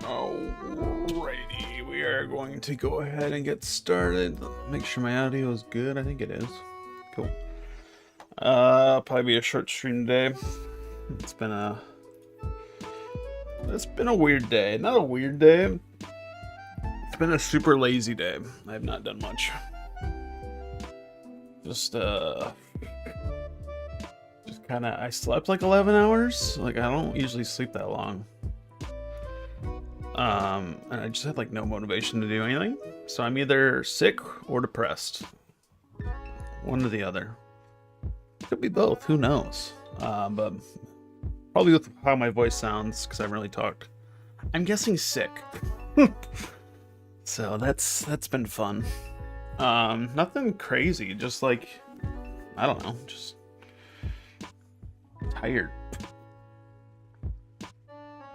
Alrighty, we are going to go ahead and get started. Make sure my audio is good. I think it is. Cool. Probably be a short stream today. It's been a weird day. Not a weird day. It's been a super lazy day. I have not done much. Just kind of, I slept like 11 hours. Like, I don't usually sleep that long. And I just had like no motivation to do anything. So I'm either sick or depressed. One or the other. Could be both, who knows? But probably with how my voice sounds, because I haven't really talked. I'm guessing sick. So that's been fun. Nothing crazy, just like, I don't know, just tired.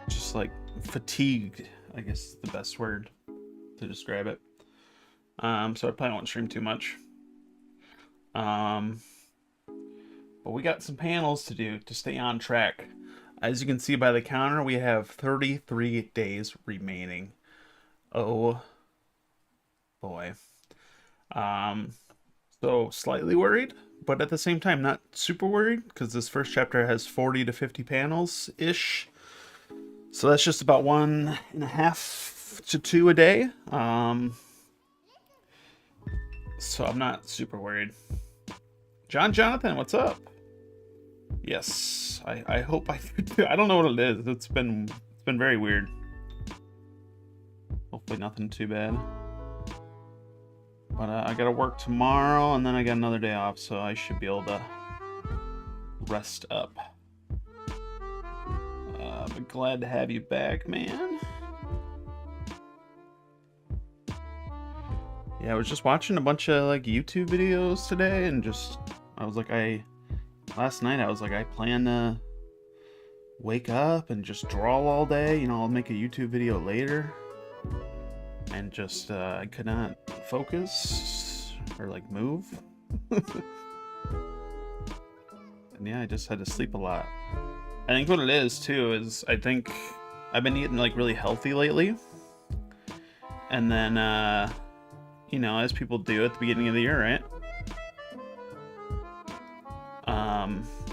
Just like fatigued, I guess is the best word to describe it. So I probably won't stream too much. But we got some panels to do to stay on track. As you can see by the counter, we have 33 days remaining. Oh boy. So slightly worried, but at the same time not super worried, because this first chapter has 40 to 50 panels ish. So that's just about 1.5 to 2 a day. So I'm not super worried. Jonathan, what's up? Yes, I hope I don't know what it is. It's been very weird. Hopefully nothing too bad. But I gotta work tomorrow, and then I got another day off, so I should be able to rest up. But glad to have you back, man. Yeah, I was just watching a bunch of like YouTube videos today, and last night I was like, I plan to wake up and just draw all day. You know, I'll make a YouTube video later. And just, I could not focus or like move. And yeah, I just had to sleep a lot. I think what it is too is I think I've been eating like really healthy lately. And then, you know, as people do at the beginning of the year, right?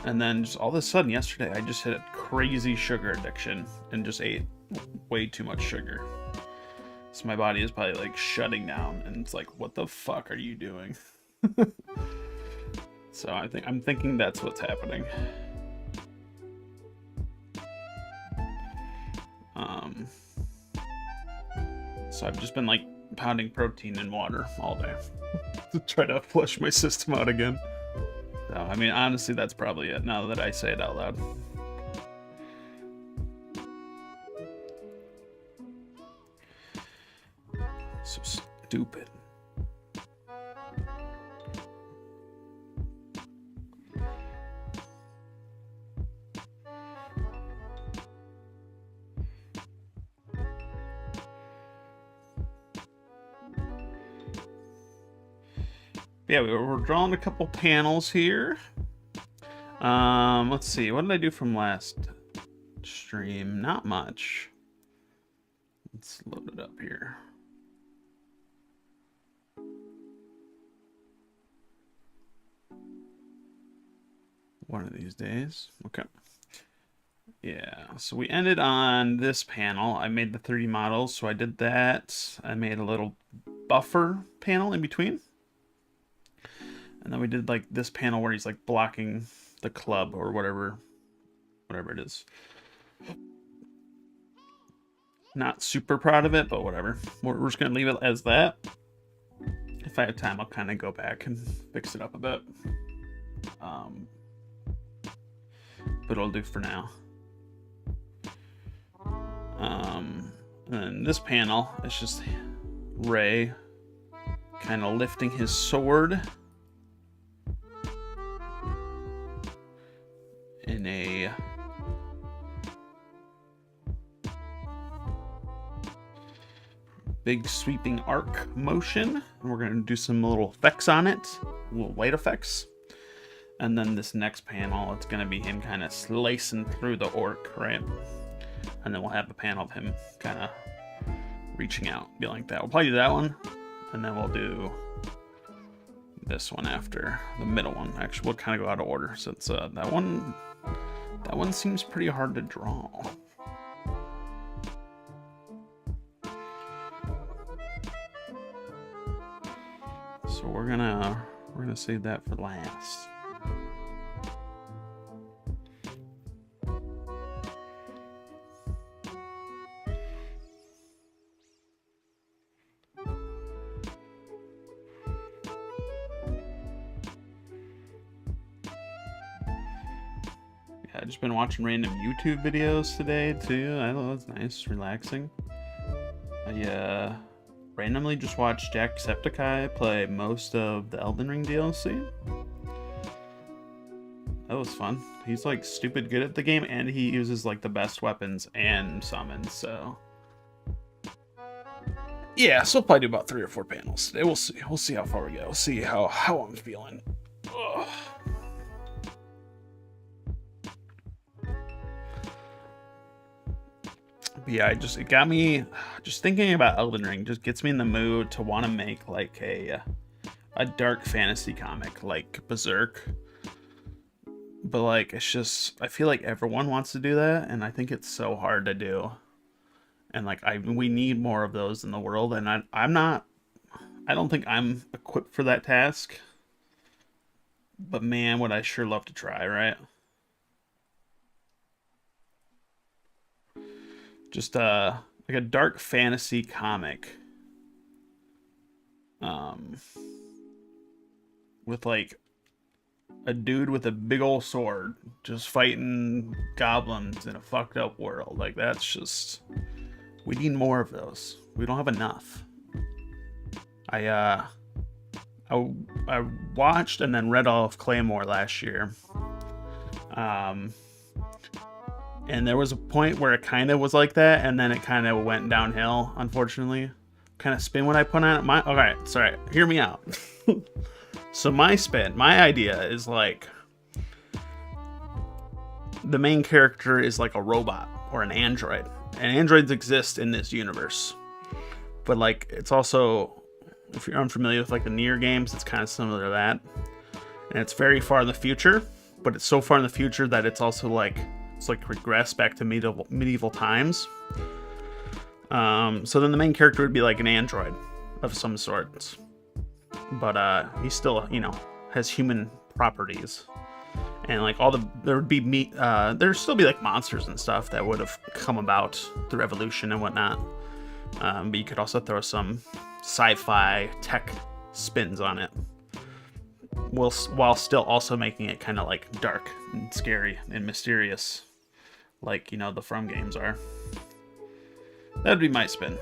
And then just all of a sudden yesterday, I just hit a crazy sugar addiction and just ate way too much sugar. So my body is probably like shutting down, and it's like, what the fuck are you doing? So I'm thinking that's what's happening. So I've just been like pounding protein in water all day to try to flush my system out again. So, I mean, honestly, that's probably it now that I say it out loud. So stupid. Yeah, we're drawing a couple panels here. Let's see. What did I do from last stream? Not much. Let's load it up here. One of these days. Okay. Yeah, so we ended on this panel. I made the 3D models, so I did that. I made a little buffer panel in between. And then we did like this panel where he's like blocking the club or whatever it is. Not super proud of it, but whatever. We're just gonna leave it as that. If I have time, I'll kind of go back and fix it up a bit. But it'll do for now. And then this panel, it's just Ray kind of lifting his sword in a big sweeping arc motion. And we're going to do some little effects on it, little light effects. And then this next panel, it's going to be him kind of slicing through the orc, right? and then we'll have a panel of him kind of reaching out, be like that. We'll probably do that one, and then we'll do this one after the middle one. Actually, we'll kind of go out of order since that one seems pretty hard to draw. So we're gonna save that for last. I've just been watching random YouTube videos today too. I thought it was nice, relaxing. I randomly just watched Jacksepticeye play most of the Elden Ring DLC. That was fun. He's like stupid good at the game, and he uses like the best weapons and summons, so yeah, so we'll probably do about 3 or 4 panels today. We'll see. We'll see how far we go. We'll see how I'm feeling. Ugh. But yeah, it got me just thinking about Elden Ring. Just gets me in the mood to want to make like a dark fantasy comic like Berserk. But like it's just, I feel like everyone wants to do that, and I think it's so hard to do. And like we need more of those in the world, and I don't think I'm equipped for that task. But man, would I sure love to try, right? Just like a dark fantasy comic. With like a dude with a big old sword just fighting goblins in a fucked up world. Like that's just, we need more of those. We don't have enough. I watched and then read all of Claymore last year. And there was a point where it kind of was like that, and then it kind of went downhill, unfortunately. Kind of spin what I put on it. Okay, sorry, hear me out. So my idea is like, the main character is like a robot or an android. And androids exist in this universe. But like, it's also, if you're unfamiliar with like the Nier games, it's kind of similar to that. And it's very far in the future, but it's so far in the future that it's also like, it's like regress back to medieval times. So then the main character would be like an android of some sorts, but he still, has human properties, and like there would be there'd still be like monsters and stuff that would have come about through evolution and whatnot. But you could also throw some sci-fi tech spins on it, while still also making it kind of like dark and scary and mysterious, like the From games are. That'd be my spin.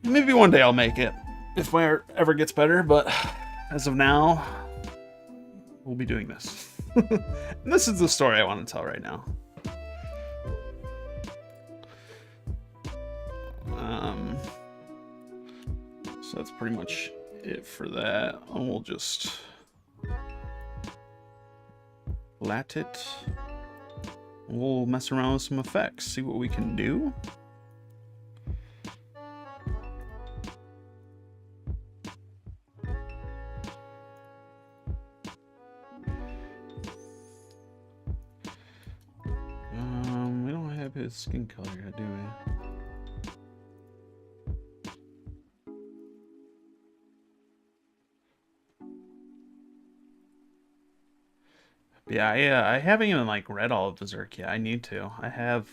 Maybe one day I'll make it if my art ever gets better, but as of now, we'll be doing this. And this is the story I want to tell right now. So that's pretty much it for that. And we'll just lat it. We'll mess around with some effects, see what we can do. We don't have his skin color yet, do we? Yeah, I haven't even like read all of Berserk yet. I need to. I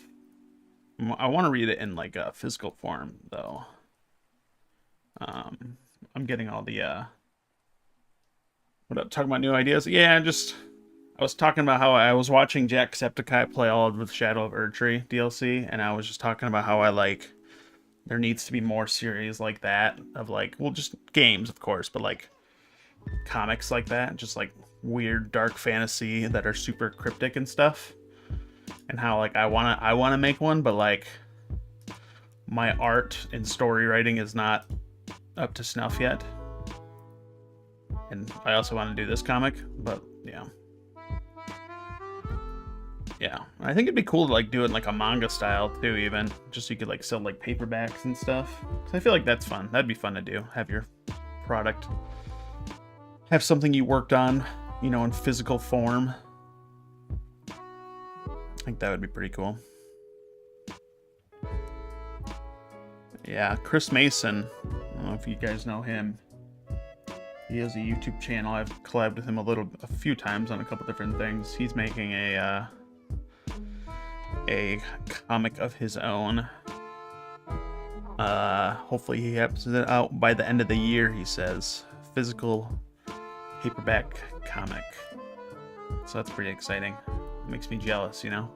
want to read it in like a physical form though. I'm getting all the what up, talking about new ideas? Yeah, I was talking about how I was watching Jacksepticeye play all of the Shadow of Erdtree DLC, and I was just talking about how there needs to be more series like that of like, well, just games of course, but like comics like that, just like weird dark fantasy that are super cryptic and stuff. And how like I want to make one, but like my art and story writing is not up to snuff yet. And I also want to do this comic, but yeah. Yeah, I think it'd be cool to like do it in like a manga style too, even just so you could like sell like paperbacks and stuff. So I feel like that's fun. That'd be fun to do. Have your product, have something you worked on, you know, in physical form. I think that would be pretty cool. Yeah, Chris Mason. I don't know if you guys know him. He has a YouTube channel. I've collabed with him a few times on a couple different things. He's making a comic of his own. Hopefully he has it out by the end of the year, he says. Physical paperback comic. So that's pretty exciting. It makes me jealous, you know?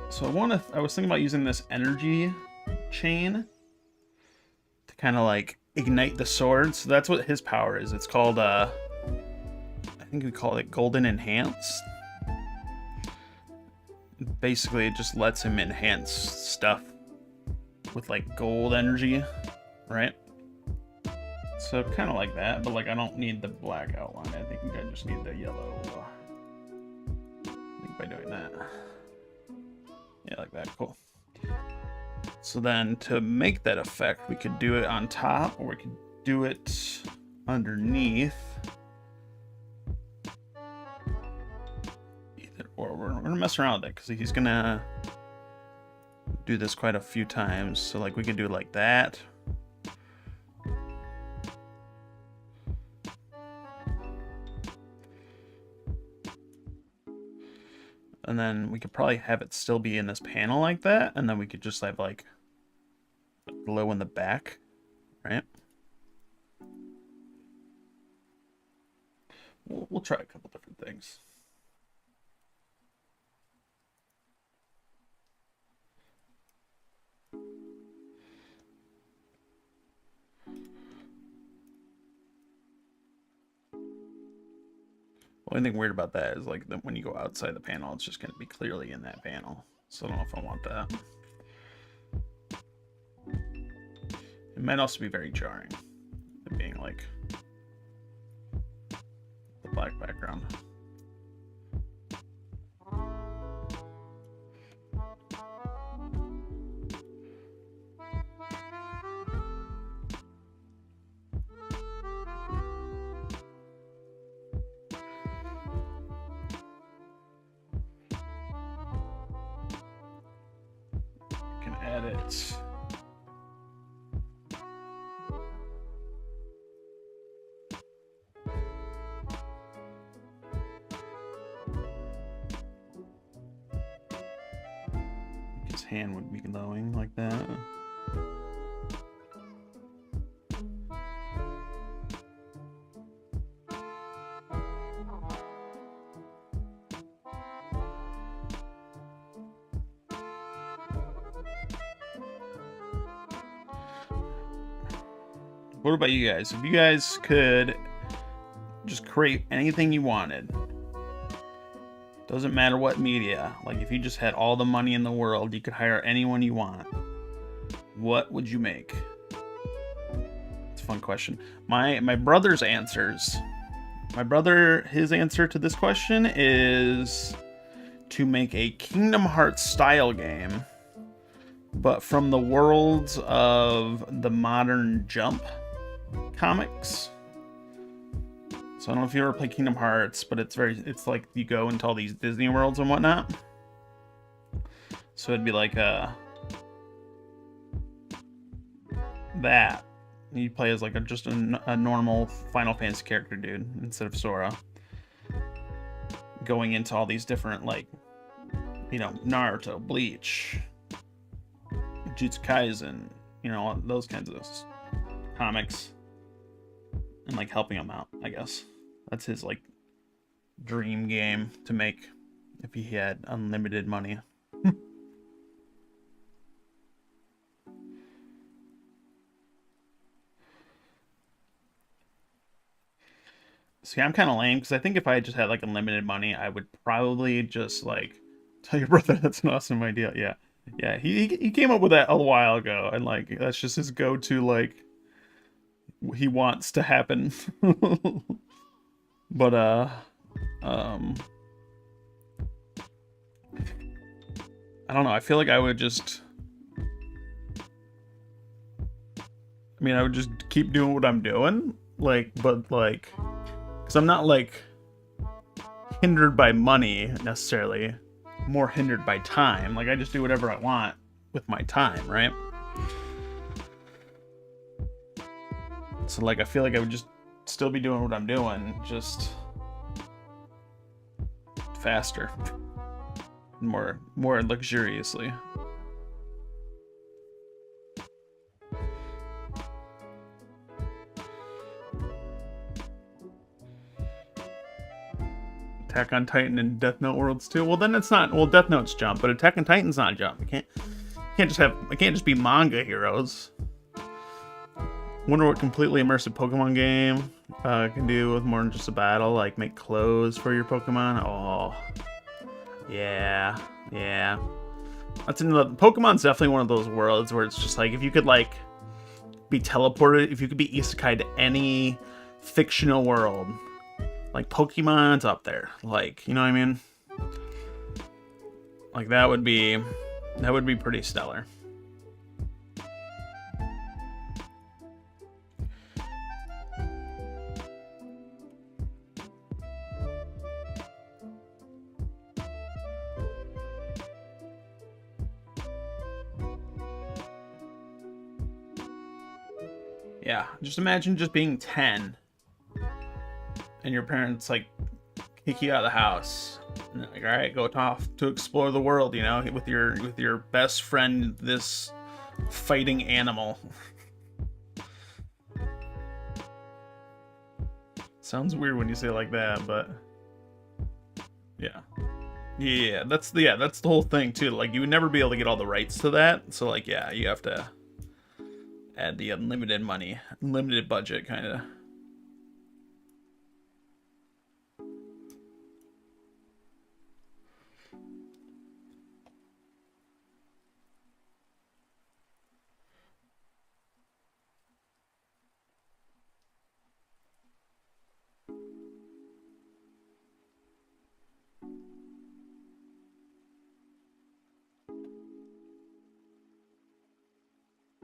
So I was thinking about using this energy chain to kind of like ignite the sword. So that's what his power is. It's called I think we call it Golden Enhance. Basically, it just lets him enhance stuff with like gold energy, right? So kind of like that, but like I don't need the black outline. I think I just need the yellow. I think by doing that. Yeah, like that. Cool. So then to make that effect, we could do it on top or we could do it underneath. Either or. We're gonna mess around with it because he's gonna do this quite a few times. So like we could do it like that. And then we could probably have it still be in this panel like that. And then we could just have like glow in the back, right? We'll try a couple different things. The only thing weird about that is like when you go outside the panel, it's just going to be clearly in that panel. So I don't know if I want that. It might also be very jarring, it being like the black background. Edit. His hand would be glowing like that. What about you guys? If you guys could just create anything you wanted, doesn't matter what media, like if you just had all the money in the world, you could hire anyone you want, what would you make? It's a fun question. My brother's answers. His answer to this question is to make a Kingdom Hearts style game, but from the worlds of the modern Jump comics. So I don't know if you ever play Kingdom Hearts, but it's like you go into all these Disney worlds and whatnot. So it'd be like that. You play as like just a normal Final Fantasy character dude instead of Sora. Going into all these different, like, you know, Naruto, Bleach, Jujutsu Kaisen, you know, those kinds of comics. And like helping him out, I guess. That's his like dream game to make if he had unlimited money. See, I'm kind of lame because I think if I just had like unlimited money, I would probably just like tell your brother that's an awesome idea. Yeah, he came up with that a while ago, and like that's just his go-to, like he wants to happen. But um, I don't know. I feel like I would just. I mean, I would just keep doing what I'm doing, like, but like, because I'm not like hindered by money necessarily, more hindered by time. Like, I just do whatever I want with my time, right? So like, I feel like I would just still be doing what I'm doing, just faster, more luxuriously. Attack on Titan and Death Note worlds too. Well, then it's not. Well, Death Note's jump, but Attack on Titan's not jump. I can't just be manga heroes. Wonder what completely immersive Pokemon game can do with more than just a battle, like make clothes for your Pokemon. Oh, yeah. That's another. Pokemon's definitely one of those worlds where it's just like if you could like be teleported, if you could be isekai to any fictional world, like Pokemon's up there. Like, you know what I mean? Like that would be pretty stellar. Yeah, just imagine just being 10 and your parents like kick you out of the house and they're like, all right, go off to explore the world, you know, with your best friend, this fighting animal. Sounds weird when you say it like that, but yeah, that's the whole thing too. Like, you would never be able to get all the rights to that, so like, yeah, you have to add the unlimited money, unlimited budget, kind of.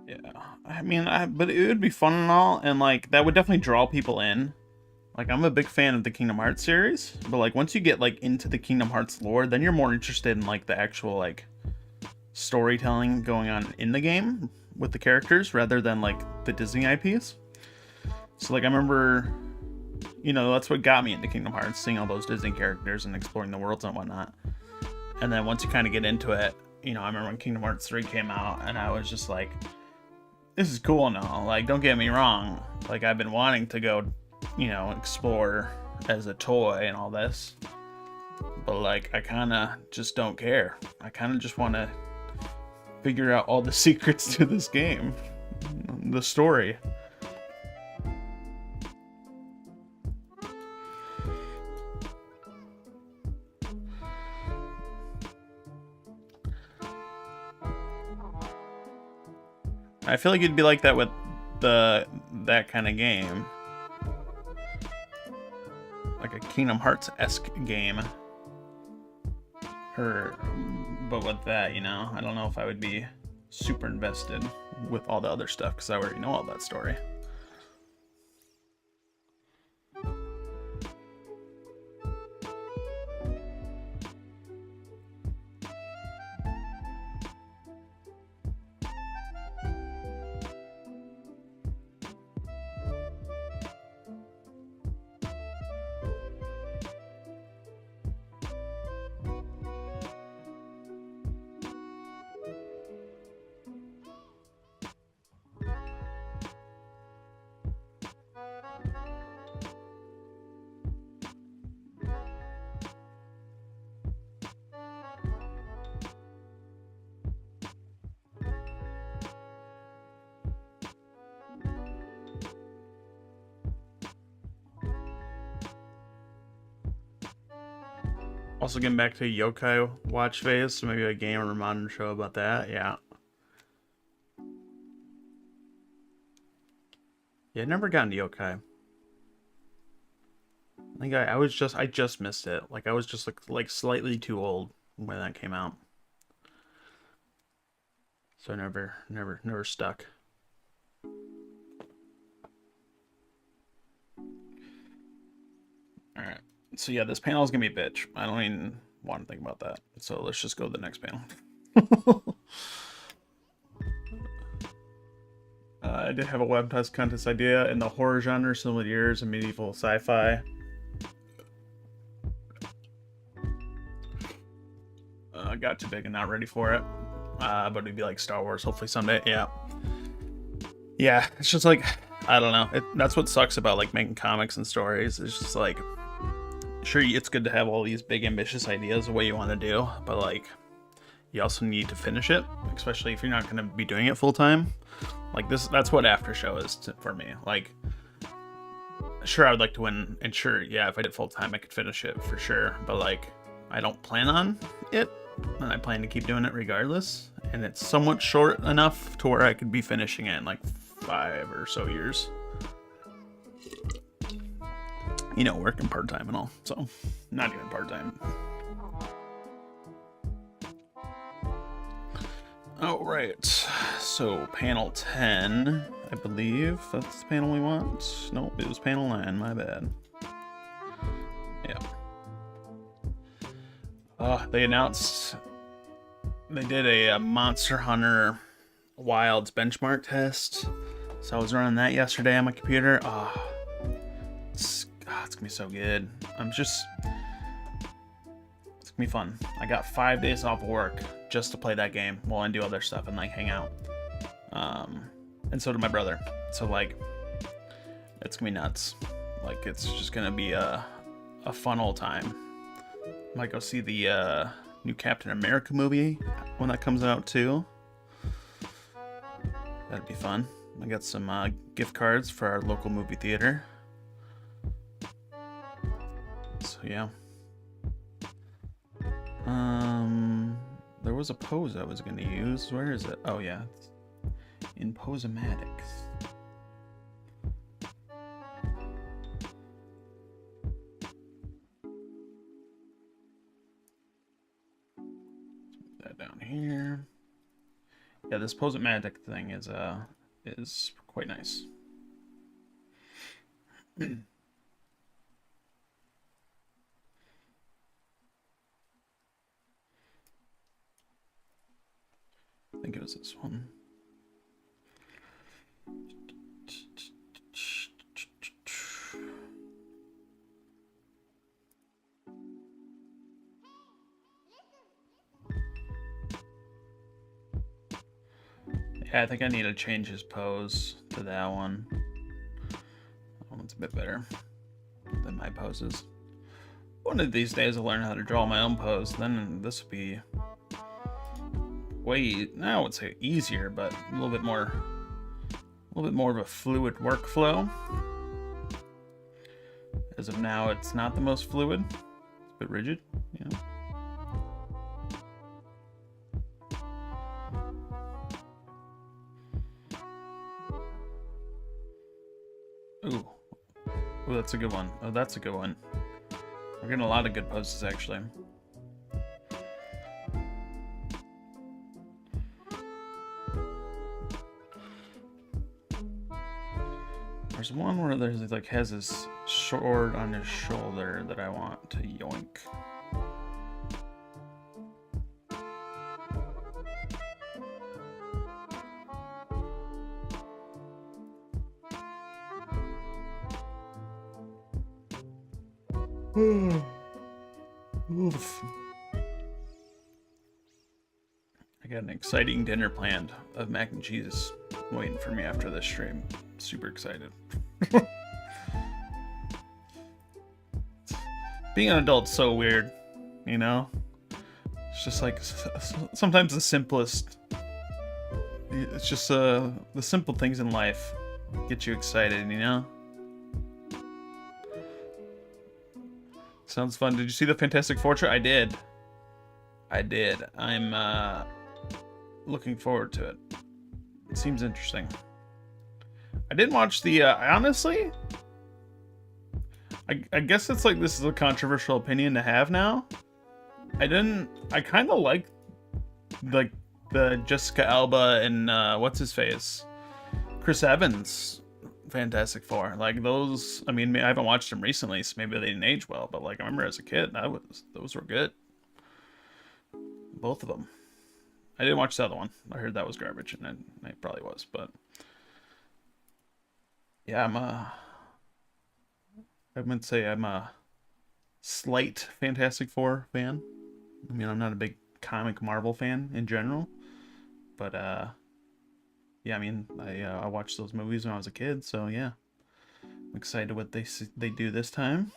Yeah, I mean, but it would be fun and all, and like that would definitely draw people in. Like, I'm a big fan of the Kingdom Hearts series, but like once you get like into the Kingdom Hearts lore, then you're more interested in like the actual like storytelling going on in the game with the characters rather than like the Disney IPs. So like I remember, you know, that's what got me into Kingdom Hearts, seeing all those Disney characters and exploring the worlds and whatnot. And then once you kind of get into it, you know, I remember when Kingdom Hearts 3 came out, and I was just like, this is cool and all. Like, don't get me wrong. Like, I've been wanting to go, you know, explore as a toy and all this. But, like, I kind of just don't care. I kind of just want to figure out all the secrets to this game. The story. I feel like it'd be like that with that kind of game. Like a Kingdom Hearts-esque game. But with that, you know, I don't know if I would be super invested with all the other stuff because I already know all that story. Also getting back to Yokai Watch phase, so maybe a game or a modern show about that, yeah. Yeah, never gotten to Yokai. think I just missed it. Like I was just like slightly too old when that came out. So never stuck. All right. So yeah, this panel is gonna be a bitch. I don't even want to think about that. So let's just go to the next panel. I did have a Webtoon Contest idea in the horror genre, similar years and medieval sci-fi. Got too big and not ready for it. But it'd be like Star Wars, hopefully someday. Yeah. Yeah, it's just like, I don't know. That's what sucks about like making comics and stories. It's just like, sure, it's good to have all these big ambitious ideas of what you want to do, but like, you also need to finish it, especially if you're not going to be doing it full time. Like that's what After Show is for me. Like, sure, I would like to win, and sure, yeah, if I did full time, I could finish it for sure. But like, I don't plan on it, and I plan to keep doing it regardless. And it's somewhat short enough to where I could be finishing it in like 5 or so years. You know, working part time and all, so not even part time. All right, so panel 10, I believe that's the panel we want. Nope, it was panel 9, my bad. Yeah. They announced they did a Monster Hunter Wilds benchmark test. So I was running that yesterday on my computer. It's gonna be so good. It's gonna be fun. I got 5 days off work just to play that game while I do other stuff and like hang out. And so did my brother. So like, it's gonna be nuts. Like it's just gonna be a fun old time. Might go see the new Captain America movie when that comes out too. That'd be fun. I got some gift cards for our local movie theater. So yeah. There was a pose I was gonna use. Where is it? Oh yeah, it's in Posematics. That down here. Yeah, this Posematic thing is quite nice. I think it was this one. Yeah, I think I need to change his pose to that one. That one's a bit better than my poses. One of these days I'll learn how to draw my own pose, then this will be way, I would say easier, but a little bit more of a fluid workflow. As of now, it's not the most fluid. It's a bit rigid, you know. Ooh, that's a good one. Oh, that's a good one. We're getting a lot of good poses, actually. There's one where there's like has his sword on his shoulder that I want to yoink. Oof. I got an exciting dinner planned of mac and cheese waiting for me after this stream. Super excited. Being an adult's so weird, you know? It's just like sometimes the simplest. It's just the simple things in life get you excited, you know? Sounds fun. Did you see the Fantastic Four trailer? I did. I'm looking forward to it. It seems interesting. I didn't watch the honestly, I guess it's like this is a controversial opinion to have now. I kind of like the Jessica Alba and what's his face, Chris Evans Fantastic Four. Like those, I mean, I haven't watched them recently, so maybe they didn't age well. But like I remember as a kid, those were good. Both of them. I didn't watch the other one. I heard that was garbage, and it probably was. But yeah, I would say I'm a slight Fantastic Four fan. I mean, I'm not a big comic Marvel fan in general, but yeah, I mean, I watched those movies when I was a kid, so yeah, I'm excited what they do this time.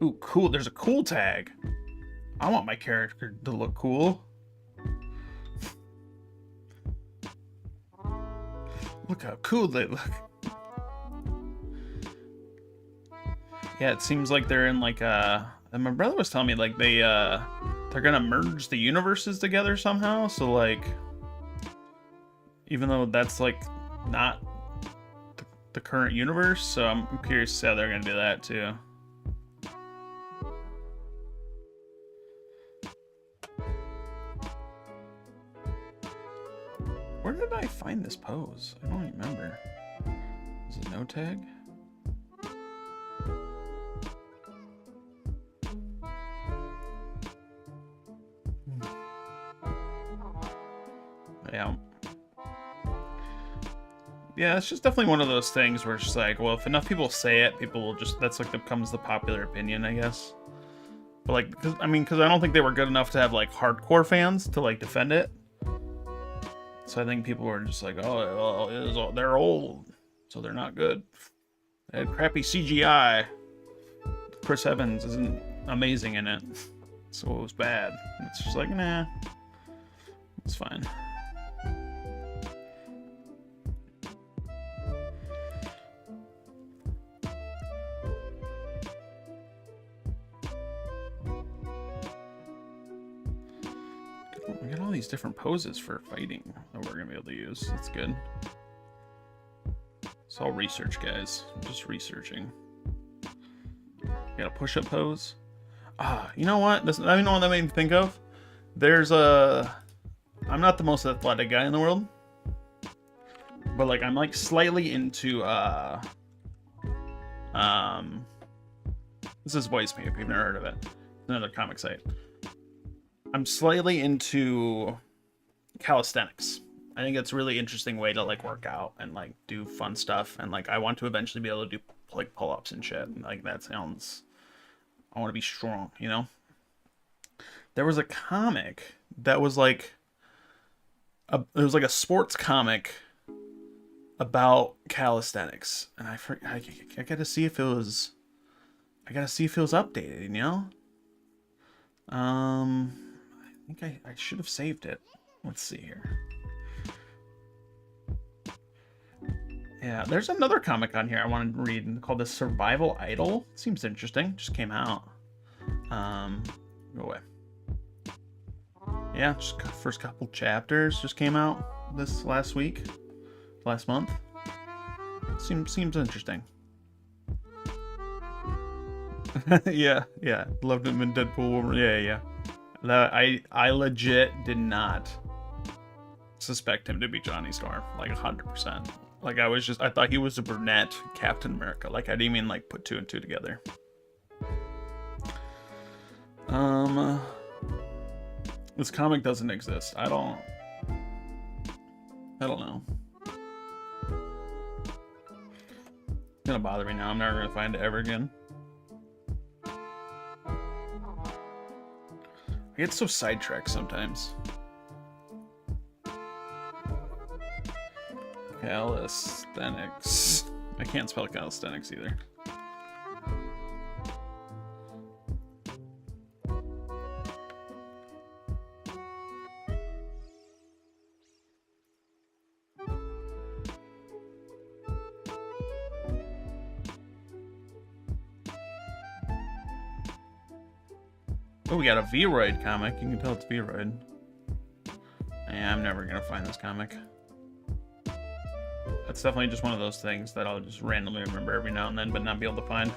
Ooh, cool! There's a cool tag. I want my character to look cool. Look how cool they look. Yeah, it seems like they're in like and my brother was telling me like they're gonna merge the universes together somehow. So like, even though that's like not the current universe, so I'm curious to see how they're gonna do that too. Where did I find this pose? I don't remember. Is it no tag? Yeah. Yeah, it's just definitely one of those things where it's just like, well, if enough people say it, people will just, that's like becomes the popular opinion, I guess. But like, because I don't think they were good enough to have like hardcore fans to like defend it. So I think people were just like, oh, well, they're old, so they're not good. They had crappy CGI. Chris Evans isn't amazing in it, so it was bad. It's just like, nah, it's fine. We got all these different poses for fighting that we're gonna be able to use. That's good. It's all research, guys. I'm just researching. Got a push-up pose. You know what? You know what that made me think of? I'm not the most athletic guy in the world, but like I'm like slightly into this is Voice Me if you've never heard of it. Another comic site. I'm slightly into calisthenics. I think it's a really interesting way to like work out and like do fun stuff, and like I want to eventually be able to do like pull-ups and shit. And, like that sounds, I want to be strong, you know? There was a comic that was like it was like a sports comic about calisthenics, and I gotta see if it was updated, you know? I think I should have saved it. Let's see here. Yeah, there's another comic on here I wanted to read called The Survival Idol. Seems interesting. Just came out. Go away. Yeah, just first couple chapters just came out this last month. Seems interesting. yeah, loved him in Deadpool. Yeah. That I legit did not suspect him to be Johnny Storm, like 100%. Like I thought he was a brunette Captain America. Like I didn't even like put two and two together. This comic doesn't exist. I don't know. It's gonna bother me now. I'm never gonna find it ever again. I get so sidetracked sometimes. Calisthenics. I can't spell calisthenics either. Oh, we got a V-Roid comic. You can tell it's V-Roid. Yeah, I'm never gonna find this comic. That's definitely just one of those things that I'll just randomly remember every now and then, but not be able to find.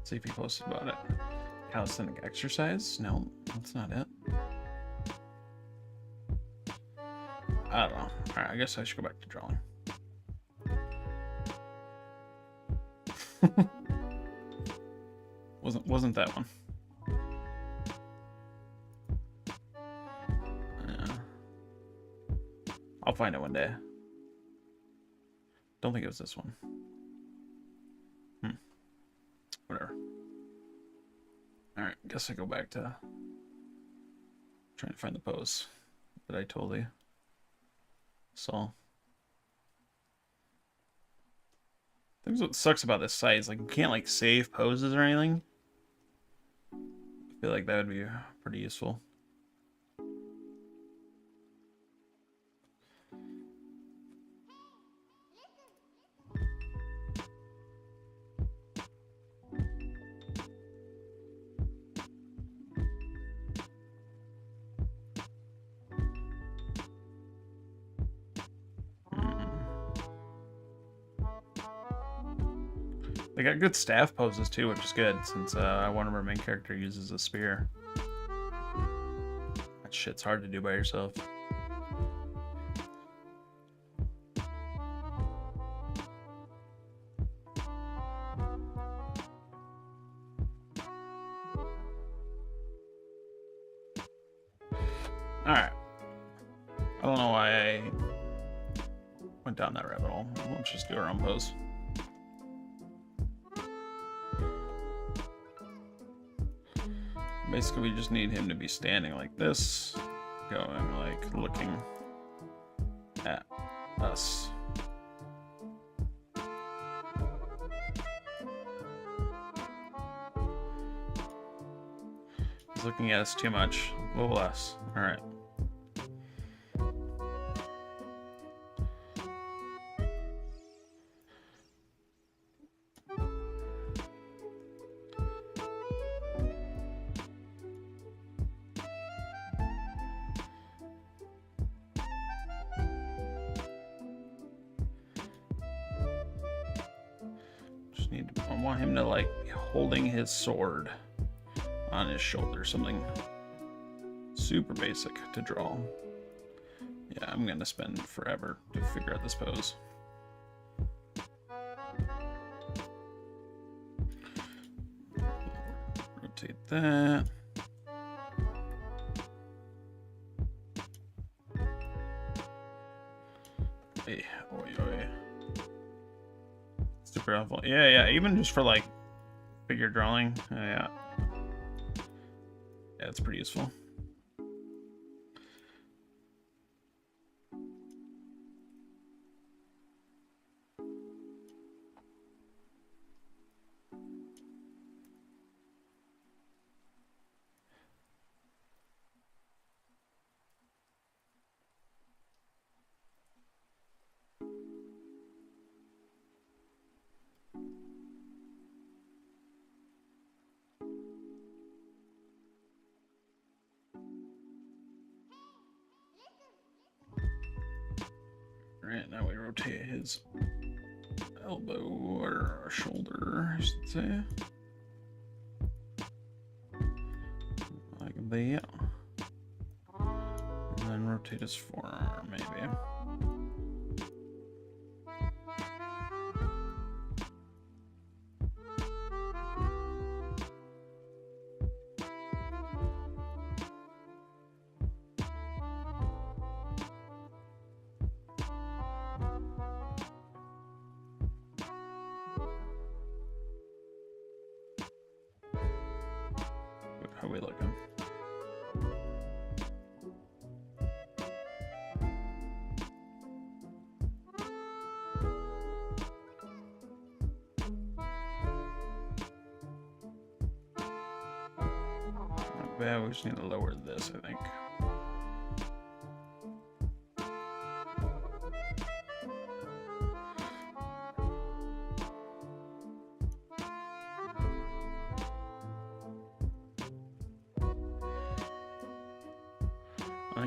See if he posted about it. Calisthenic exercise? No, that's not it. I don't know. Alright, I guess I should go back to drawing. Wasn't that one. Yeah. I'll find it one day. Don't think it was this one. Whatever. Alright, guess I go back to trying to find the pose that I totally saw. I think what sucks about this site is like you can't like save poses or anything. I feel like that would be pretty useful. They got good staff poses too, which is good since one of our main character uses a spear. That shit's hard to do by yourself. Alright. I don't know why I went down that rabbit hole. Let's just do our own pose. Basically, we just need him to be standing like this, going like looking at us. He's looking at us too much. A little less. All right. I want him to like be holding his sword on his shoulder, something super basic to draw. Yeah, I'm gonna spend forever to figure out this pose. Rotate that. Hey, oi, oi. Super helpful. Yeah, even just for like figure drawing. Yeah, it's pretty useful. Alright, now we rotate his elbow or shoulder, I should say. Like that. And then rotate his forearm, maybe. How are we looking? Not bad, we just need to lower this, I think.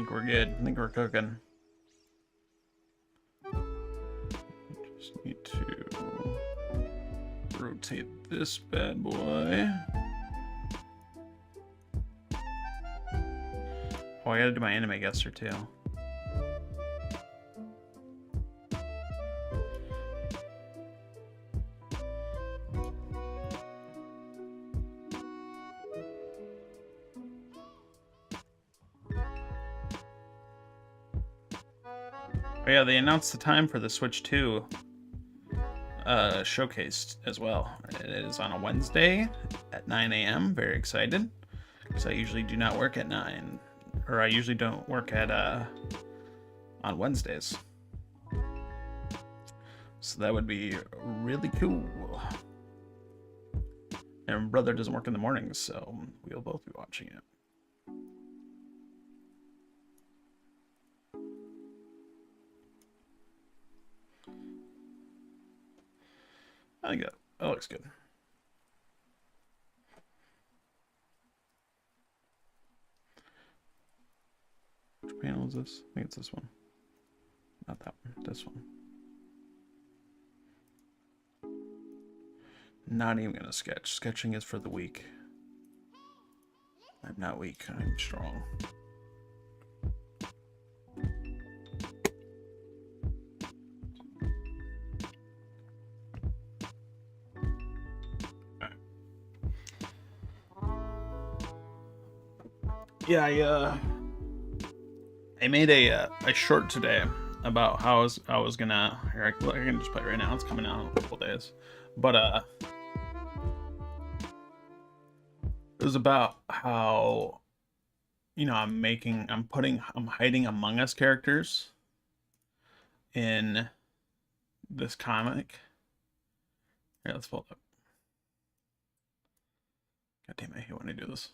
think we're good. I think we're cooking. Just need to rotate this bad boy. Oh, I gotta do my anime guesser too. Oh yeah, they announced the time for the Switch 2 showcased as well. It is on a Wednesday at 9 a.m. Very excited, because I usually do not work at 9, or I usually don't work at on Wednesdays. So that would be really cool. And my brother doesn't work in the mornings, so we'll both be watching it. I think that looks good. Which panel is this? I think it's this one. Not that one. This one. Not even gonna sketch. Sketching is for the weak. I'm not weak. I'm strong. Yeah, I made a short today about how I was gonna. Here, I can just play it right now. It's coming out in a couple days, but it was about how, you know, I'm hiding Among Us characters in this comic. Here, let's pull it up. God damn it, I hate when I do this.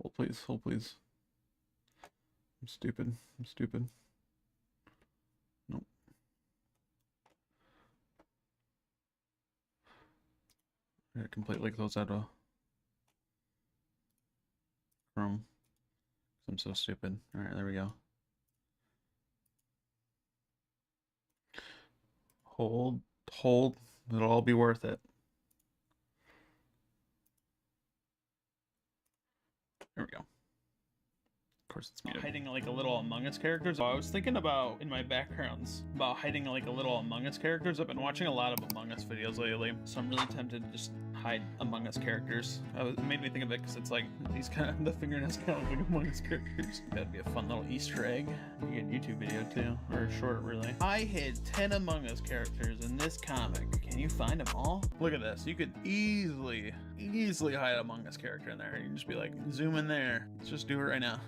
Hold please, hold please. I'm stupid. I'm stupid. Nope. I completely close out of Chrome. I'm so stupid. Alright, there we go. Hold. It'll all be worth it. There we go. Of course it's muted. Hiding like a little Among Us characters. I was thinking about, in my backgrounds, about hiding like a little Among Us characters. I've been watching a lot of Among Us videos lately, so I'm really tempted to just hide Among Us characters. It made me think of it because it's like, these kind of, the fingernails kind of like Among Us characters. That'd be a fun little Easter egg. You get a YouTube video too, or a short really. I hid 10 Among Us characters in this comic. Can you find them all? Look at this. You could easily hide an Among Us character in there. You can just be like, zoom in there. Let's just do it right now.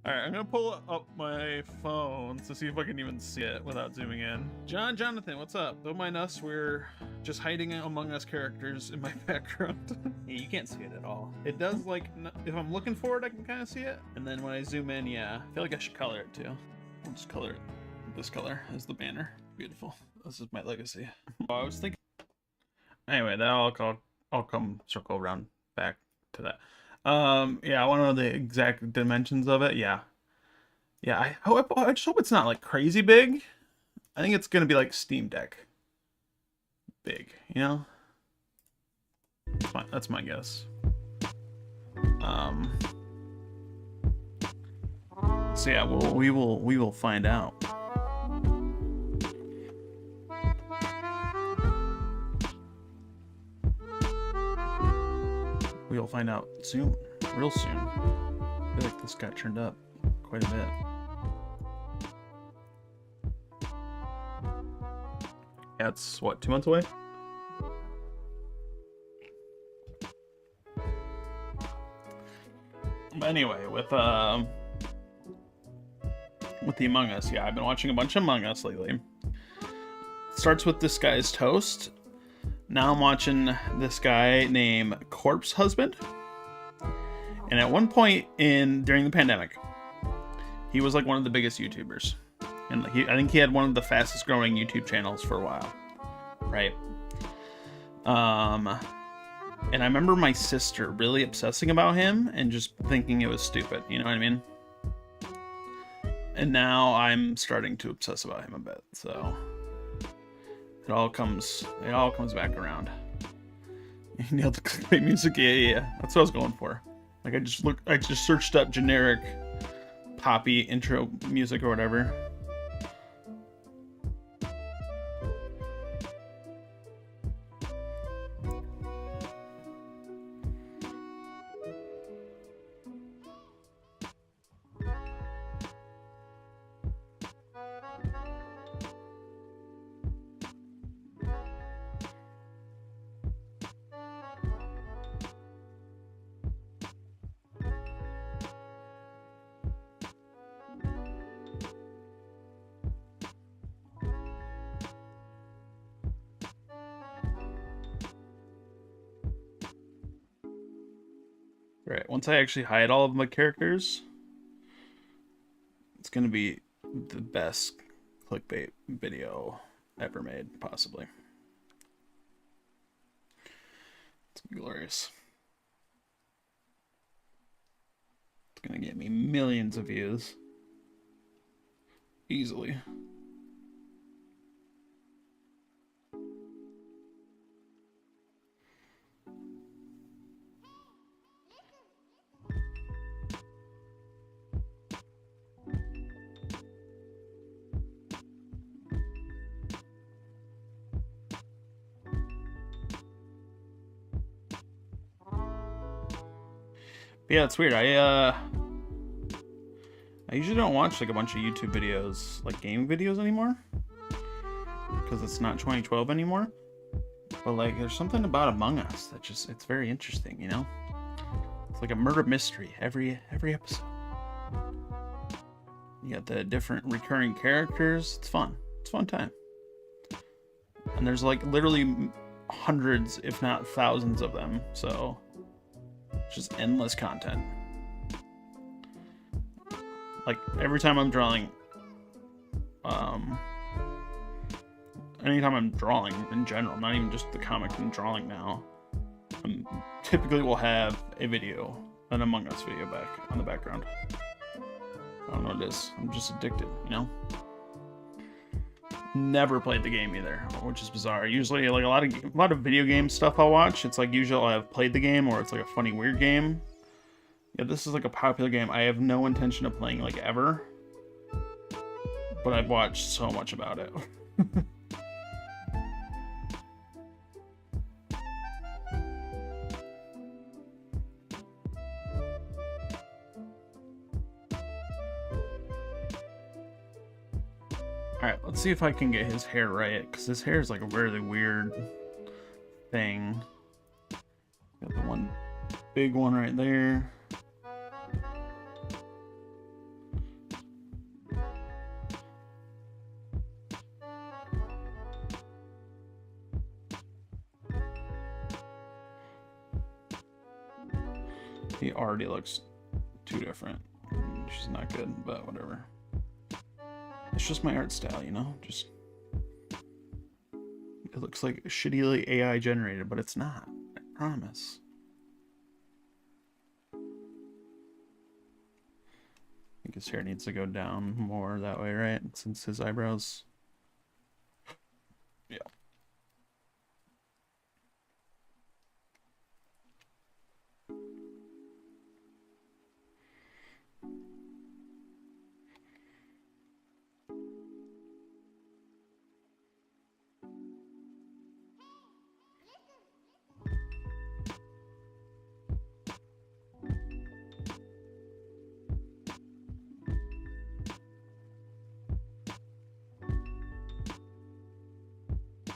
Alright, I'm gonna pull up my phone to see if I can even see it without zooming in. Jonathan, what's up? Don't mind us, we're just hiding Among Us characters in my background. Yeah, you can't see it at all. It does, like, if I'm looking for it, I can kind of see it. And then when I zoom in, yeah, I feel like I should color it too. I'll just color it this color as the banner. Beautiful. This is my legacy. I was thinking. Anyway, I'll come circle around back to that. Yeah, I want to know the exact dimensions of it. Yeah, I just hope it's not like crazy big. I think it's gonna be like Steam Deck big, you know. That's my guess. So yeah, we will find out. We'll find out soon, real soon. I feel like this got turned up quite a bit. Yeah, it's what, 2 months away? But anyway, with the Among Us, yeah, I've been watching a bunch of Among Us lately. It starts with This Guy's Toast. Now I'm watching this guy named Corpse Husband. And at one point during the pandemic, he was like one of the biggest YouTubers. And I think he had one of the fastest growing YouTube channels for a while. Right? And I remember my sister really obsessing about him and just thinking it was stupid. You know what I mean? And now I'm starting to obsess about him a bit. So it all comes back around. You nailed the clickbait music. Yeah. That's what I was going for. Like I just searched up generic poppy intro music or whatever. Right, once I actually hide all of my characters, it's gonna be the best clickbait video ever made, possibly. It's gonna be glorious. It's gonna get me millions of views. Easily. Yeah, it's weird. I usually don't watch like a bunch of YouTube videos, like game videos anymore, because it's not 2012 anymore. But like, there's something about Among Us that it's very interesting, you know? It's like a murder mystery every episode. You got the different recurring characters. It's fun. It's a fun time. And there's like literally hundreds, if not thousands of them. So it's just endless content. Like every time I'm drawing, anytime I'm drawing in general, not even just the comic I'm drawing now, typically will have a video, an Among Us video back on the background. I don't know what it is. I'm just addicted, you know? Never played the game either, which is bizarre. Usually, like a lot of video game stuff I'll watch, it's like usually I've played the game or it's like a funny, weird game. Yeah, this is like a popular game I have no intention of playing like ever, but I've watched so much about it. Alright, let's see if I can get his hair right, because his hair is like a really weird thing. Got the one big one right there. He already looks too different. She's not good, but whatever. It's just my art style, you know? Just it looks like shittily AI generated, but it's not. I promise. I think his hair needs to go down more that way, right? Since his eyebrows. Yeah.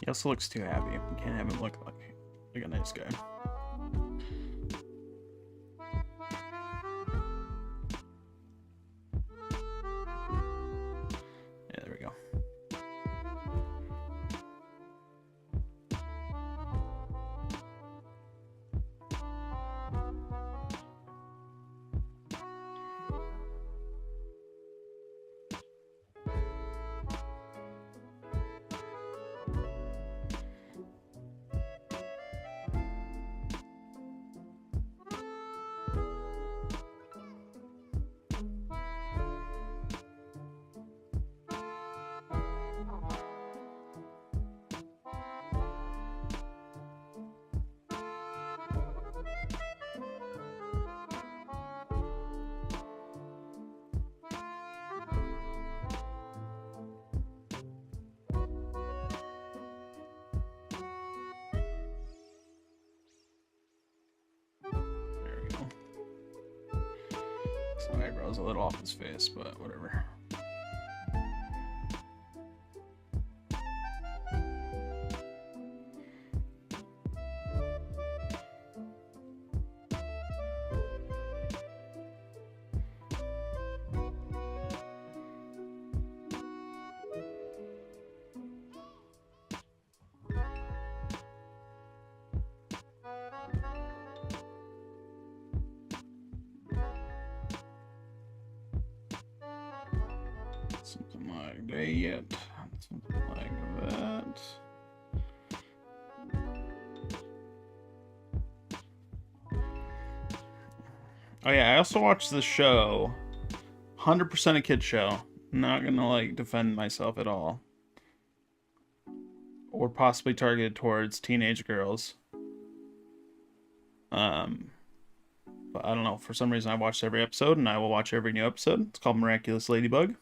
He also looks too happy. We can't have him look like a nice guy. Yeah, there we go. was a little off his face, but whatever. Something like that yet. Something like that. Oh yeah, I also watched the show. 100% a kid show. Not gonna like defend myself at all. Or possibly targeted towards teenage girls. But I don't know. For some reason I watched every episode and I will watch every new episode. It's called Miraculous Ladybug.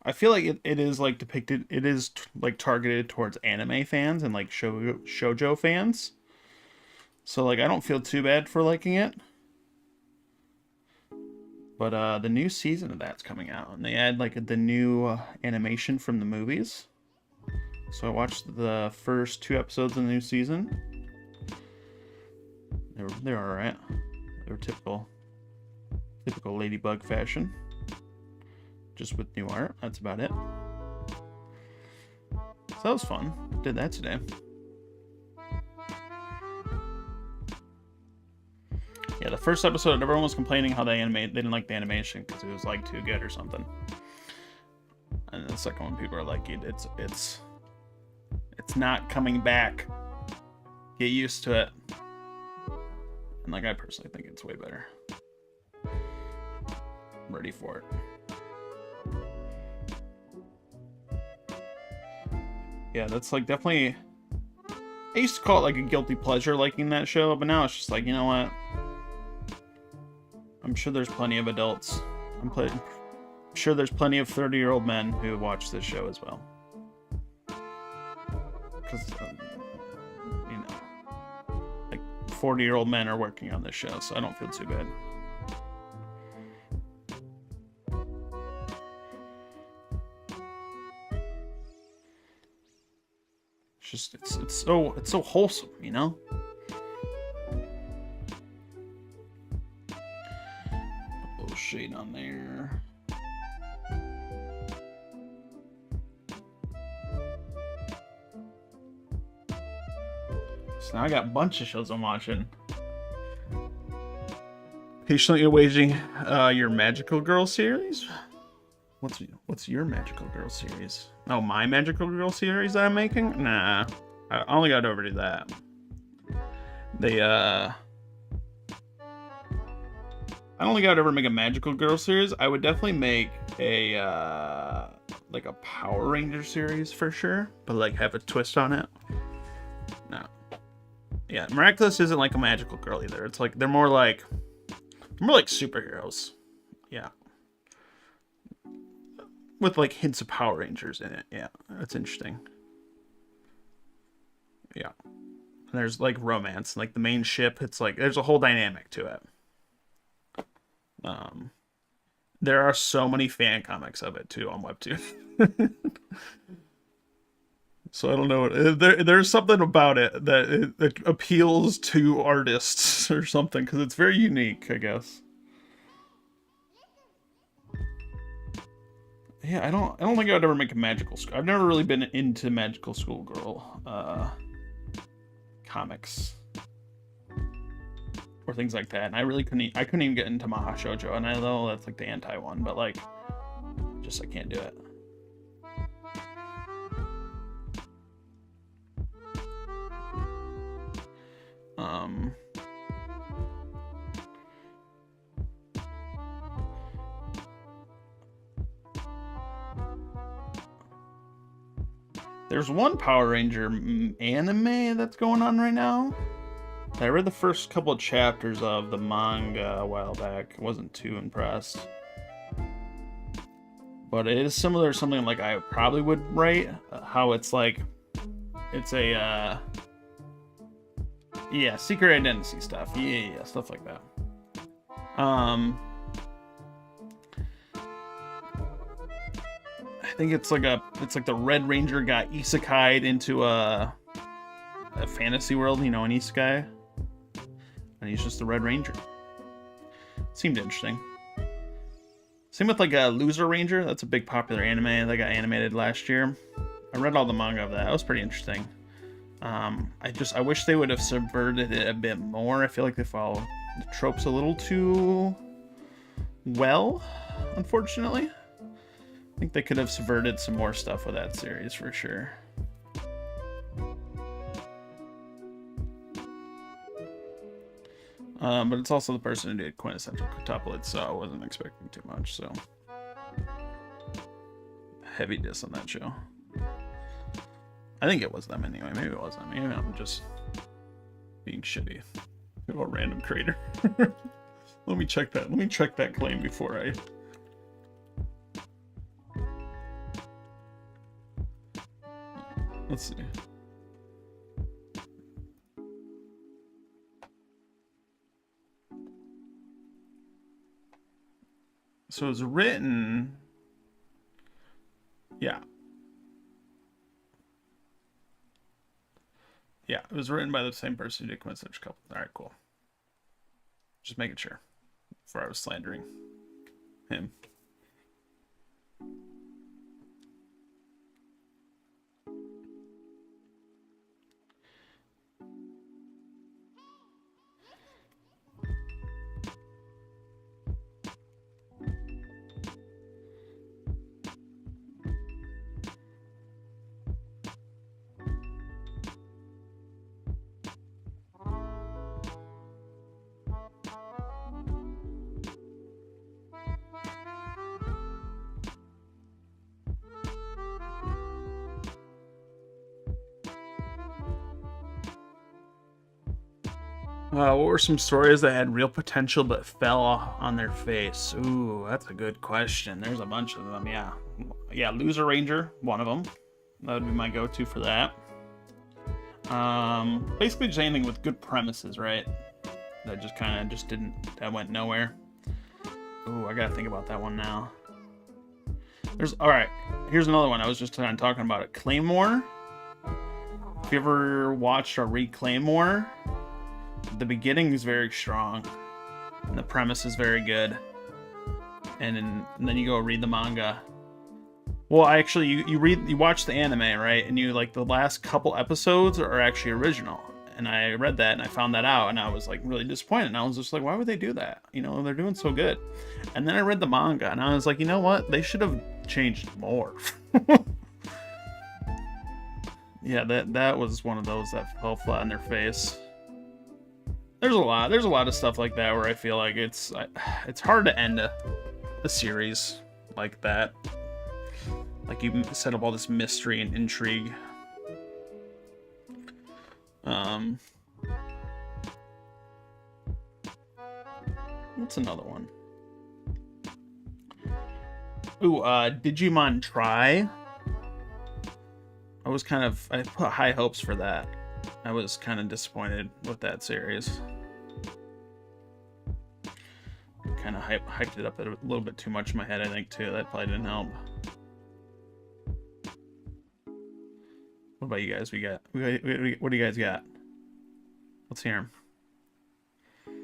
I feel like it is like depicted, it is like targeted towards anime fans and like shoujo fans. So like I don't feel too bad for liking it. But the new season of that's coming out and they add like the new animation from the movies. So I watched the first 2 episodes of the new season. They were alright. They were typical Ladybug fashion. Just with new art. That's about it. So that was fun. Did that today. Yeah, the first episode, everyone was complaining how they didn't like the animation because it was like too good or something. And the second one, people are like, it's not coming back. Get used to it. And like I personally think it's way better. I'm ready for it. Yeah, that's like definitely. I used to call it like a guilty pleasure liking that show, but now it's just like, you know what? I'm sure there's plenty of adults. I'm sure there's plenty of 30-year-old men who watch this show as well. Because, you know, like 40-year-old men are working on this show, so I don't feel too bad. It's so wholesome, you know? Put a little shade on there. So now I got a bunch of shows I'm watching. Patiently awaiting your Magical Girl series? What's your Magical Girl series? Oh, my Magical Girl series that I'm making? Nah. I only got over to that. I only got over to make a Magical Girl series. I would definitely make a like a Power Ranger series for sure, but like have a twist on it. No. Yeah, Miraculous isn't like a magical girl either. It's like they're more like superheroes. Yeah. With like hints of Power Rangers in it. Yeah, that's interesting. Yeah. And there's like romance. Like the main ship, it's like there's a whole dynamic to it. There are so many fan comics of it too on Webtoon. So I don't know. There's something about it that it appeals to artists or something because it's very unique, I guess. Yeah, I don't think I would ever make a magical school. I've never really been into magical schoolgirl comics or things like that. And I couldn't even get into Maha Shoujo, and I know that's like the anti one, but like just I can't do it. There's one Power Ranger anime that's going on right now. I read the first couple of chapters of the manga a while back. Wasn't too impressed. But it is similar to something like I probably would write. How it's like, it's a, yeah, secret identity stuff. Yeah, stuff like that. I think it's like the Red Ranger got isekai'd into a fantasy world, you know, an isekai, and he's just the Red Ranger. Seemed interesting. Same with like a Loser Ranger. That's a big popular anime that got animated last year. I read all the manga of that. That was pretty interesting. I wish they would have subverted it a bit more. I feel like they follow the tropes a little too well, unfortunately. I think they could have subverted some more stuff with that series for sure. But it's also the person who did Quintessential Quintuplets, so I wasn't expecting too much, so. Heavy diss on that show. I think it was them anyway. Maybe it wasn't. Maybe I'm just being shitty. A random creator. Let me check that. Let me check that claim before I... Let's see. So it was written... Yeah. Yeah, it was written by the same person who did Quintessential Couple. Alright, cool. Just making sure. Before I was slandering him. What were some stories that had real potential but fell on their face? Ooh, that's a good question. There's a bunch of them, yeah. Yeah, Loser Ranger, one of them. That would be my go-to for that. Basically just anything with good premises, right? That just kind of that went nowhere. Ooh, I gotta think about that one now. Alright, here's another one. I was just kind of talking about it. Claymore. If you ever watched or read Claymore, the beginning is very strong, and the premise is very good, and then you go read the manga. Well, actually, you watch the anime, right? And you like the last couple episodes are actually original. And I read that and I found that out, and I was like really disappointed. And I was just like, why would they do that? You know, they're doing so good. And then I read the manga, and I was like, you know what? They should have changed more. Yeah, that was one of those that fell flat on their face. There's a lot of stuff like that where I feel like it's hard to end a series like that. Like you set up all this mystery and intrigue. What's another one? Ooh, Digimon Try. I put high hopes for that. I was kind of disappointed with that series. Kind of hyped it up a little bit too much in my head, I think, too. That probably didn't help. What about you guys? What do you guys got? Let's hear them.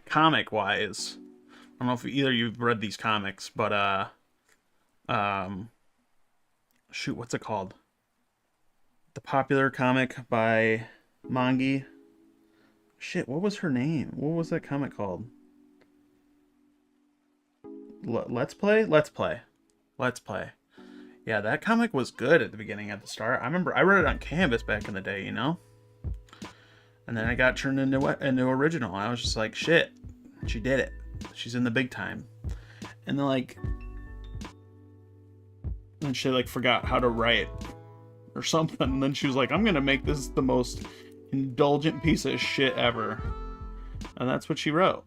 Comic-wise, I don't know if either of you've read these comics, but shoot, what's it called? The popular comic by Mangi. Shit, what was her name? What was that comic called? Let's Play? Let's Play. Let's Play. Yeah, that comic was good at the beginning, at the start. I remember I read it on Canvas back in the day, you know? And then I got turned into original. I was just like, shit, she did it. She's in the big time. And then she like forgot how to write or something. And then she was like, I'm gonna make this the most indulgent piece of shit ever. And that's what she wrote.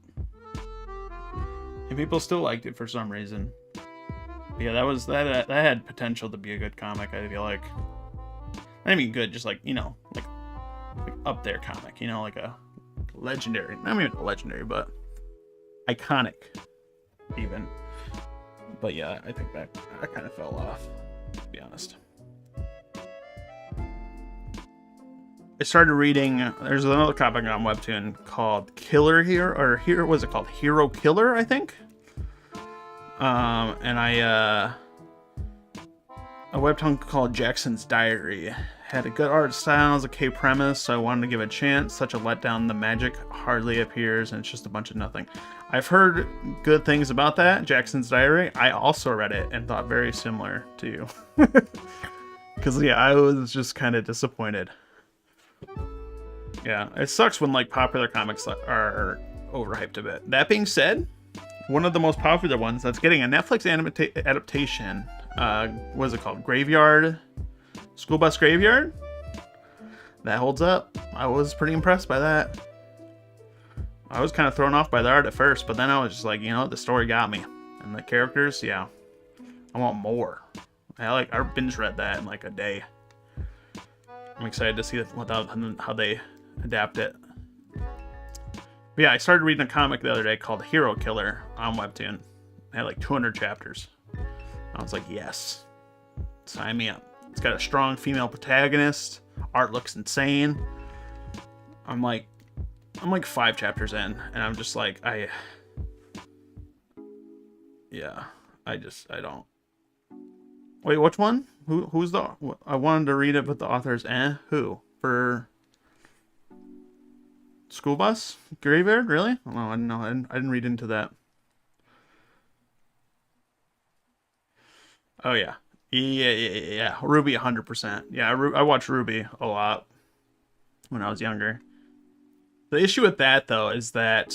And people still liked it for some reason. But yeah, that had potential to be a good comic, I feel like. I mean good, just like, you know, like up there comic, you know, like a legendary, not even legendary, but iconic even. But yeah, I think that I kind of fell off, to be honest. I started reading, there's another comic on Webtoon called Killer Hero, or here, was it called? Hero Killer, I think. And a webtoon called Jackson's Diary. Had a good art style, was a K premise, so I wanted to give it a chance. Such a letdown, the magic hardly appears, and it's just a bunch of nothing. I've heard good things about that, Jackson's Diary. I also read it and thought very similar to you. Because, yeah, I was just kind of disappointed. Yeah, it sucks when, like, popular comics are overhyped a bit. That being said, one of the most popular ones that's getting a Netflix adaptation, what is it called? School Bus Graveyard? That holds up. I was pretty impressed by that. I was kind of thrown off by the art at first, but then I was just like, you know, the story got me. And the characters, yeah. I want more. I binge read that in like a day. I'm excited to see how they adapt it. But yeah, I started reading a comic the other day called Hero Killer on Webtoon. It had like 200 chapters. I was like, yes, sign me up. It's got a strong female protagonist. Art looks insane. I'm like 5 chapters in, and I'm just like, I don't. Wait, which one? Who's the? I wanted to read it, but the author's who? For School Bus Graveyard? Really? Oh, I didn't know. I didn't read into that. Oh yeah. Yeah. Ruby 100%. Yeah, I watched Ruby a lot when I was younger. The issue with that though is that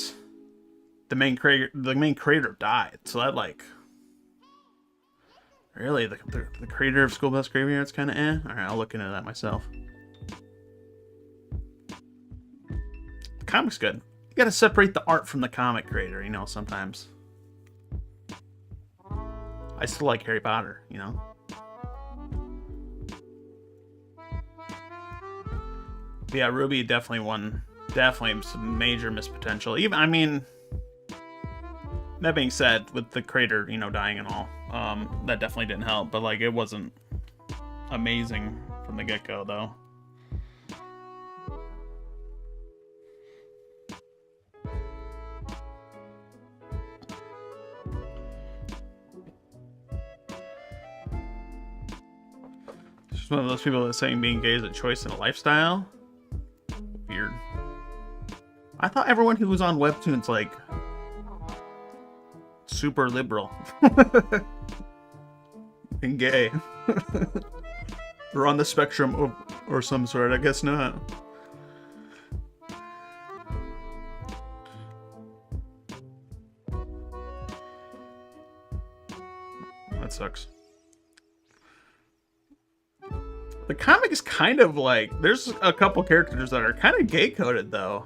the main creator died. So that like really the creator of School Bus Graveyard's kind of All right, I'll look into that myself. The comic's good. You got to separate the art from the comic creator, you know, sometimes. I still like Harry Potter, you know. But yeah, Ruby definitely some major missed potential. Even, I mean, that being said, with the creator, you know, dying and all, that definitely didn't help. But like, it wasn't amazing from the get-go, though. Just one of those people that's saying being gay is a choice and a lifestyle. Weird. I thought everyone who was on Webtoon's like super liberal and gay. Or on the spectrum or some sort. I guess not. That sucks. The comic is kind of like, there's a couple characters that are kind of gay coded though.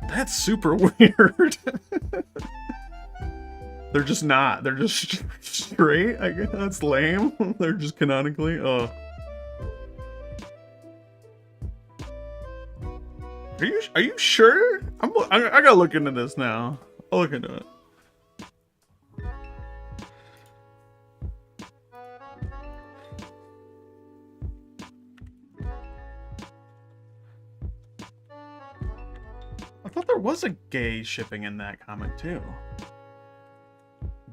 That's super weird. They're just not. They're just straight. I guess that's lame. They're just canonically. Oh. Are you sure? I gotta look into this now. I'll look into it. I thought there was a gay shipping in that comic too.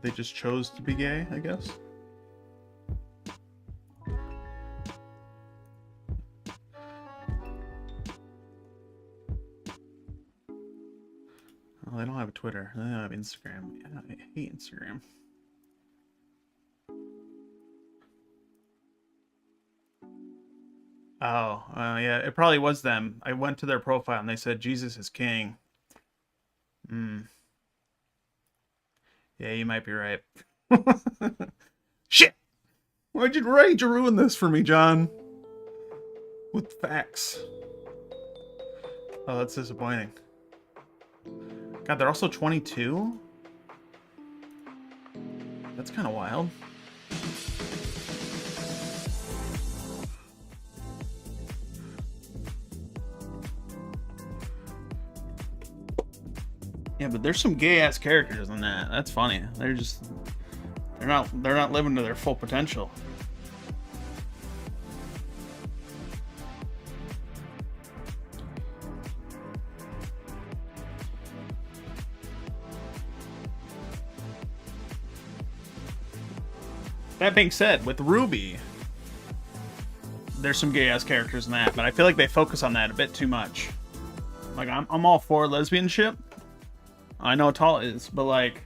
They just chose to be gay, I guess. Oh, they don't have a Twitter. They don't have Instagram. Yeah, I hate Instagram. Oh, yeah, it probably was them. I went to their profile and they said Jesus is king. Yeah, you might be right. Shit! Why'd you ruin this for me, John? With facts. Oh, that's disappointing. God, they're also 22? That's kind of wild. Yeah, but there's some gay-ass characters in that. That's funny. They're just... They're not living to their full potential. That being said, with Ruby, there's some gay ass characters in that, but I feel like they focus on that a bit too much. Like I'm all for lesbianship. I know Tall is, but like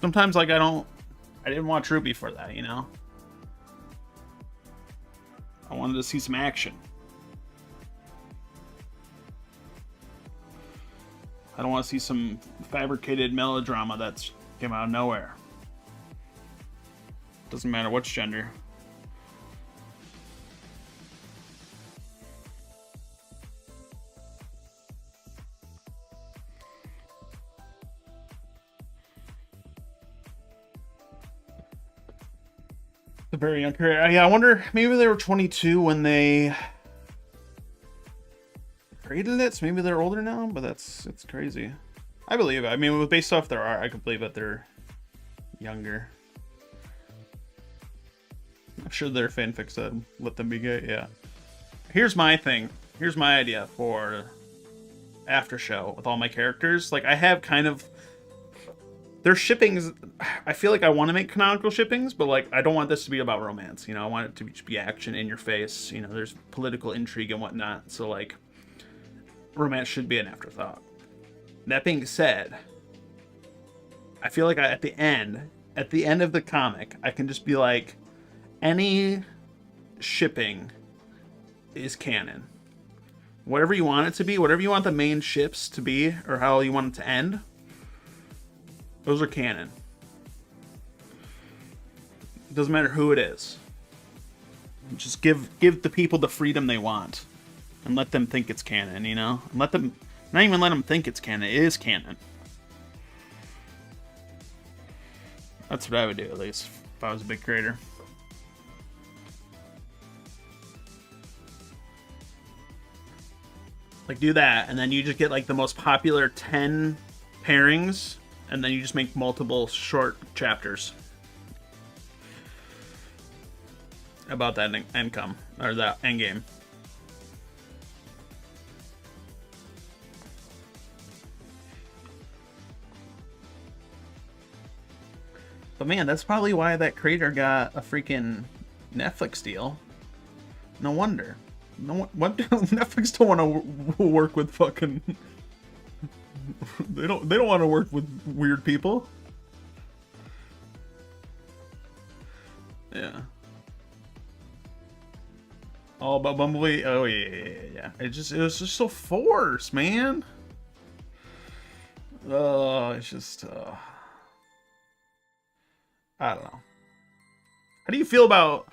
sometimes like I didn't watch Ruby for that, you know? I wanted to see some action. I don't want to see some fabricated melodrama that's came out of nowhere. Doesn't matter which gender. The very young career. Yeah, I wonder, maybe they were 22 when they created it, so maybe they're older now, but it's crazy. I believe it. I mean, based off their art, I could believe that they're younger. I'm sure their fanfic said, let them be gay, yeah. Here's my thing. Here's my idea for after show with all my characters. Like, I have kind of... Their shippings... I feel like I want to make canonical shippings, but, like, I don't want this to be about romance, you know? I want it to just be action in your face. You know, there's political intrigue and whatnot, so, like, romance should be an afterthought. That being said, I feel like at the end of the comic, I can just be like, any shipping is canon. Whatever you want it to be, whatever you want the main ships to be, or how you want it to end, those are canon. It doesn't matter who it is. Just give the people the freedom they want, and let them think it's canon, you know? And let them, not even let them think it's canon, it is canon. That's what I would do, at least, if I was a big creator. Like, do that, and then you just get, like, the most popular 10 pairings, and then you just make multiple short chapters about that income, or that endgame. But man, that's probably why that creator got a freaking Netflix deal. No wonder. What Netflix don't want to work with fucking. They don't want to work with weird people. Yeah. All about Bumblebee. Oh yeah. It was just so forced, man. Oh, it's just. I don't know. How do you feel about...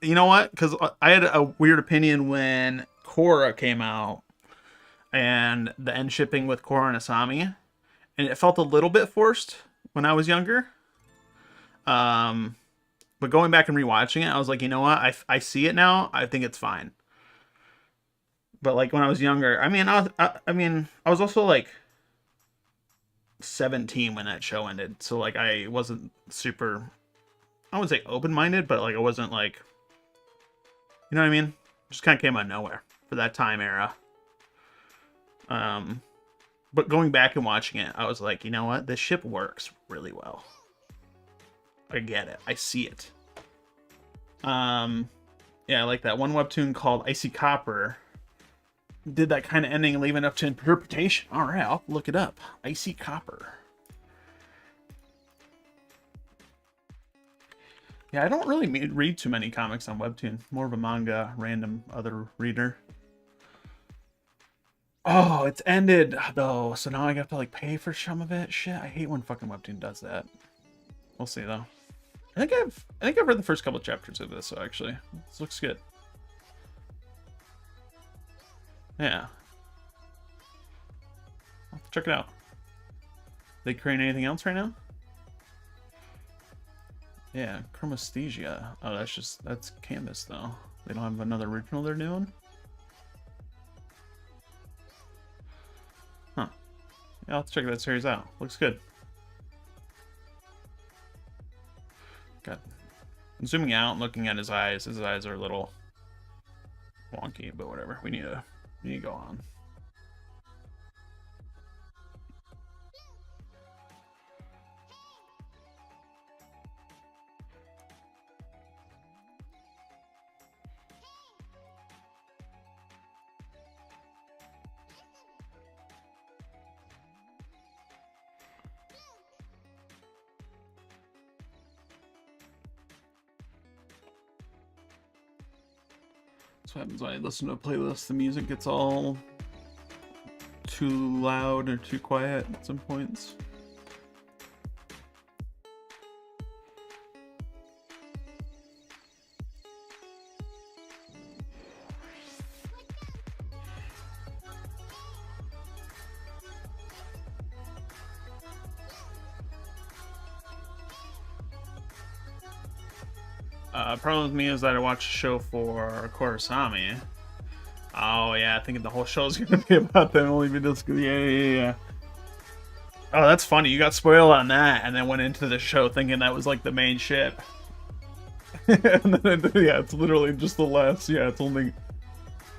You know what? Because I had a weird opinion when Korra came out and the end shipping with Korra and Asami, and it felt a little bit forced when I was younger. But going back and rewatching it, I was like, you know what? I see it now. I think it's fine. But like when I was younger, I mean, I was also like 17 when that show ended, so like I wasn't super, I wouldn't say open-minded, but like I wasn't like, you know what I mean? Just kind of came out of nowhere for that time era. But going back and watching it, I was like, you know what? This ship works really well. I get it. I see it. Yeah, I like that one webtoon called Icy Copper. Did that kind of ending, leaving it up to interpretation. All right, I'll look it up. Icy Copper. Yeah, I don't really read too many comics on Webtoon. More of a manga, random other reader. Oh, it's ended though, so now I have to like pay for some of it. Shit, I hate when fucking Webtoon does that. We'll see though. I think I've read the first couple chapters of this, so actually, this looks good. Yeah. Check it out. They creating anything else right now? Yeah, Chromesthesia. Oh, that's Canvas though. They don't have another original they're doing? Huh. Yeah, I'll check that series out. Looks good. God. Zooming out and looking at his eyes are a little wonky, but whatever. We need to go on. That's what happens when I listen to a playlist. The music gets all too loud or too quiet at some points. Problem with me is that I watched a show for Korosami. Oh yeah, I think the whole show's gonna be about them only videos. Yeah. Oh, that's funny. You got spoiled on that, and then went into the show thinking that was like the main shit. And then, yeah, it's literally just the last. Yeah, it's only.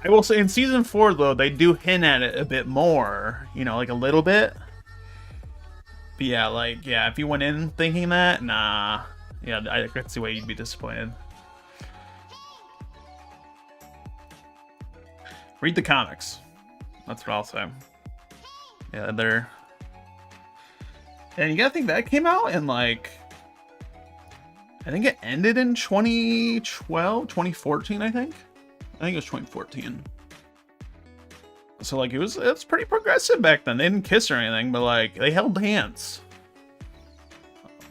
I will say in season 4 though, they do hint at it a bit more. You know, like a little bit. But yeah, like if you went in thinking that, nah. Yeah, I could see why you'd be disappointed. Read the comics. That's what I'll say. Yeah, they're... And you gotta think that came out in like... I think it ended in 2012, 2014, I think. I think it was 2014. So like, it's pretty progressive back then. They didn't kiss or anything, but like, they held hands.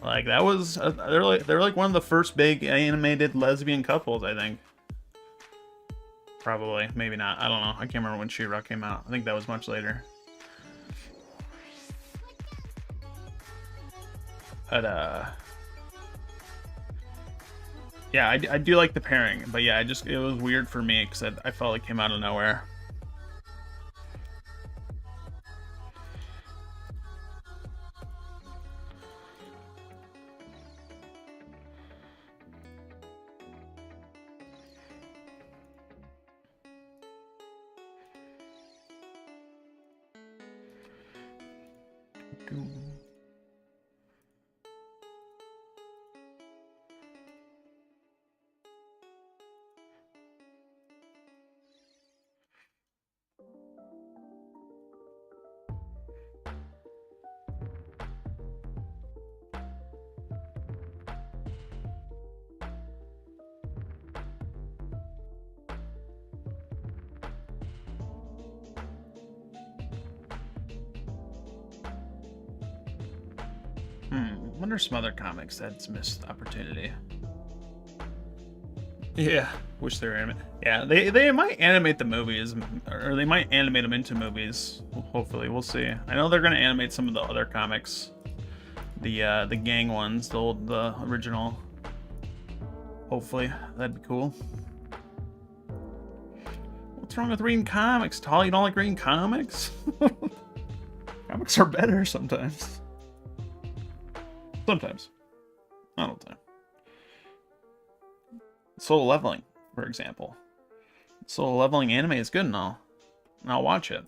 Like that was they're like one of the first big animated lesbian couples, I think. Probably, maybe not. I don't know. I can't remember when She-Ra came out. I think that was much later. But yeah, I do like the pairing, but yeah, it was weird for me because I felt it came out of nowhere. Wonder some other comics that's missed opportunity. Yeah, wish they were animated. Yeah, they might animate the movies, or they might animate them into movies. Hopefully, we'll see. I know they're gonna animate some of the other comics, the gang ones, the original. Hopefully, that'd be cool. What's wrong with reading comics, Tall? You don't like reading comics? Comics are better sometimes. Sometimes. Not all the time. Solo Leveling, for example. Solo Leveling anime is good and all. And I'll watch it.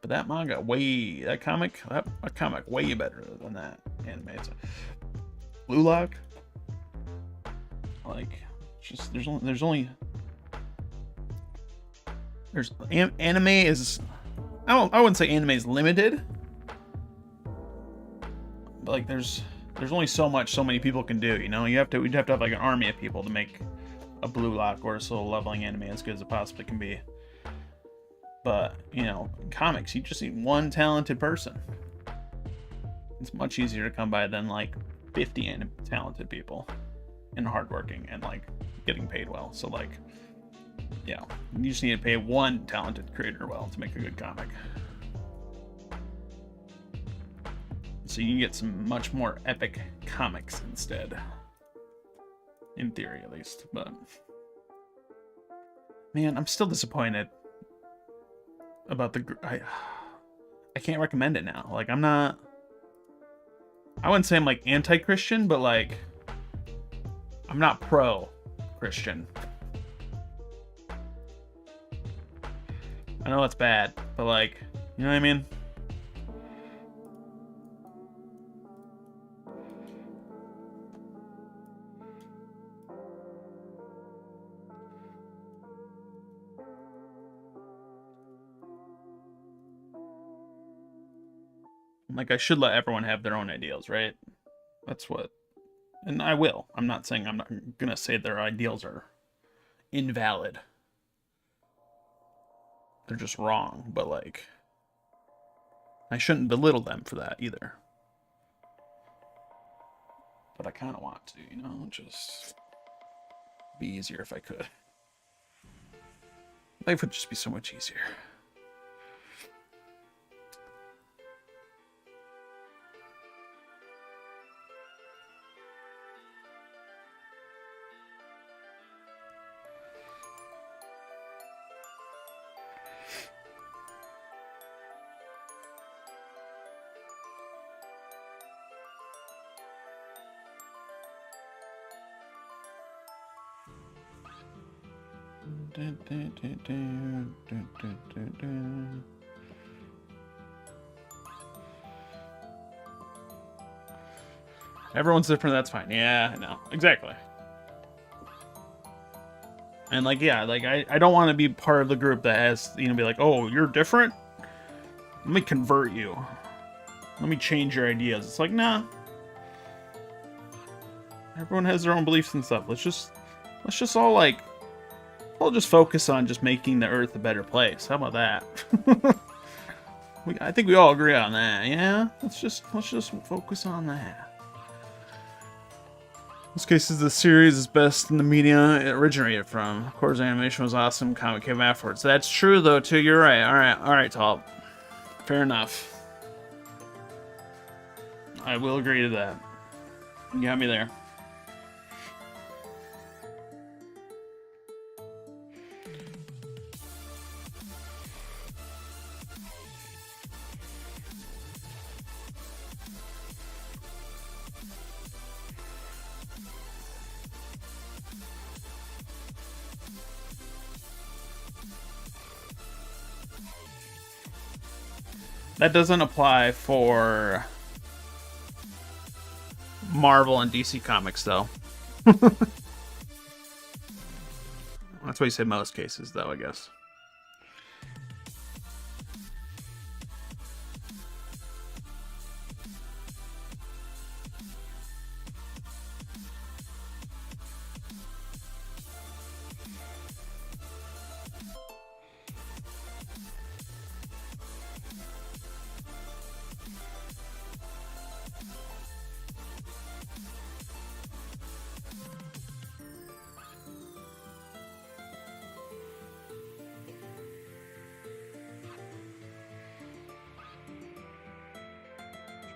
But that manga, that comic way better than that anime. It's Blue Lock. Like, just anime is, I wouldn't say anime is limited. But like there's only so many people can do, you know? We'd have to have like an army of people to make a Blue Lock or a Solo Leveling anime as good as it possibly can be. But, you know, in comics, you just need one talented person. It's much easier to come by than like 50 talented people and hardworking and like getting paid well. So like, yeah, you just need to pay one talented creator well to make a good comic. So you can get some much more epic comics instead. In theory, at least. But man, I'm still disappointed about I can't recommend it now. Like, I wouldn't say I'm like anti-Christian, but like I'm not pro Christian. I know that's bad, but like, you know what I mean? Like, I should let everyone have their own ideals, right? That's what, and I will. I'm not saying, I'm not gonna say their ideals are invalid. They're just wrong, but like, I shouldn't belittle them for that either. But I kind of want to, you know, just be easier if I could. Life would just be so much easier. Everyone's different, that's fine. Yeah, I know. Exactly. And like, yeah, like I don't want to be part of the group that has, you know, be like, oh, you're different? Let me convert you. Let me change your ideas. It's like, nah. Everyone has their own beliefs and stuff. Let's just all like, we'll just focus on just making the Earth a better place. How about that? I think we all agree on that. Yeah, let's just focus on that. In most cases, the series is best in the media it originated from. Of course, animation was awesome. Comic came afterwards. That's true, though, too. You're right. All right, Top. Fair enough. I will agree to that. You got me there. That doesn't apply for Marvel and DC Comics, though. That's why you say most cases, though, I guess.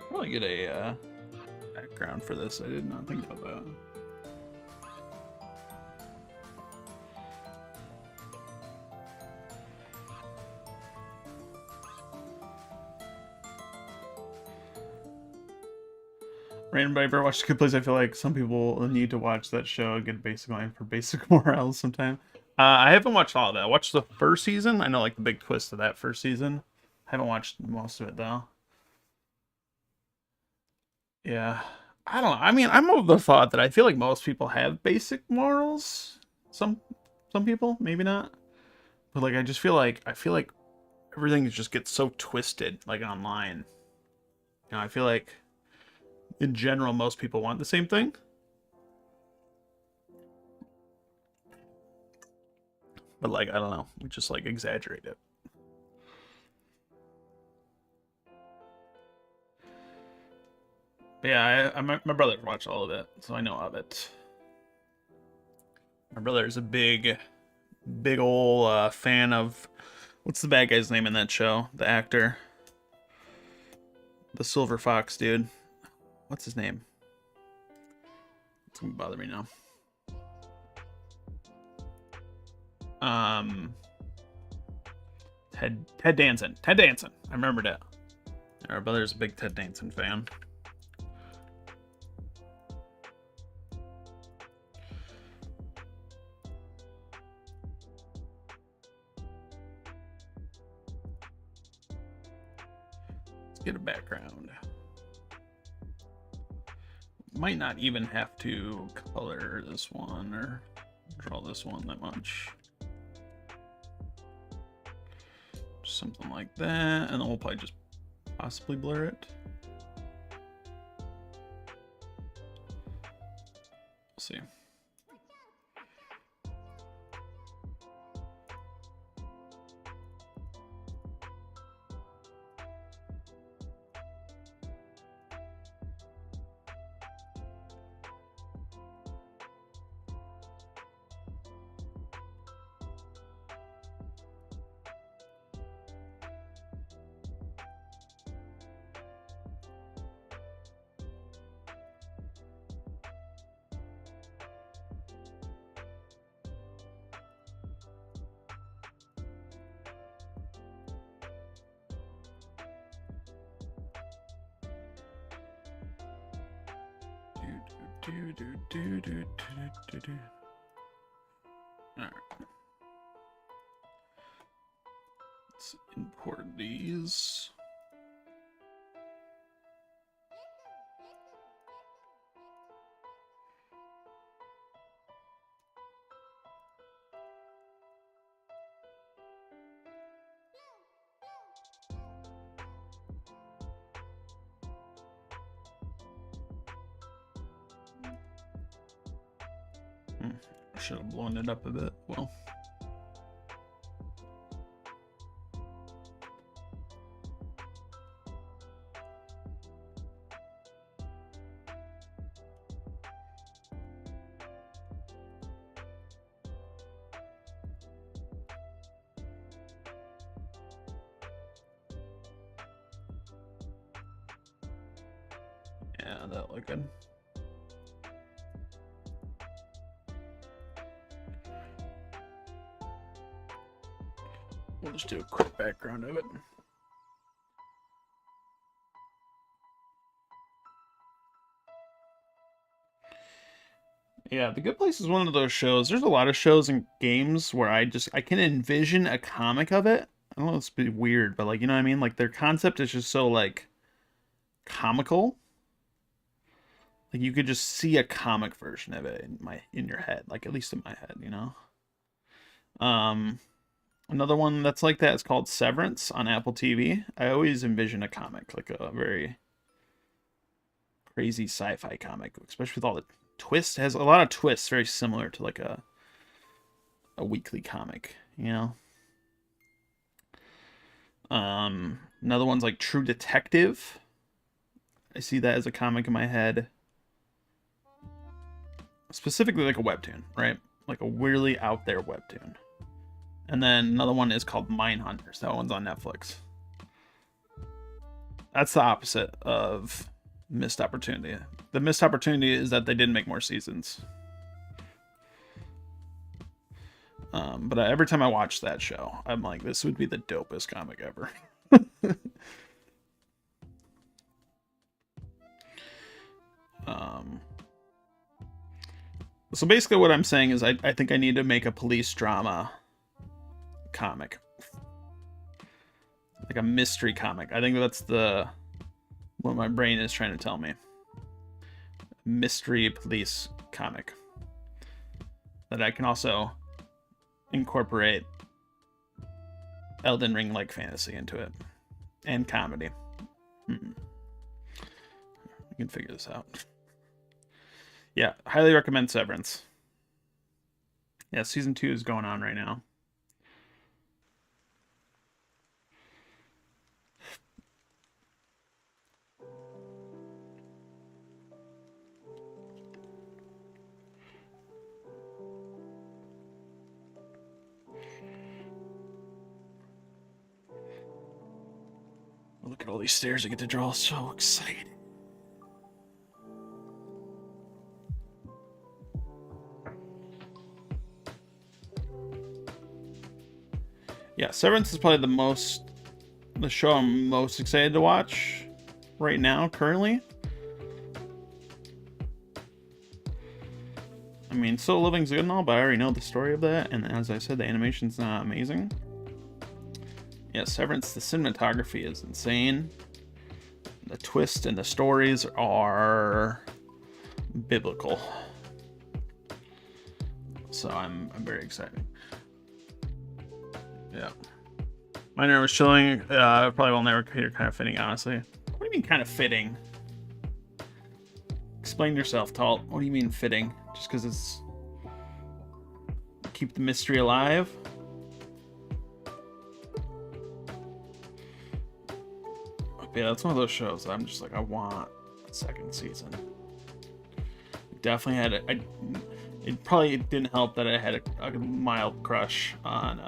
Probably get a background for this. I did not think about that. Random ever watched Good Place? I feel like some people need to watch that show and get basic line for basic morale sometime. I haven't watched all of that. I watched the first season. I know like the big twist of that first season. I haven't watched most of it though. Yeah. I don't know. I mean, I'm of the thought that I feel like most people have basic morals. Some people, maybe not. But like I feel like everything just gets so twisted like online. You know, I feel like in general most people want the same thing. But like I don't know, we just like exaggerate it. But yeah, my brother watched all of it, so I know of it. My brother is a big ol' fan of, what's the bad guy's name in that show? The actor. The Silver Fox dude. What's his name? It's gonna bother me now. Ted Danson. Ted Danson. I remembered it. Our brother's a big Ted Danson fan. Let's get a background. Might not even have to color this one or draw this one that much. Something like that, and then we'll probably just possibly blur it. We'll see. Alright. Let's import these. I should have blown it up a bit. Well, yeah, that looked good. We'll just do a quick background of it. Yeah, The Good Place is one of those shows. There's a lot of shows and games where I can envision a comic of it. I don't know, it's pretty weird, but like, you know what I mean? Like their concept is just so like comical. Like you could just see a comic version of it in your head, like at least in my head, you know. Another one that's like that is called Severance on Apple TV. I always envision a comic, like a very crazy sci-fi comic, especially with all the twists. It has a lot of twists, very similar to like a weekly comic, you know. Another one's like True Detective. I see that as a comic in my head. Specifically like a webtoon, right? Like a weirdly out there webtoon. And then another one is called Mindhunters. That one's on Netflix. That's the opposite of Missed Opportunity. The missed opportunity is that they didn't make more seasons. But every time I watch that show, I'm like, this would be the dopest comic ever. So basically what I'm saying is I think I need to make a police drama comic, like a mystery comic. I think that's what my brain is trying to tell me. Mystery police comic that I can also incorporate Elden Ring like fantasy into it and comedy. We can figure this out. Yeah, highly recommend Severance. Yeah, season 2 is going on right now. Look at all these stairs I get to draw. So excited. Yeah, Severance is probably the show I'm most excited to watch right now, currently. I mean, Solo Living's good and all, but I already know the story of that, and as I said, the animation's not amazing. Yeah, Severance, the cinematography is insane. The twist and the stories are biblical. So I'm very excited. Yeah. My nerve is chilling. Probably will never hear kind of fitting, honestly. What do you mean kind of fitting? Explain yourself, Talt. What do you mean fitting? Just because it's... keep the mystery alive? Yeah, that's one of those shows that I'm just like, I want a second season. Definitely had it probably didn't help that I had a mild crush on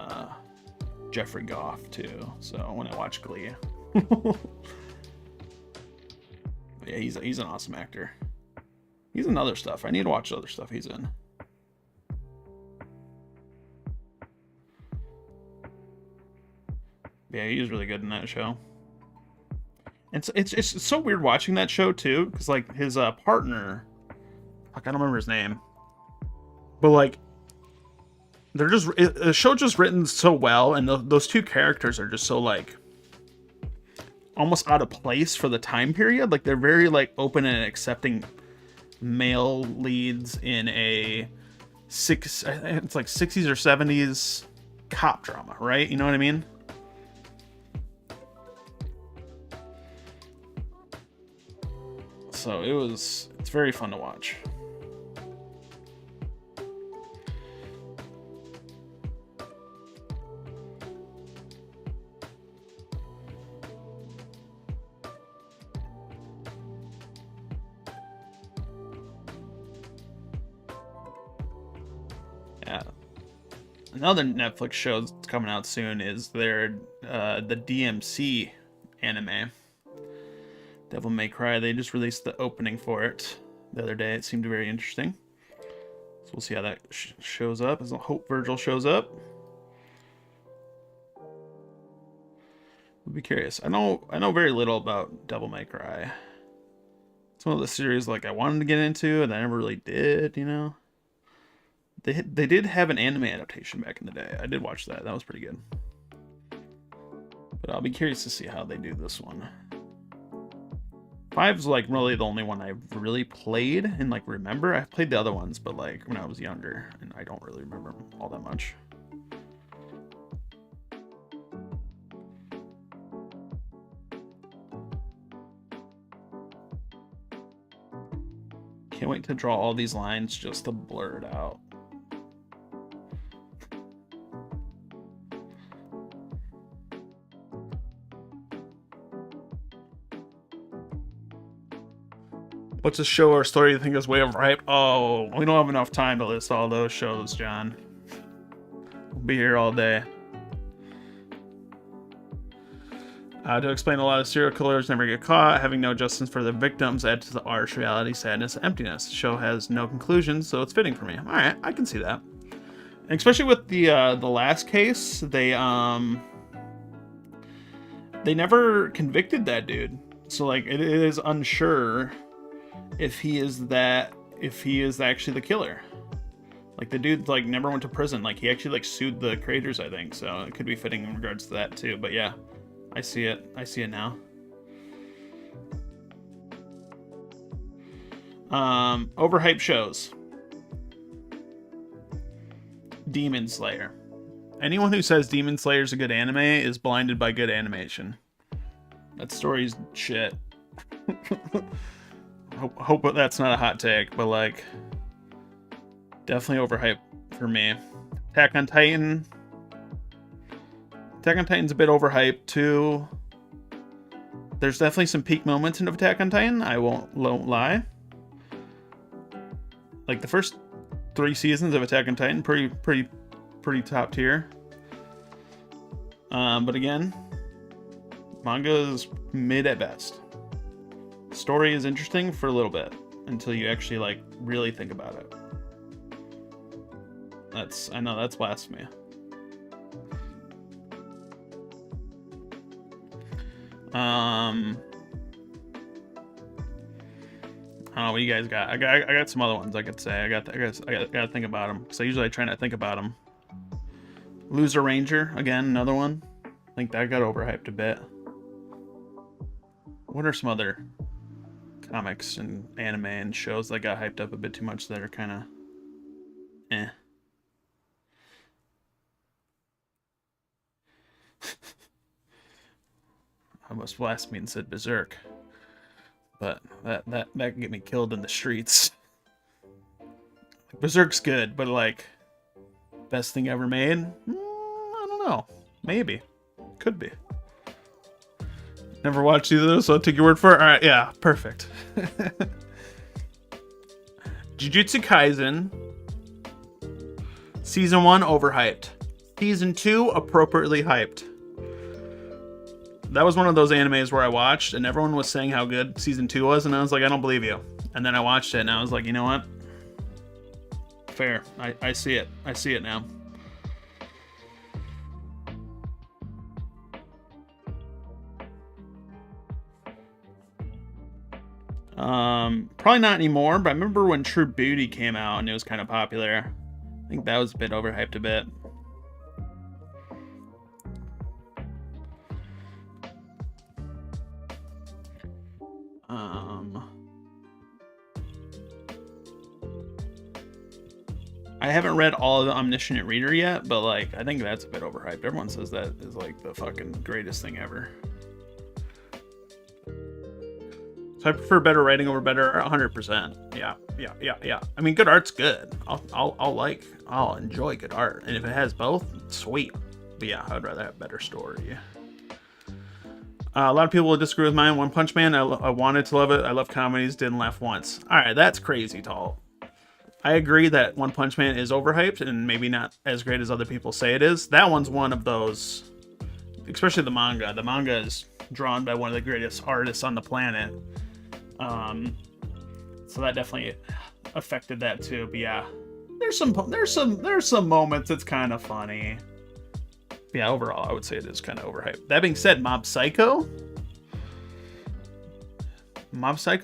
Jeffrey Goff too. So when I watched Glee, yeah, he's an awesome actor. He's in other stuff. I need to watch other stuff he's in. Yeah, he was really good in that show. It's so weird watching that show too, because like his partner, like, I don't remember his name, but like the show just written so well, and those two characters are just so like almost out of place for the time period. Like they're very like open and accepting male leads in a it's like 60s or 70s cop drama, right? You know what I mean? So it's very fun to watch. Yeah. Another Netflix show that's coming out soon is the DMC anime. Devil May Cry. They just released the opening for it the other day. It seemed very interesting. So we'll see how that shows up. As Hope Virgil shows up. We'll be curious. I know very little about Devil May Cry. It's one of the series like I wanted to get into and I never really did, you know. They did have an anime adaptation back in the day. I did watch that. That was pretty good. But I'll be curious to see how they do this one. 5's like really the only one I've really played and like remember. I've played the other ones, but like when I was younger, and I don't really remember all that much. Can't wait to draw all these lines just to blur it out. What's a show or story you think is way overhyped? Oh, we don't have enough time to list all those shows, John. We'll be here all day. To explain a lot of serial killers never get caught, having no justice for the victims add to the harsh reality, sadness, and emptiness. The show has no conclusion, so it's fitting for me. All right, I can see that. And especially with the last case, they never convicted that dude. So like it is unsure if he is actually the killer. Like the dude like never went to prison. Like he actually like sued the creators, I think. So it could be fitting in regards to that too. But yeah, I see it now. Overhyped shows. Demon Slayer. Anyone who says Demon Slayer is a good anime is blinded by good animation. That story's shit. Hope that's not a hot take, but like definitely overhyped for me. Attack on Titan's a bit overhyped too. There's definitely some peak moments in Attack on Titan, I won't lie. Like the first 3 seasons of Attack on Titan, pretty top tier. But again, manga is mid at best. Story is interesting for a little bit until you actually like really think about it. I know that's blasphemy. I don't know what you guys got. I got some other ones I could say. I got to think about them because I usually try not to think about them. Loser Ranger again, another one. I think that got overhyped a bit. What are some other comics and anime and shows that got hyped up a bit too much that are kind of eh? I almost blasted me and said Berserk, but that can get me killed in the streets. Berserk's good, but like best thing ever made? I don't know. Maybe. Could be. Never watched either of those, so I'll take your word for it. Alright, yeah, perfect. Jujutsu Kaisen. Season 1, overhyped. Season 2, appropriately hyped. That was one of those animes where I watched, and everyone was saying how good Season 2 was, and I was like, I don't believe you. And then I watched it, and I was like, you know what? Fair. I see it. I see it now. Probably not anymore, but I remember when True Beauty came out and it was kind of popular. I think that was a bit overhyped a bit. I haven't read all of the Omniscient Reader yet, but like I think that's a bit overhyped. Everyone says that is like the fucking greatest thing ever. So I prefer better writing over better 100%. Yeah. I mean, good art's good. I'll enjoy good art. And if it has both, sweet. But yeah, I'd rather have better story. A lot of people will disagree with mine. One Punch Man, I wanted to love it. I love comedies, didn't laugh once. All right, that's crazy, Tall. I agree that One Punch Man is overhyped and maybe not as great as other people say it is. That one's one of those, especially the manga. The manga is drawn by one of the greatest artists on the planet. So that definitely affected that too. But yeah, there's some moments it's kind of funny. But yeah, overall, I would say it is kind of overhyped. That being said, Mob Psycho's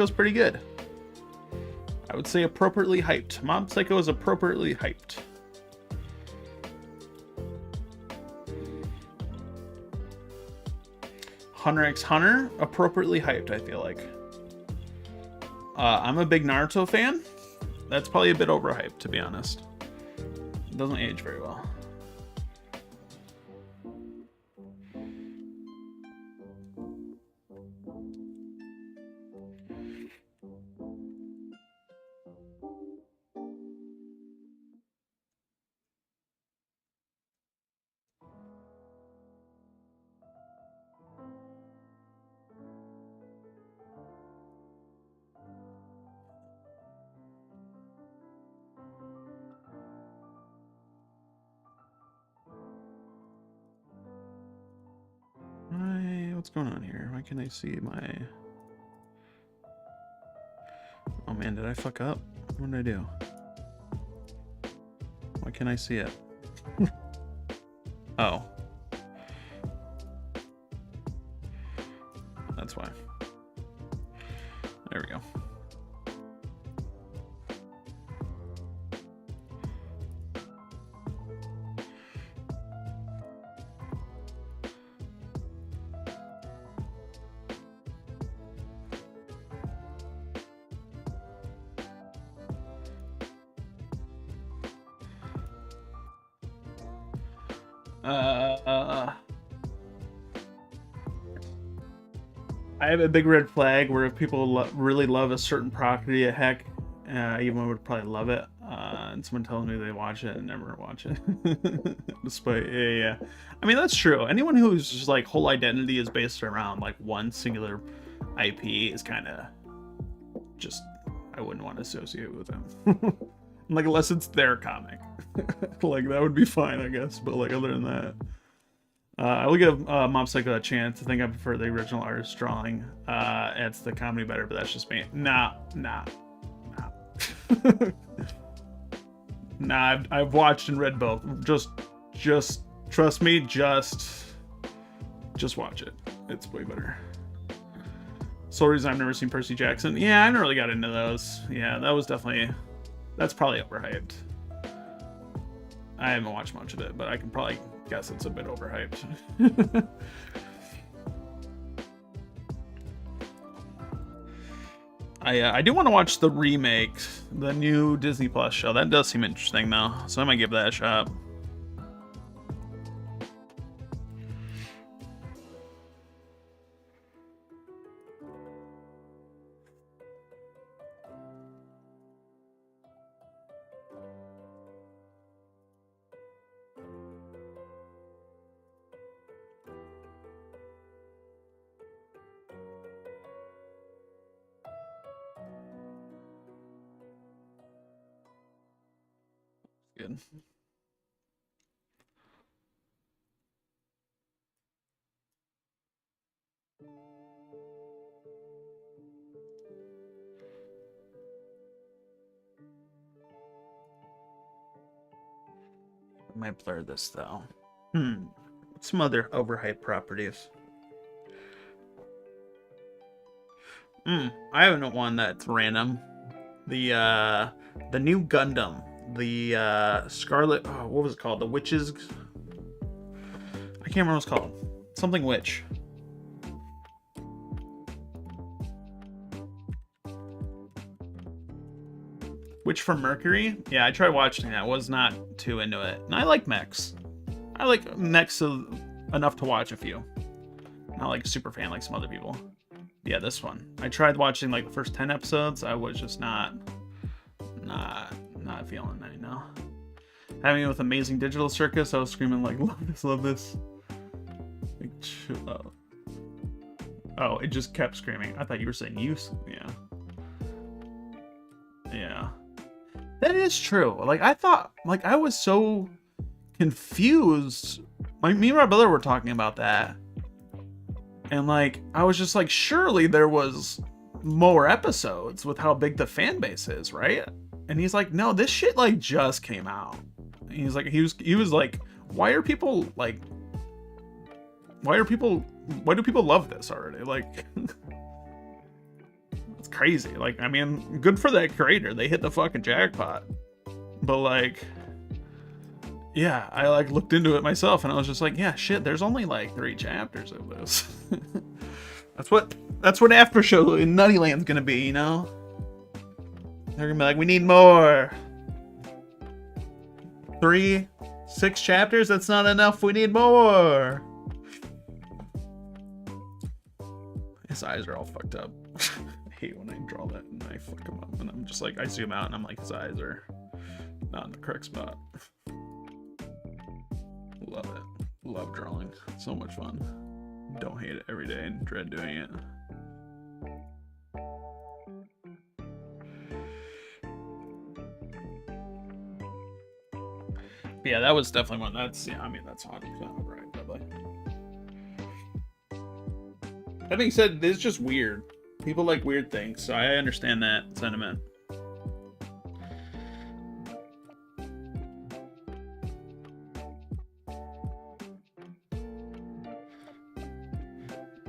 pretty good. I would say appropriately hyped. Mob Psycho is appropriately hyped. Hunter x Hunter, appropriately hyped, I feel like. I'm a big Naruto fan. That's probably a bit overhyped, to be honest. It doesn't age very well. What's going on here? Why can't I see my... Oh man, did I fuck up? What did I do? Why can't I see it? Oh. That's why. There we go. I have a big red flag where if people really love a certain property, heck, even would probably love it. And someone tells me they watch it and never watch it. Despite, yeah. I mean, that's true. Anyone whose just like whole identity is based around like one singular IP is kind of just, I wouldn't want to associate with them. Like, unless it's their comic. Like, that would be fine, I guess. But like, other than that. I will give Mob Psycho a chance. I think I prefer the original artist drawing. It's the comedy better, but that's just me. Nah. Nah, I've watched and read both. Just trust me. Just watch it. It's way better. Sole reason I've never seen Percy Jackson. Yeah, I never really got into those. Yeah, that's probably overhyped. I haven't watched much of it, but I can probably guess it's a bit overhyped. I do want to watch the remake, the new Disney Plus show. That does seem interesting though, so I might give that a shot. Good. I might blur this though. Some other overhyped properties. I have one that's random. The new Gundam. The Scarlet, what was it called? The Witches. I can't remember what it's called. Something Witch. Witch from Mercury. Yeah, I tried watching that. Was not too into it. And I like mechs. I like mechs enough to watch a few. Not like a super fan like some other people. Yeah, this one. I tried watching like the first 10 episodes. I was just not feeling that, you know. Having it with Amazing Digital Circus, I was screaming like, love this, love this. Like, chill out. Oh, it just kept screaming. I thought you were saying use. Yeah. Yeah. That is true. Like, I thought, like, I was so confused. Like, me and my brother were talking about that. And, like, I was just like, surely there was more episodes with how big the fan base is, right? And he's like, no, this shit, like, just came out. And he's like, he was like, why do people love this already? Like, it's crazy. Like, I mean, good for that creator. They hit the fucking jackpot. But, like, yeah, I, like, looked into it myself, and I was just like, yeah, shit, there's only, like, 3 chapters of this. That's what After Show in Nuttyland's gonna be, you know? They're gonna be like, we need more. 3, 6 chapters? That's not enough. We need more. His eyes are all fucked up. I hate when I draw that and I fuck them up. And I'm just like, I zoom out and I'm like, his eyes are not in the correct spot. Love it. Love drawing. So much fun. Don't hate it every day and dread doing it. But yeah, that was definitely one. That's, yeah, I mean, that's 100% right, probably. That being said, it's just weird. People like weird things, so I understand that sentiment.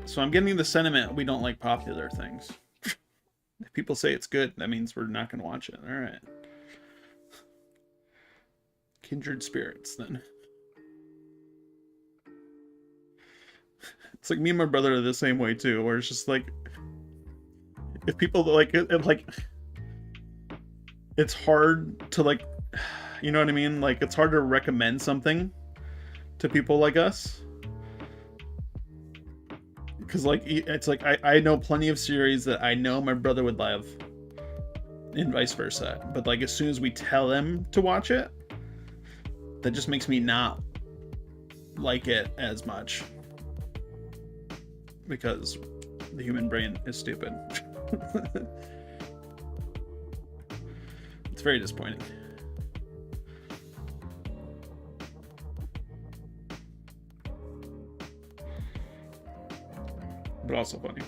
So I'm getting the sentiment we don't like popular things. If people say it's good, that means we're not going to watch it. All right. Kindred spirits, then. It's like me and my brother are the same way too, where it's just like, if people like it, like, it's hard to, like, you know what I mean? Like, it's hard to recommend something to people like us. Because, like, it's like, I know plenty of series that I know my brother would love, and vice versa. But, like, as soon as we tell him to watch it, that just makes me not like it as much. Because the human brain is stupid. It's very disappointing. But also funny.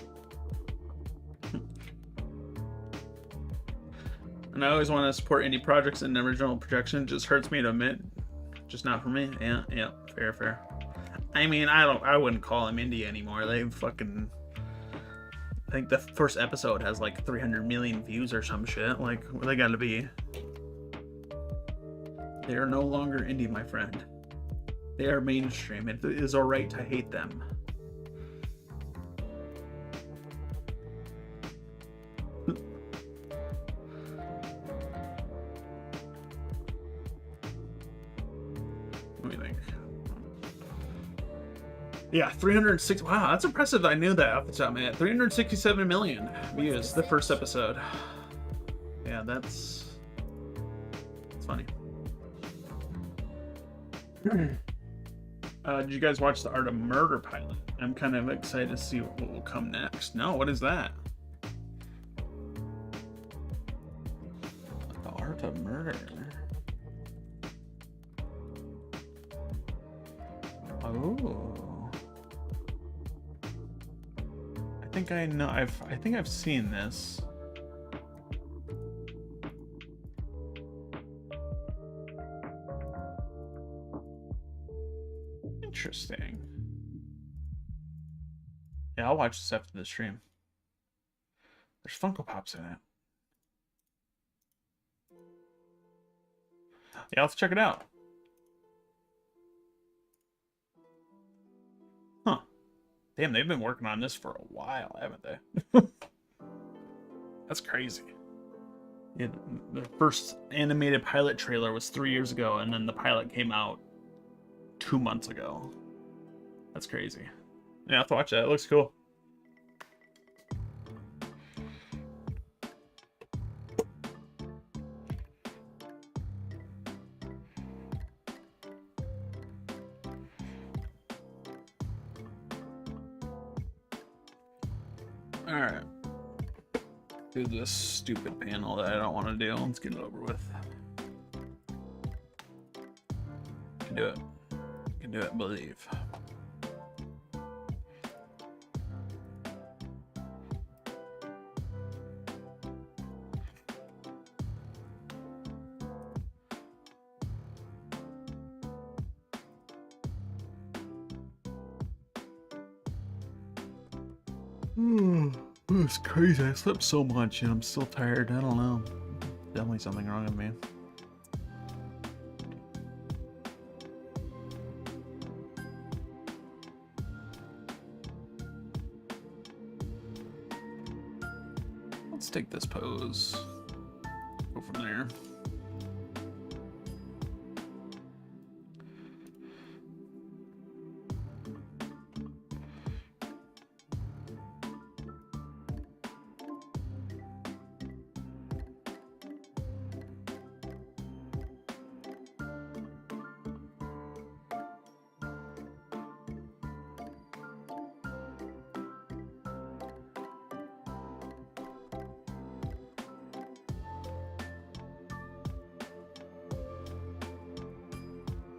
And I always want to support indie projects and original projection. Just hurts me to admit. Just not for me. Yeah, fair. I mean, I wouldn't call them indie anymore. They fucking, I think the first episode has like 300 million views or some shit. Like, they gotta be. They are no longer indie, my friend. They are mainstream. It is alright to hate them. Let me think. Yeah, 306. Wow, that's impressive. I knew that off the top, man. 367 million views the first episode. Yeah, that's funny. Did you guys watch the Art of Murder pilot? I'm kind of excited to see what will come next. No, what is that? The Art of Murder. Oh. I think I know. I think I've seen this. Interesting. Yeah, I'll watch this after the stream. There's Funko Pops in it. Yeah, let's check it out. Huh. Damn, they've been working on this for a while, haven't they? That's crazy. Yeah, the first animated pilot trailer was 3 years ago, and then the pilot came out 2 months ago. That's crazy. Yeah, I have to watch that. It looks cool. Alright. Do this stupid panel that I don't want to do. Let's get it over with. Can do it. Can do it, believe. It's crazy. I slept so much and I'm still tired. I don't know. Definitely something wrong with me. Let's take this pose. Go from there.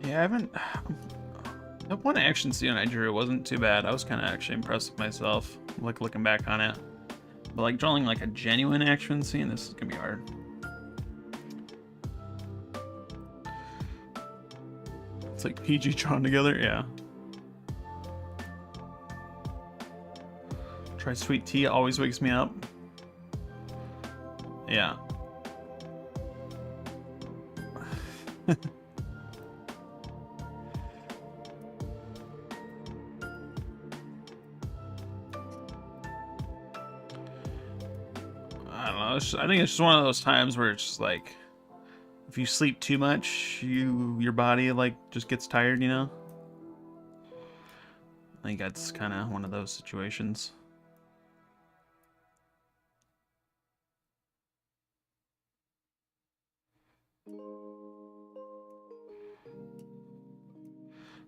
Yeah, I haven't. That one action scene I drew wasn't too bad. I was kind of actually impressed with myself, like looking back on it. But like drawing like a genuine action scene, this is gonna be hard. It's like PG drawn together, yeah. Try sweet tea, always wakes me up. Yeah. I think it's just one of those times where it's just like, if you sleep too much, your body like just gets tired, you know? I think that's kind of one of those situations.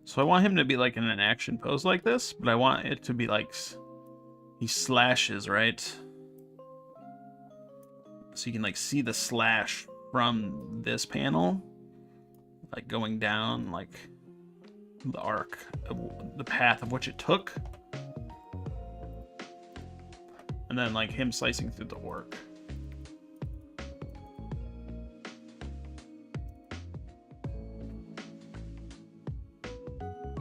So I want him to be like in an action pose like this, but I want it to be like he slashes, right? So you can like see the slash from this panel, like going down like the arc of the path of which it took, and then like him slicing through the orc.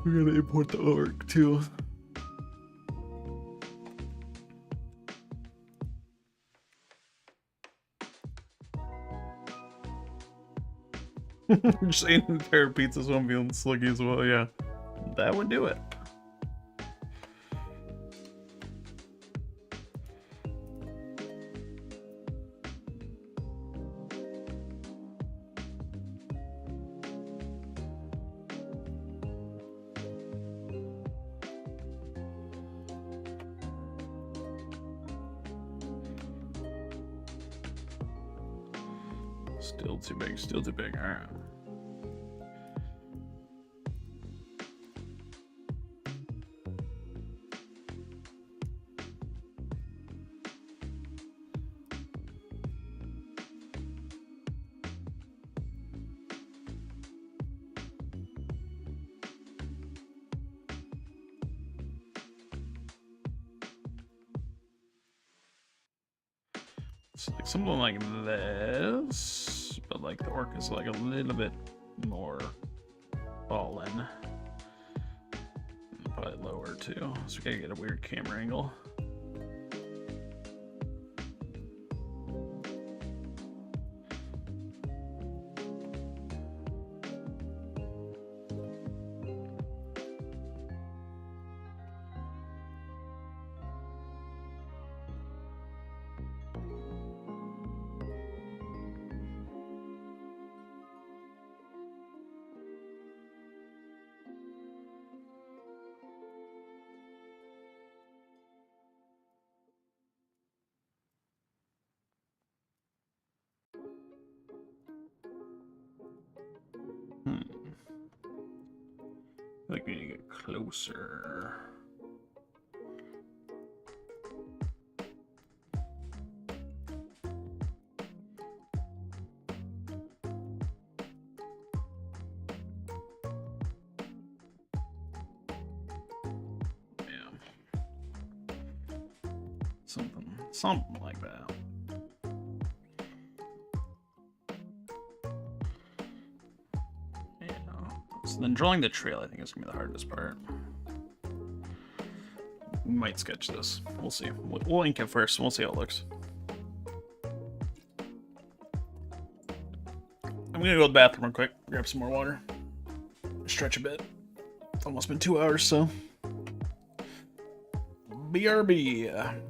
We're gonna import the orc too. Just eating an entire pizza, so I'm feeling slicky as well. Yeah, that would do it. Still too big, still too big. All right. It's like something like this, but like the orc is like a little bit more fallen. Probably lower too, so we gotta get a weird camera angle. I think we need to get closer. Yeah. Something like that. So then drawing the trail, I think, is going to be the hardest part. We might sketch this. We'll see. We'll ink it first. We'll see how it looks. I'm going to go to the bathroom real quick. Grab some more water. Stretch a bit. It's almost been 2 hours, so... BRB.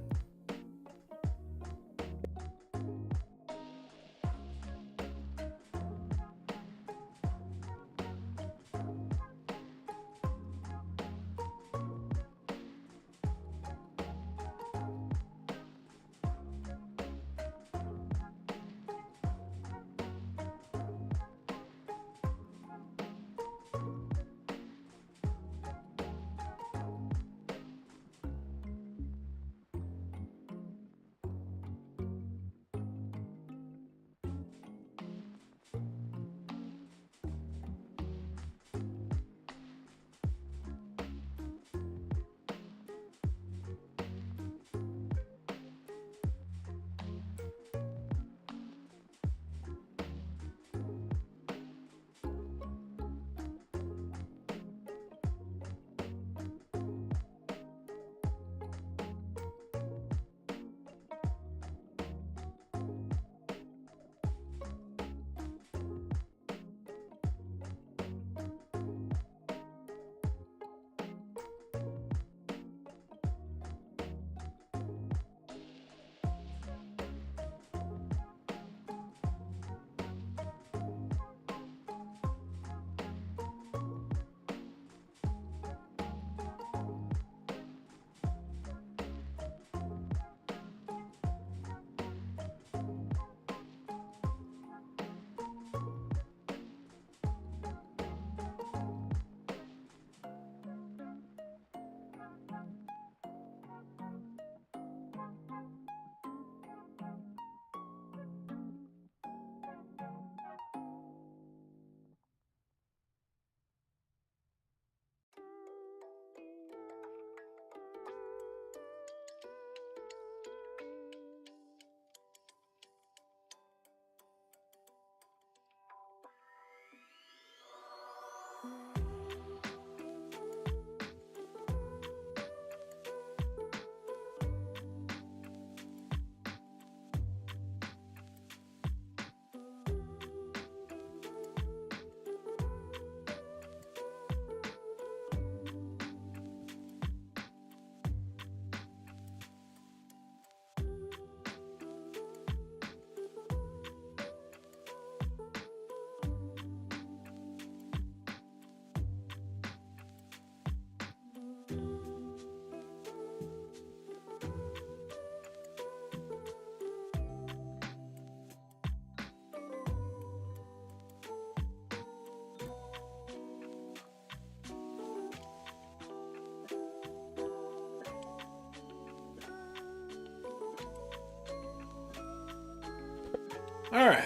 Alright,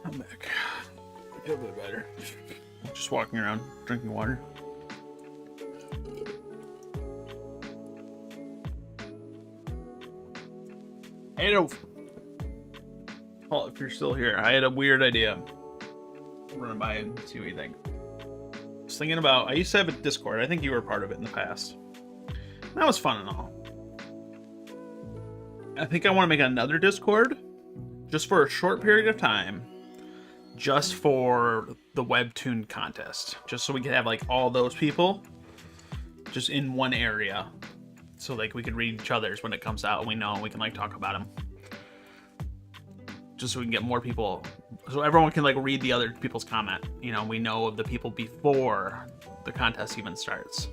I'm back. I feel a bit better. Just walking around, drinking water. Well, if you're still here, I had a weird idea. Run by and see what you think. I was thinking about, I used to have a Discord. I think you were part of it in the past. That was fun and all. I think I want to make another Discord just for a short period of time, just for the Webtoon contest, just so we could have like all those people just in one area, so like we could read each other's when it comes out and we know, and we can like talk about them, just so we can get more people, so everyone can like read the other people's comment, you know, we know of the people before the contest even starts.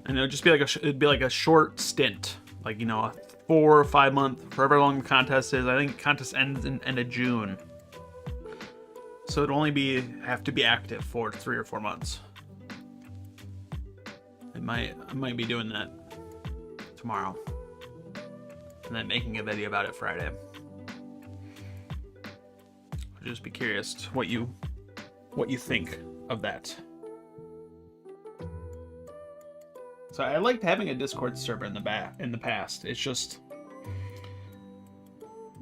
And it would just be like it'd be like a short stint, like, you know, a 4 or 5 month, however long the contest is. I think the contest ends in end of June, so it'd only have to be active for 3 or 4 months. I might be doing that tomorrow, and then making a video about it Friday. I'd just be curious what you think of that. So I liked having a Discord server in the past. It's just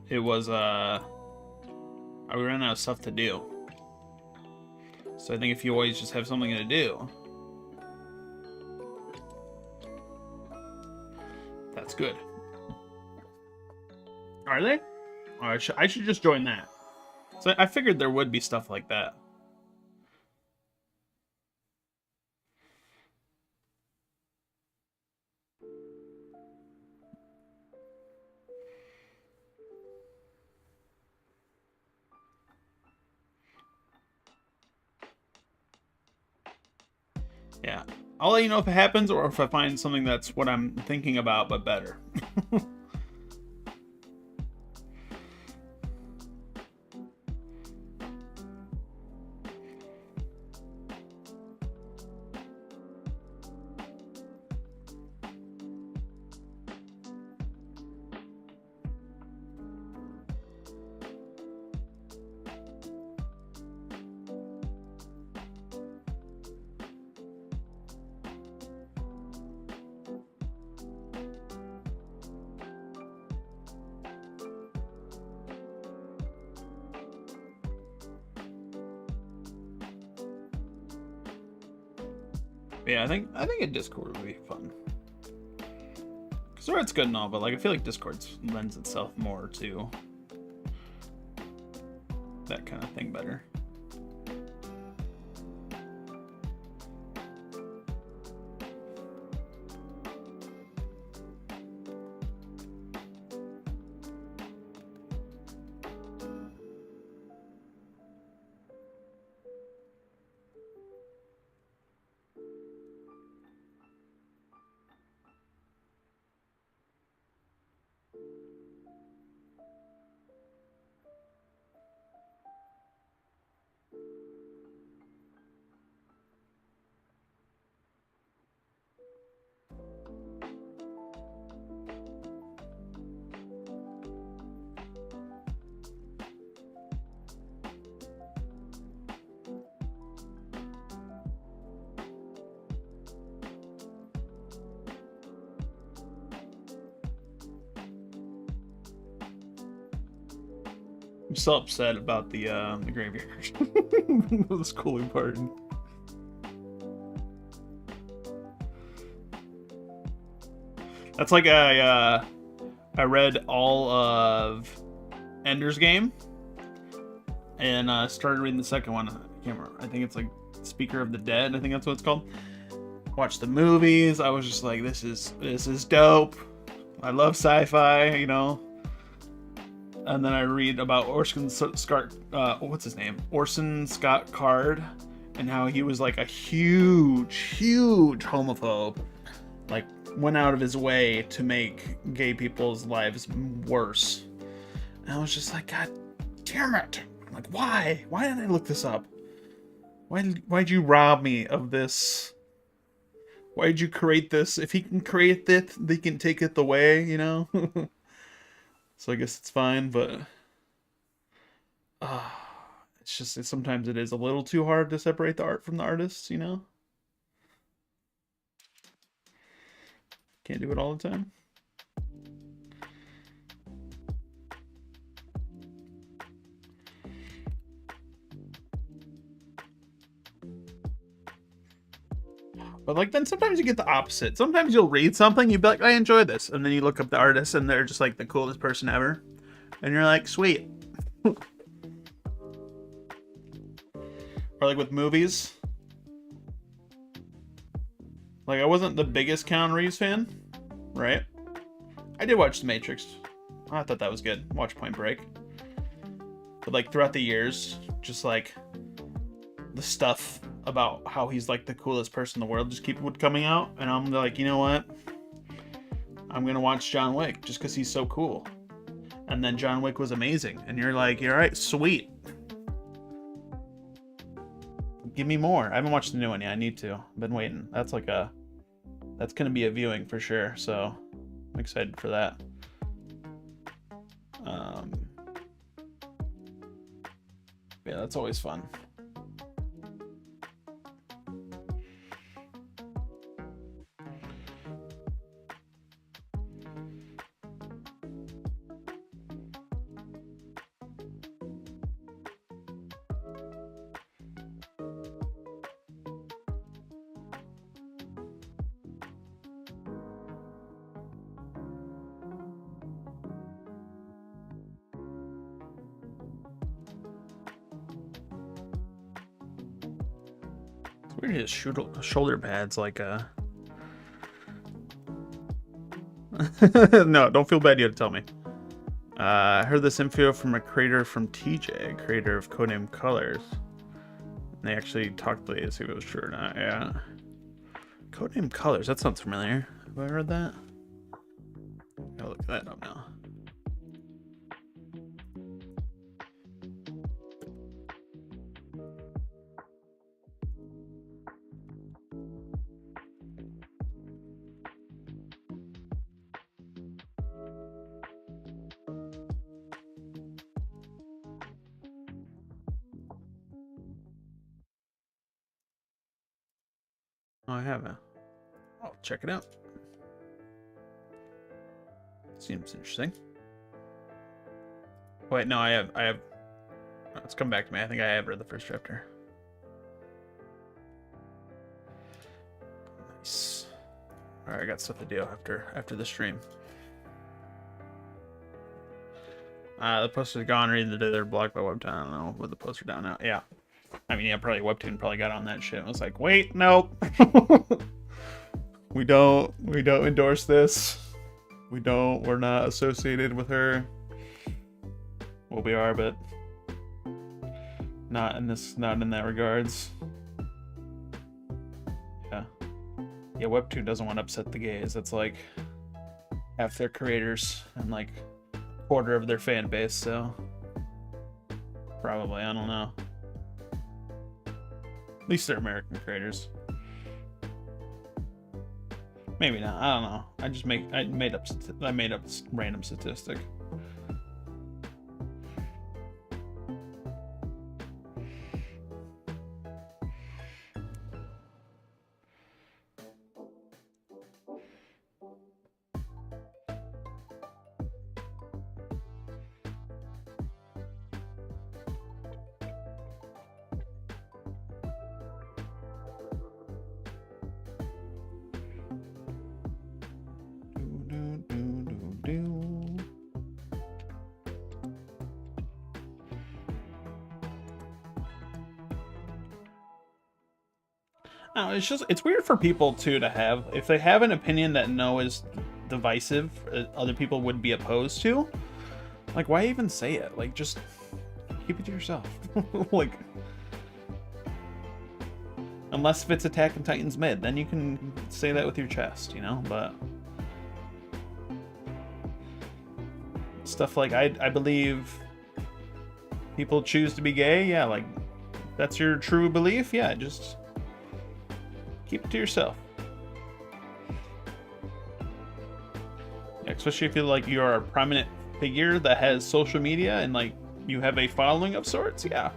I ran out of stuff to do. So I think if you always just have something to do, that's good. Are they? Oh, I should just join that. So I figured there would be stuff like that. Yeah. I'll let you know if it happens or if I find something that's what I'm thinking about, but better. Yeah, I think a Discord would be fun. Cause it's good and all, but like I feel like Discord lends itself more to that kind of thing better. I'm so upset about the graveyard. That was the cooling part. That's like I read all of Ender's Game and started reading the second one. I can't remember. I think it's like Speaker of the Dead. I think that's what it's called. Watched the movies. I was just like, this is dope. I love sci-fi, you know. And then I read about Orson Scott, what's his name? Orson Scott Card, and how he was like a huge homophobe. Like, went out of his way to make gay people's lives worse. And I was just like, God damn it. Like, why? Why didn't I look this up? Why'd you rob me of this? Why'd you create this? If he can create it, they can take it away, you know? So I guess it's fine, but uh, sometimes it is a little too hard to separate the art from the artist, you know? Can't do it all the time. But like then sometimes you get the opposite. Sometimes you'll read something, you'll be like, I enjoy this. And then you look up the artist and they're just like the coolest person ever. And you're like, sweet. Or like with movies. Like I wasn't the biggest Keanu Reeves fan, right? I did watch The Matrix. I thought that was good. Watch Point Break. But like throughout the years, just like the stuff about how he's like the coolest person in the world just keep coming out, and I'm like, you know what? I'm gonna watch John Wick just because he's so cool. And then John Wick was amazing, and you're like, all right, sweet. Give me more. I haven't watched the new one yet. I need to. I've been waiting. That's gonna be a viewing for sure. So I'm excited for that. Yeah, that's always fun. Weird his shoulder pads like No, don't feel bad, you have to tell me. I heard this info from a creator from TJ, creator of Codename Colors. They actually talked to see if it was true or not. Yeah. Codename Colors, that sounds familiar. Have I heard that? I'll look that up now. Oh, I haven't. I'll check it out. Seems interesting. Wait, no, I have. Oh, it's come back to me. I think I have read the first chapter. Nice. All right, I got stuff to do after the stream. The poster's gone. Reading the other blog by Webtoon. I don't know. With the poster down now. Yeah. I mean, yeah, probably Webtoon probably got on that shit. I was like, wait, nope. we don't endorse this. We're not associated with her. Well, we are, but not in that regards. Yeah. Yeah, Webtoon doesn't want to upset the gays. That's like half their creators and like a quarter of their fan base, so probably, I don't know. At least they're American creators. Maybe not. I don't know. I made up random statistic. No, it's weird for people too to have, if they have an opinion that no is divisive, other people would be opposed to. Like, why even say it? Like, just keep it to yourself. Like, unless if it's Attack on Titan's mid, then you can say that with your chest, you know. But stuff like I believe people choose to be gay. Yeah, like that's your true belief. Yeah, just keep it to yourself. Yeah, especially if you're like you're a prominent figure that has social media and like You have a following of sorts? Yeah.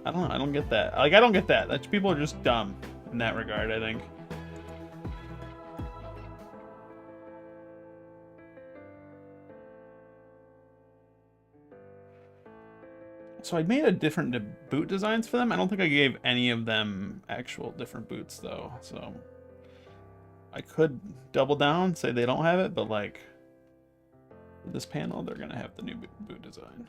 I don't know. I don't get that. Like, I don't get that. That's, people are just dumb in that regard, I think. So I made a different boot designs for them. I don't think I gave any of them actual different boots though. So I could double down, say they don't have it, but like with this panel, they're gonna have the new boot design.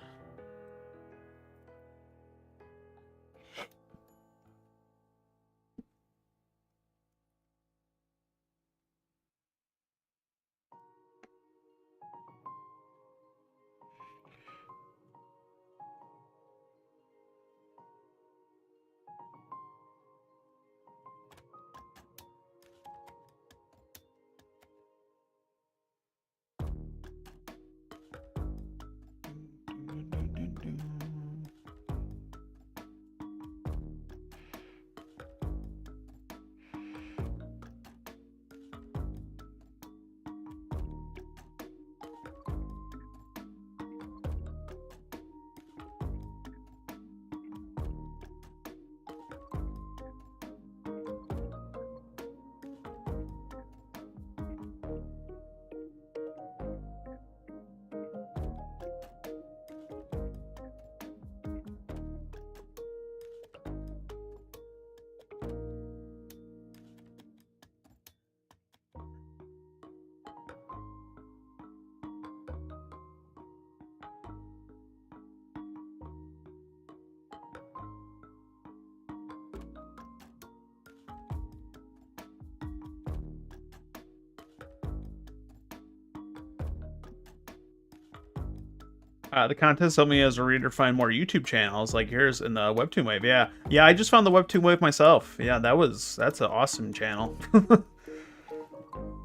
The contest helped me as a reader find more YouTube channels like yours in the Webtoon Wave. Yeah, I just found the Webtoon Wave myself. Yeah, that's an awesome channel.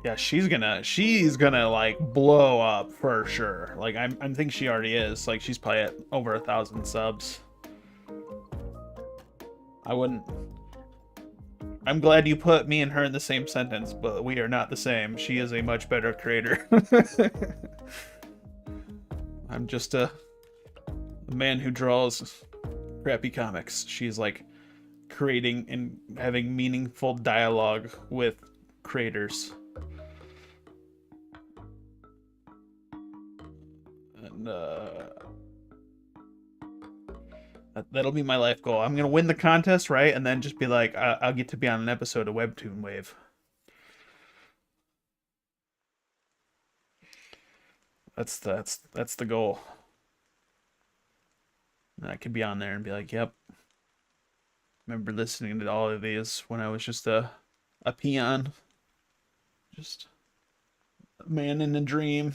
Yeah, she's gonna like blow up for sure. Like I think she already is. Like she's probably at over 1,000 subs. I'm glad you put me and her in the same sentence, but we are not the same. She is a much better creator. I'm just a man who draws crappy comics. She's like creating and having meaningful dialogue with creators. And that'll be my life goal. I'm gonna win the contest, right? And then just be like, I'll get to be on an episode of Webtoon Wave. That's the goal. And I could be on there and be like, yep. Remember listening to all of these when I was just a peon. Just a man in a dream.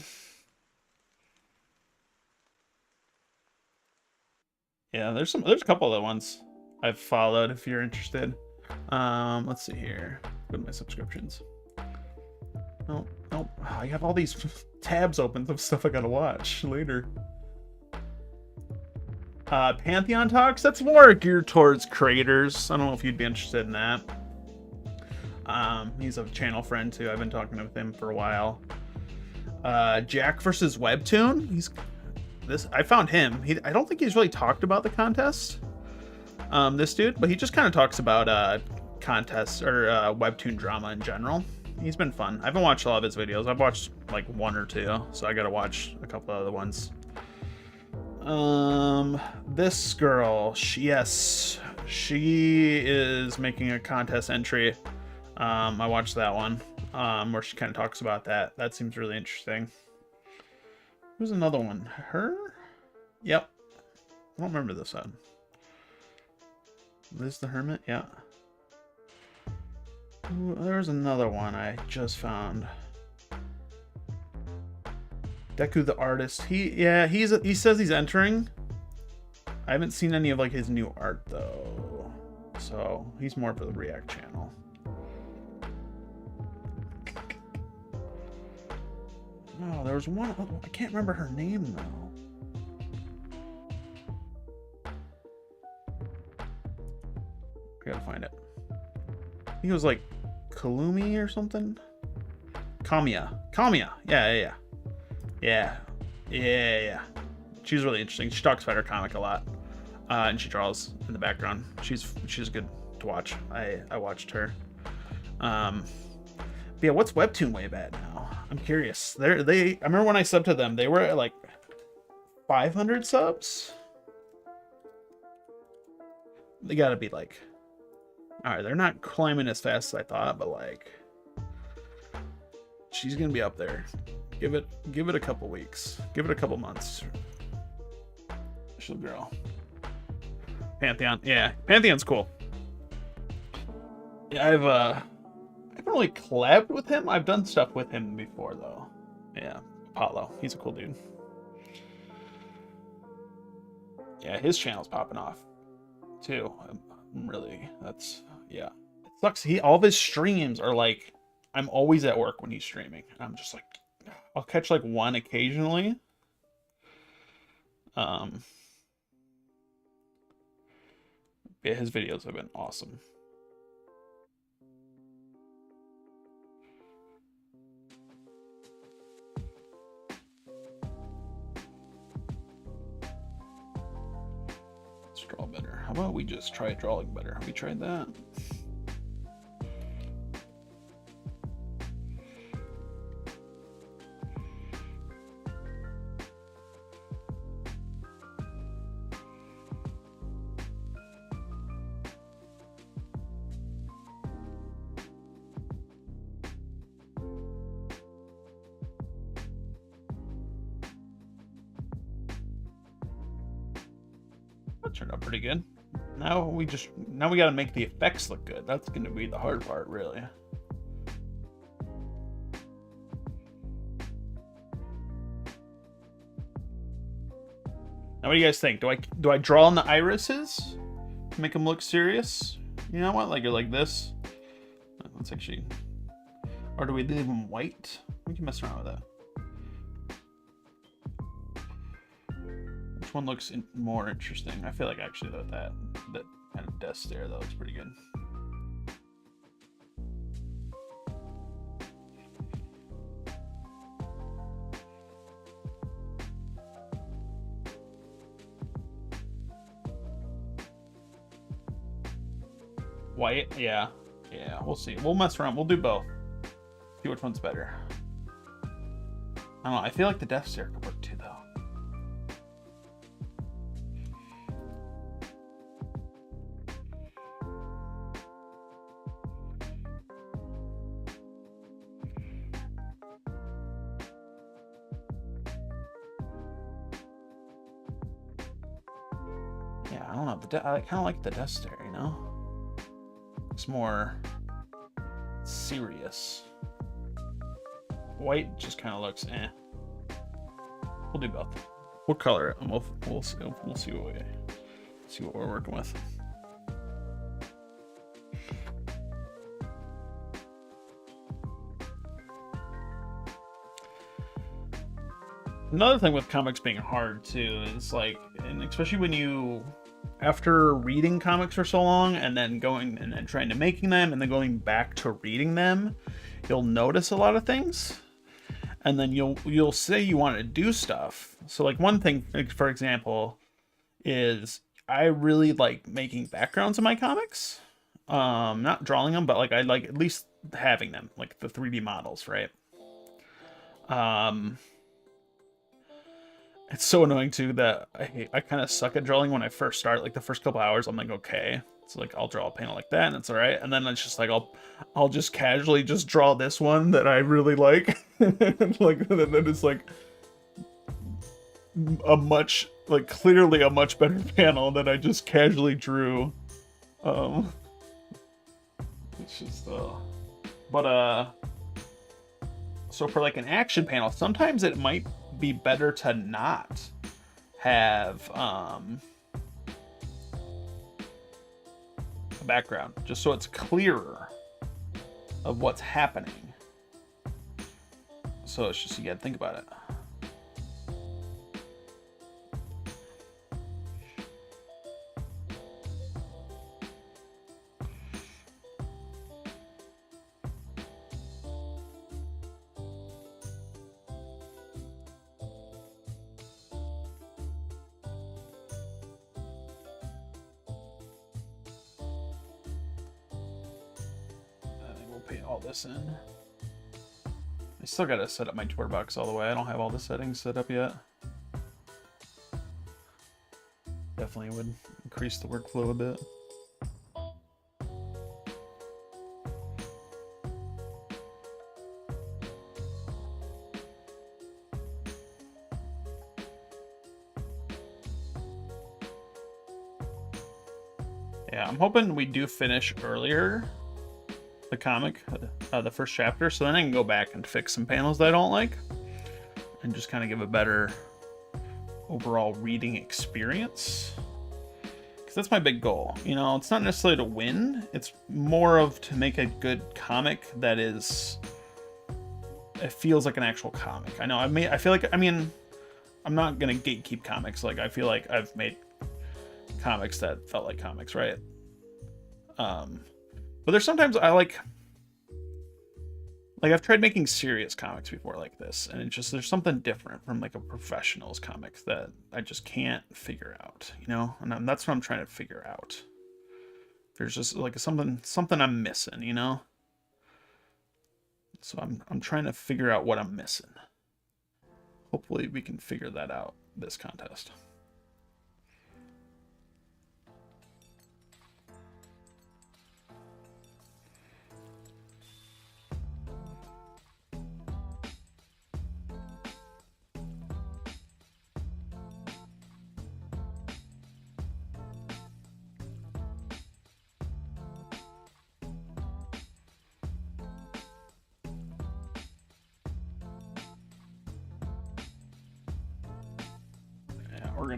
Yeah, there's a couple other ones I've followed if you're interested. Let's see here. Go to my subscriptions. Nope. I have all these tabs open of stuff I gotta watch later. Pantheon Talks, that's more geared towards creators. I don't know if you'd be interested in that. He's a channel friend too. I've been talking with him for a while. Jack versus Webtoon. I found him. I don't think he's really talked about the contest. This dude, but he just kind of talks about contests or Webtoon drama in general. He's been fun. I haven't watched a lot of his videos. I've watched like one or two, so I gotta watch a couple other ones. This girl, she is making a contest entry. I watched that one, where she kind of talks about that. That seems really interesting. Who's another one? Her? Yep. I don't remember this one. Liz the Hermit? Yeah. Ooh, there's another one I just found. Deku the artist. He says he's entering. I haven't seen any of like his new art though. So he's more for the React channel. No, there was one. I can't remember her name though. I gotta find it. I think it was like Kalumi or something. Kamiya. Yeah. She's really interesting. She talks about her comic a lot, and she draws in the background. She's good to watch. I watched her. But yeah, what's Webtoon Wave at now? I'm curious. I remember when I subbed to them, they were at like 500 subs. They gotta be like, all right, they're not climbing as fast as I thought, but like, she's gonna be up there. Give it a couple weeks. Give it a couple months. She'll grow. Pantheon, yeah, Pantheon's cool. Yeah, I haven't really collabed with him. I've done stuff with him before though. Yeah, Apollo, he's a cool dude. Yeah, his channel's popping off too. Yeah. It sucks. All of his streams are like, I'm always at work when he's streaming. I'm just like, I'll catch like one occasionally. Yeah, his videos have been awesome. Let's draw better. How about we just try drawing better? Have we tried that? That turned out pretty good. Now we gotta make the effects look good. That's gonna be the hard part, really. Now what do you guys think? Do I draw on the irises to make them look serious? You know what? Like this. Let's actually, or do we leave them white? We can mess around with that. Which one looks more interesting? I feel like actually that kind of desk there, that looks pretty good. White, yeah, we'll see. We'll mess around. We'll do both. See which one's better. I don't know. I feel like the death stare could work too, though. Yeah, I don't know. I kind of like the death stare, you know? It's more serious. White just kind of looks eh. We'll do both. We'll color it and we'll see what we're working with. Another thing with comics being hard too is like, and especially when you, after reading comics for so long and then going and then trying to making them and then going back to reading them, you'll notice a lot of things. And then you'll say you want to do stuff. So like one thing, for example, is I really like making backgrounds in my comics. Not drawing them, but like I like at least having them, like the 3D models, right? It's so annoying too that I kind of suck at drawing when I first start. Like the first couple hours, I'm like, okay, it's like I'll draw a panel like that, and it's all right. And then it's just like I'll just casually just draw this one that I really like, like then it's like clearly a much better panel that I just casually drew. It's just but so for like an action panel, sometimes it might be better to not have a background, just so it's clearer of what's happening. So it's just, you gotta think about it. all this in. I still gotta set up my tour box all the way. I don't have all the settings set up yet. Definitely would increase the workflow a bit. Yeah, I'm hoping we do finish earlier the comic, the first chapter, so then I can go back and fix some panels that I don't like and just kind of give a better overall reading experience. Because that's my big goal. You know, it's not necessarily to win, it's more of to make a good comic that is, it feels like an actual comic. I know I feel like, I mean, I'm not gonna gatekeep comics. Like, I feel like I've made comics that felt like comics, right? But there's sometimes I like I've tried making serious comics before like this, and it's just, there's something different from like a professional's comic that I just can't figure out, you know? And that's what I'm trying to figure out. There's just like something I'm missing, you know? So I'm trying to figure out what I'm missing. Hopefully we can figure that out this contest. We're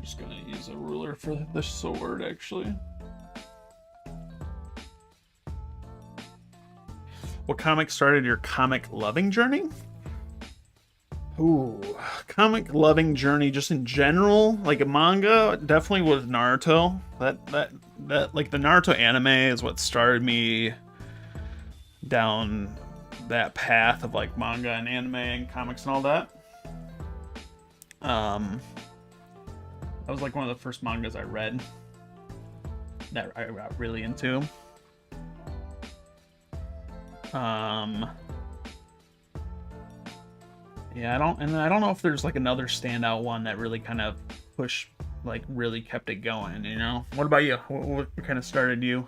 just gonna use a ruler for the sword, actually. What comic started your comic loving journey? Ooh, comic loving journey just in general, like a manga, definitely was Naruto. That like the Naruto anime is what started me down that path of like manga and anime and comics and all that. That was like one of the first mangas I read that I got really into. Yeah, I don't know if there's like another standout one that really kind of really kept it going, you know? What about you? What kind of started you?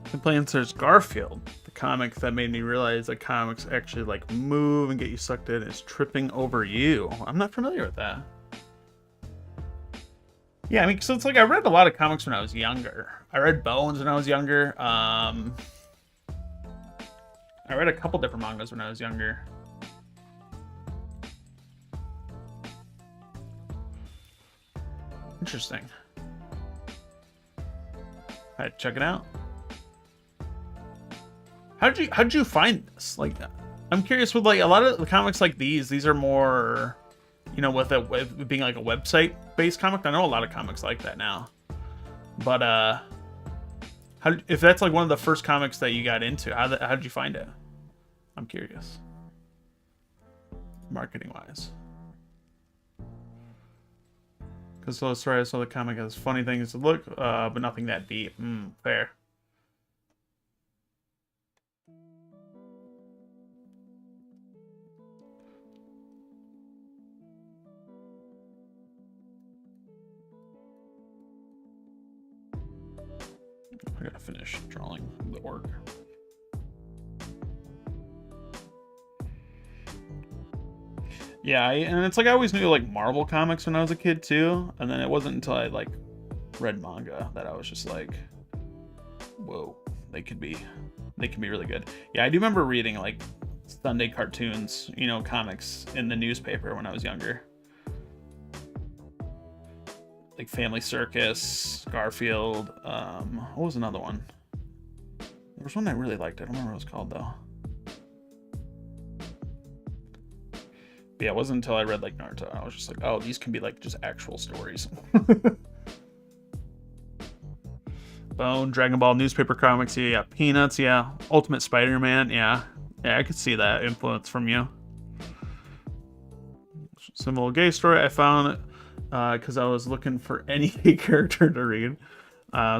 Simple answer is Garfield, the comic that made me realize that comics actually like move and get you sucked in. Is Tripping Over You. I'm not familiar with that. Yeah, I mean, so it's like I read a lot of comics when I was younger. I read Bones when I was younger. I read a couple different mangas when I was younger. Interesting. Alright, check it out. How'd you find this? Like, I'm curious with like a lot of the comics like these are more, you know, with it being like a website based comic. I know a lot of comics like that now, but if that's like one of the first comics that you got into, how did you find it? I'm curious. Marketing wise, because so sorry, I saw the comic has funny things to look, but nothing that deep. Fair. I gotta finish drawing the orc. Yeah, and it's like I always knew like Marvel comics when I was a kid too, and then it wasn't until I like read manga that I was just like, whoa, they can be really good. Yeah, I do remember reading like Sunday cartoons, you know, comics in the newspaper when I was younger. Like Family Circus, Garfield, what was another one? There was one I really liked. I don't remember what it was called though. But yeah, it wasn't until I read like Naruto, I was just like, oh, these can be like just actual stories. Bone, Dragon Ball, newspaper comics, yeah, Peanuts, yeah, Ultimate Spider-Man, yeah, I could see that influence from you. Simple gay story, I found it because I was looking for any gay character to read.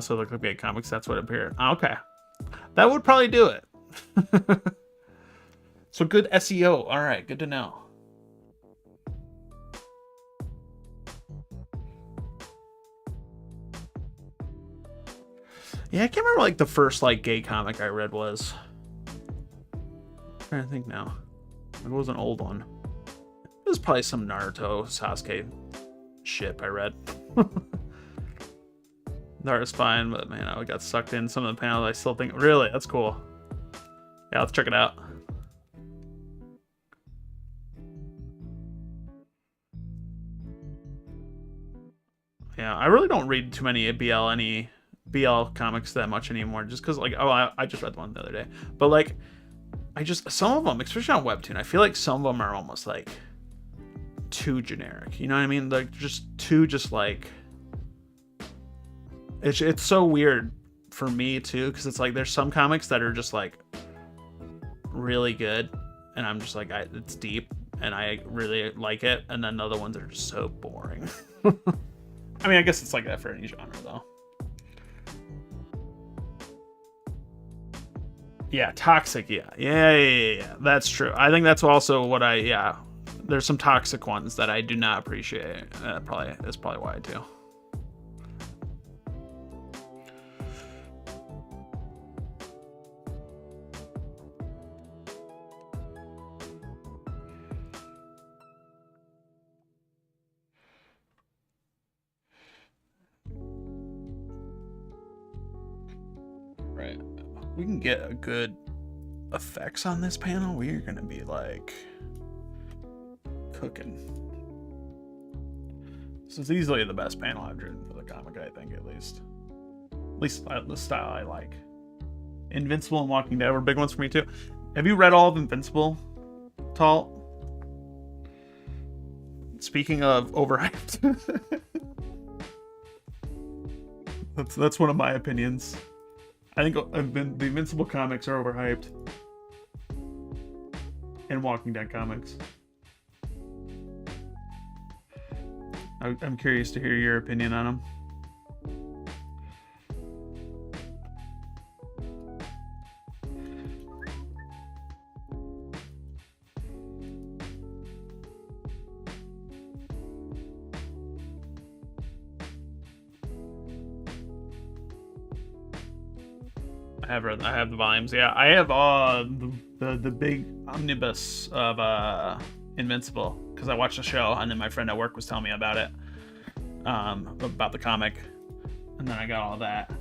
So look like gay comics, that's what appeared. Okay, that would probably do it. So good SEO. All right, good to know. Yeah, I can't remember like the first like gay comic I read was. I'm trying to think now. It was an old one. It was probably some Naruto Sasuke ship I read. Naruto's fine, but man, I got sucked in some of the panels. I still think, really, that's cool. Yeah, let's check it out. Yeah, I really don't read too many BL comics that much anymore, just because like, oh, I just read the one the other day, but like, some of them, especially on Webtoon, I feel like some of them are almost like too generic, you know what I mean? Like just too, just like, it's so weird for me too, because it's like there's some comics that are just like really good, and I'm just like, it's deep and I really like it, and then the other ones are just so boring. I mean, I guess it's like that for any genre though. Yeah, toxic. Yeah. That's true. I think that's also what there's some toxic ones that I do not appreciate. That's probably why I do. Right. We can get a good effects on this panel. We're gonna be like cooking. This is easily the best panel I've driven for the comic, I think, at least the style I like. Invincible and Walking Dead were big ones for me too. Have you read all of Invincible, Tall? Speaking of overhyped. That's one of my opinions. I think the Invincible comics are overhyped. And Walking Dead comics. I'm curious to hear your opinion on them. I have the volumes. Yeah, I have the big omnibus of Invincible because I watched the show, and then my friend at work was telling me about it, about the comic, and then I got all that,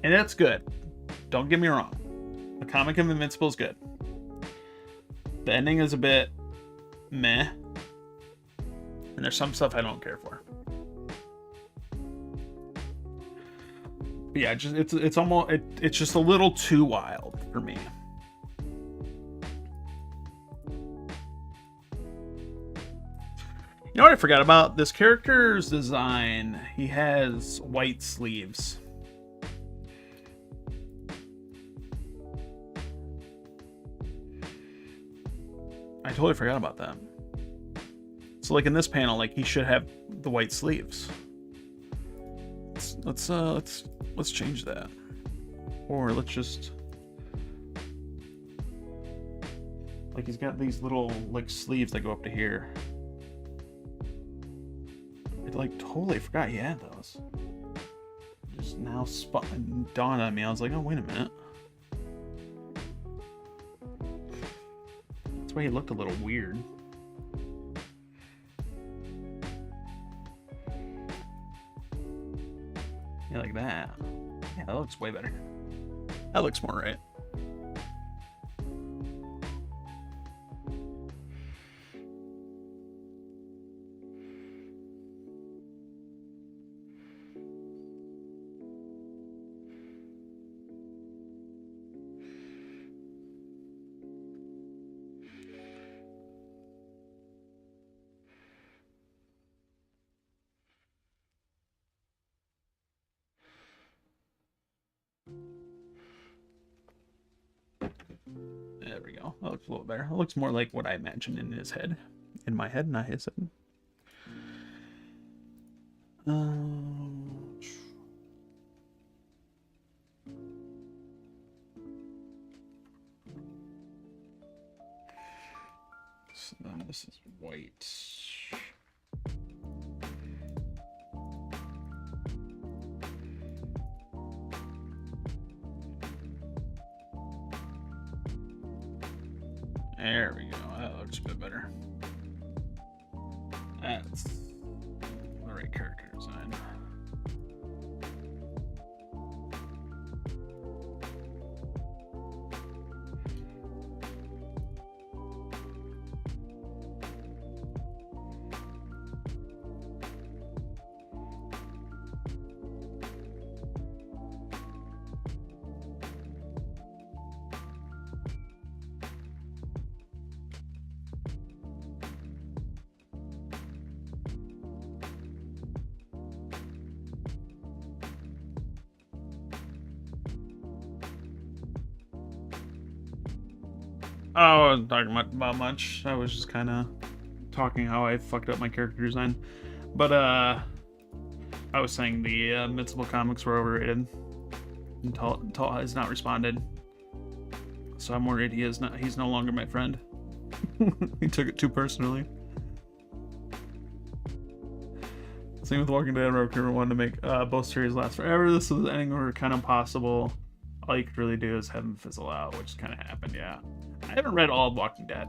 and it's good. Don't get me wrong, the comic of Invincible is good. The ending is a bit meh, and there's some stuff I don't care for. But yeah, it's just a little too wild for me. You know what I forgot about? This character's design. He has white sleeves. I totally forgot about that. So like in this panel, like he should have the white sleeves. Let's change that. Or let's just, like, he's got these little like sleeves that go up to here. I like totally forgot he had those. Just now dawned on me. I was like, oh, wait a minute. That's why he looked a little weird. Yeah, like that. Yeah, that looks way better. That looks more right. There we go. That looks a little better. It looks more like what I imagined in his head. In my head, not his head. So then this is white. There we go. That looks a bit better. That's the right character design. Oh, I wasn't talking about much. I was just kind of talking how I fucked up my character design. But, I was saying the Invincible comics were overrated. And Tall has not responded. So I'm worried he's no longer my friend. He took it too personally. Same with Walking Dead, where I wanted to make both series last forever. This was ending were kind of impossible. All you could really do is have them fizzle out, which kind of happened, yeah. I haven't read all of Walking Dead.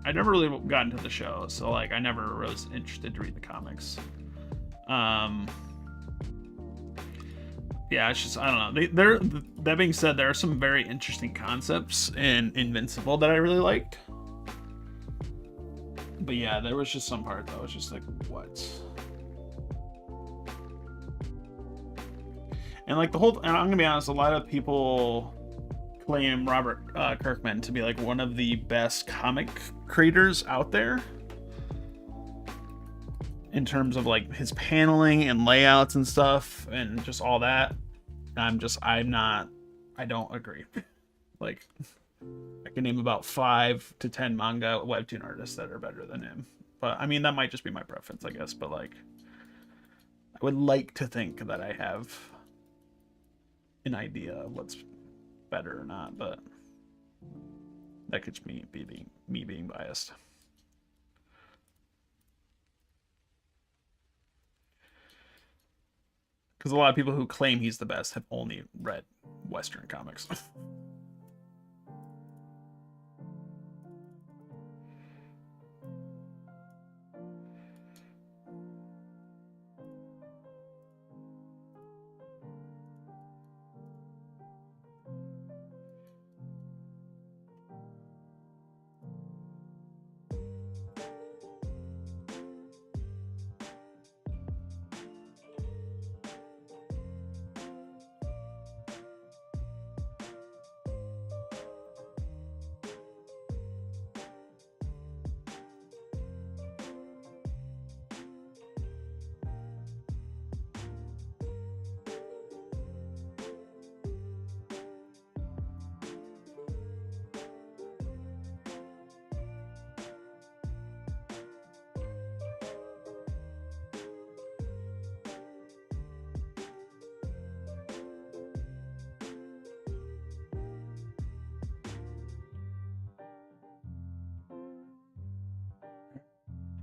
I never really got into the show, so like I never was interested to read the comics. Yeah, it's just I don't know. That being said, there are some very interesting concepts in Invincible that I really liked. But yeah, there was just some part that was just like, what? And like and I'm gonna be honest, a lot of people claim Robert Kirkman to be like one of the best comic creators out there in terms of like his paneling and layouts and stuff and just all that. I don't agree. Like I can name about 5 to 10 manga webtoon artists that are better than him. But I mean, that might just be my preference, I guess. But like, I would like to think that I have an idea of what's better or not, but that could be me being biased. Because a lot of people who claim he's the best have only read Western comics.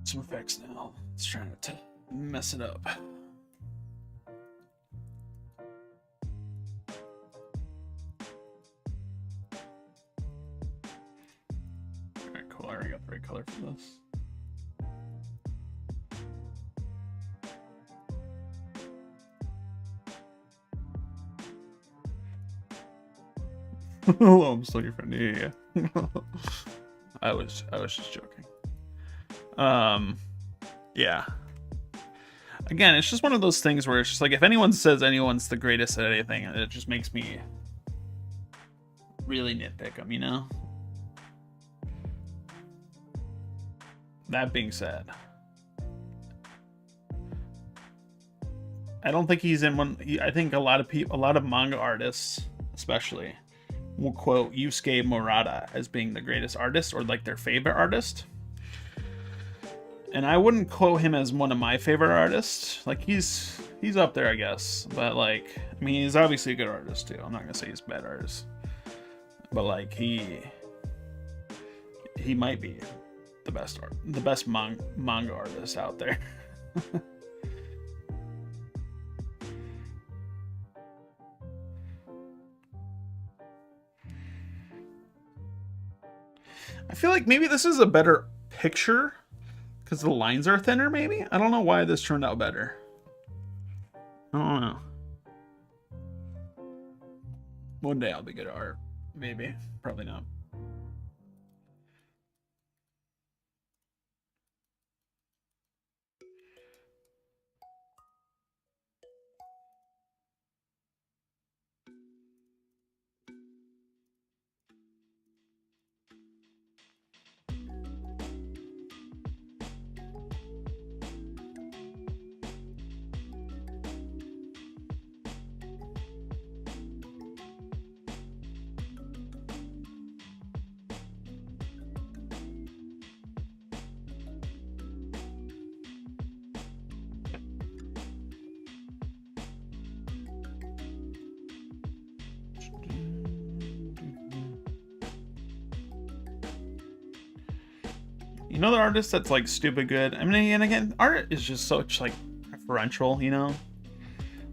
Some effects now. Let's try not to mess it up. color. I got the right color for this. Hello, I'm still your friend. Yeah. I was just joking. Yeah. Again, it's just one of those things where it's just like, if anyone says anyone's the greatest at anything, it just makes me really nitpick them, you know? That being said, I don't think he's in one. I think a lot of manga artists, especially, will quote Yusuke Murata as being the greatest artist, or like their favorite artist. And I wouldn't quote him as one of my favorite artists. Like, he's up there, I guess. But like, I mean, he's obviously a good artist too. I'm not gonna say he's a bad artist. But like, he might be the best manga artist out there. I feel like maybe this is a better picture because the lines are thinner, maybe? I don't know why this turned out better. I don't know. One day I'll be good at art. Maybe. Probably not. You know the artist that's like stupid good? I mean, and again, art is just such like preferential, you know?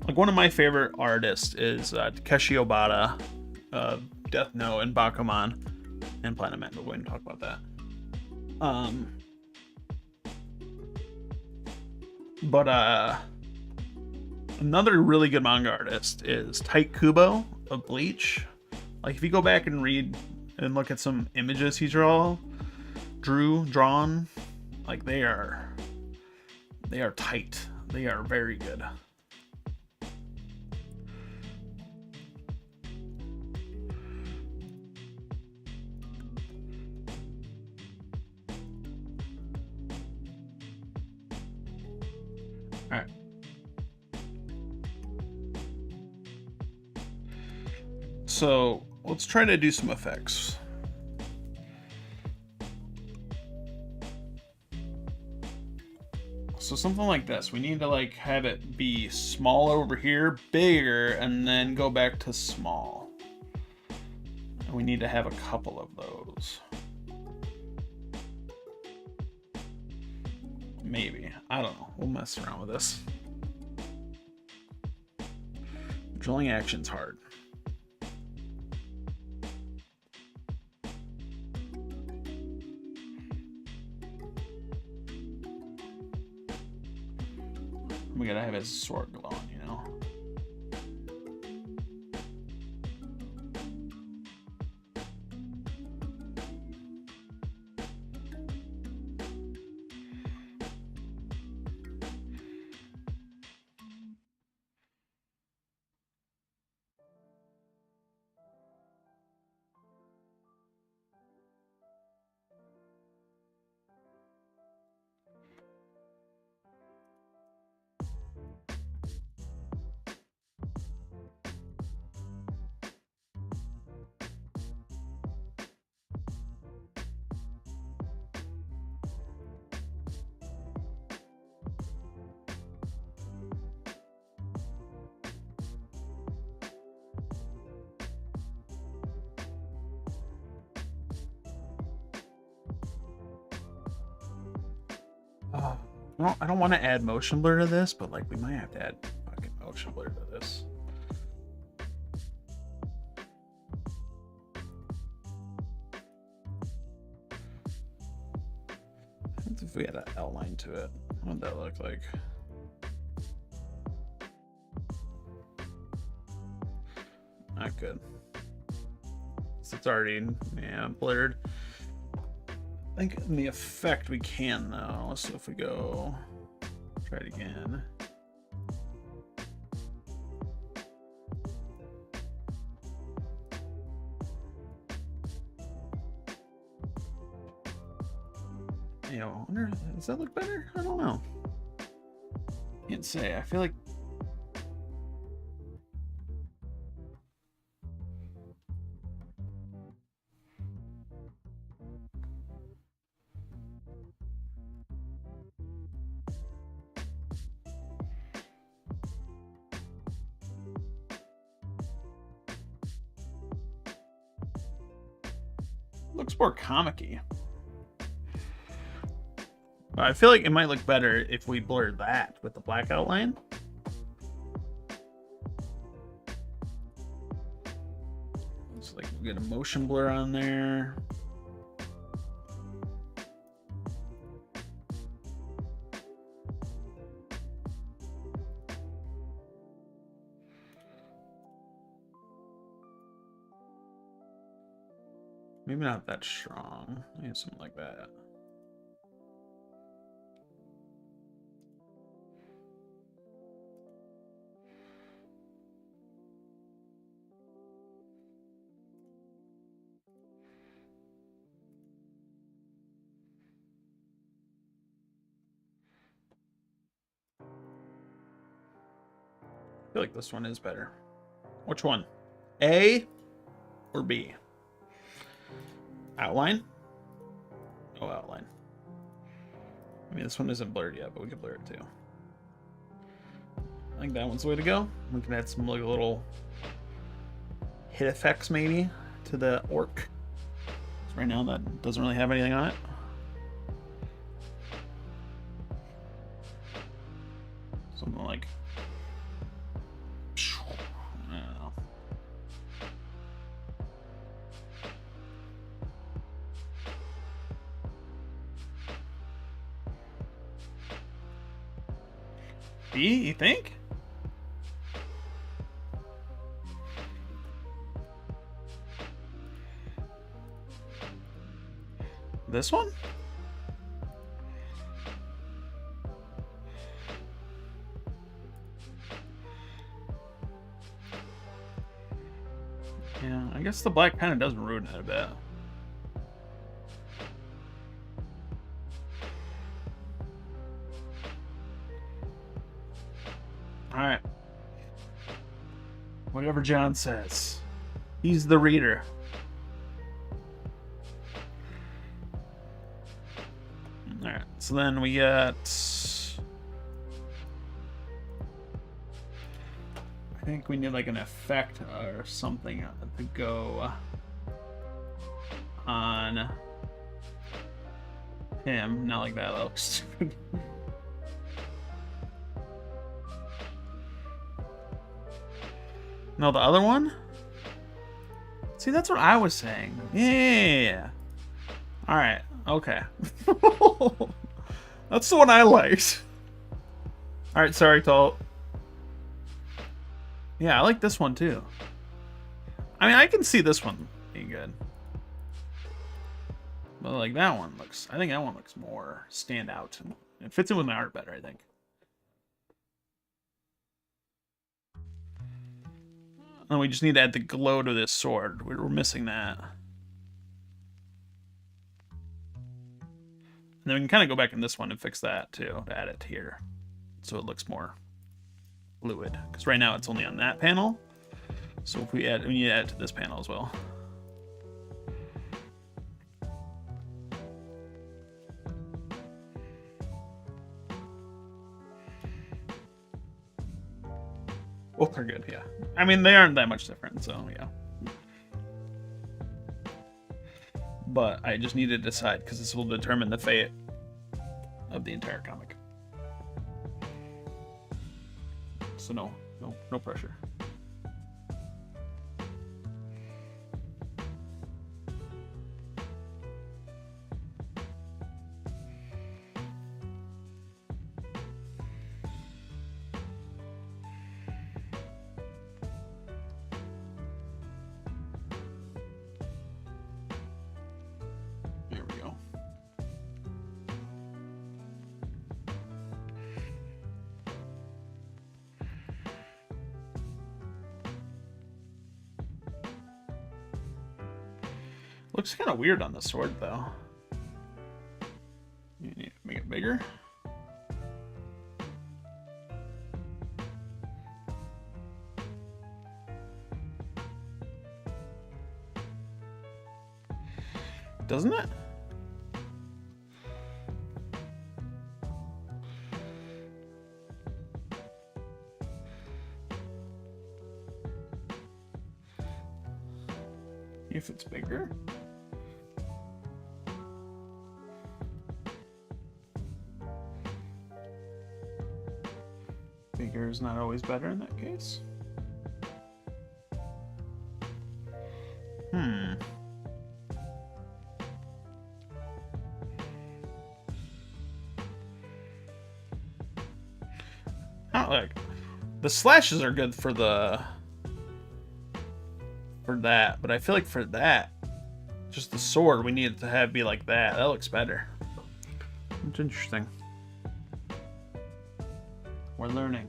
Like, one of my favorite artists is Takeshi Obata, Death Note, and Bakuman, and Planet Man, but we didn't talk about that. But another really good manga artist is Tite Kubo of Bleach. Like, if you go back and read and look at some images he drawn, like, they are tight. They are very good. All right. So let's try to do some effects. So something like this. We need to like have it be small over here, bigger, and then go back to small. And we need to have a couple of those. Maybe. I don't know. We'll mess around with this. Drawing action's hard. We gotta have his sword glowing, you know? I don't want to add motion blur to this, but like, we might have to add fucking motion blur to this. if we had an outline to it? What would that look like? Not good. It's already, yeah, blurred. I think in the effect we can though. Let's see if we go try it again. You know, I wonder, does that look better? I don't know. Can't say. I feel like looks more comic-y. I feel like it might look better if we blur that with the black outline. It's like we get a motion blur on there. Maybe not that strong. Maybe something like that. I feel like this one is better. Which one? A or B? Outline? Oh, outline. I mean, this one isn't blurred yet, but we can blur it too. I think that one's the way to go. We can add some like little hit effects maybe to the orc. So right now that doesn't really have anything on it. Something like, I don't know. B, you think? This one? Yeah, I guess the black kind of does ruin it a bit. Alright. Whatever John says. He's the reader. Alright, so then we got... I think we need like an effect or something to go on him. Not like that, that looks stupid. No, the other one? See, that's what I was saying. Yeah. Alright, okay. That's the one I liked. Alright, sorry, Talt. Yeah, I like this one too. I mean, I can see this one being good. But like that one looks, I think that one looks more stand out. It fits in with my art better, I think. And we just need to add the glow to this sword. We're missing that. And then we can kind of go back in this one and fix that too, to add it here. So it looks more fluid. Because right now it's only on that panel. So if we add, we need to add it to this panel as well. Both are good, yeah. I mean, they aren't that much different, so yeah. But I just need to decide, because this will determine the fate of the entire comic. So no pressure. Looks kind of weird on the sword, though. You need to make it bigger. Doesn't it? If it's bigger. Bigger is not always better in that case. I don't like the slashes are good for that, but I feel like for that, just the sword we need it to have be like that. That looks better. It's interesting. We're learning.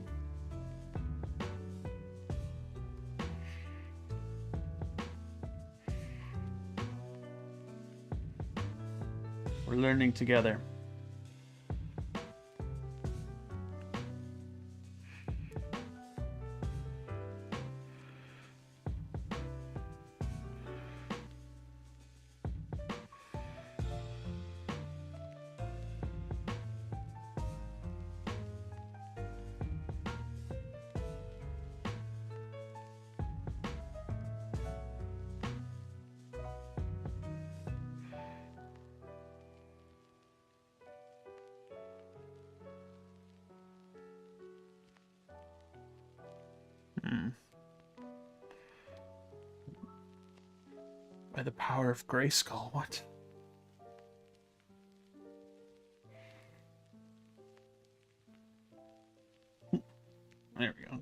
We're learning together. By the power of Grayskull, what? There we go.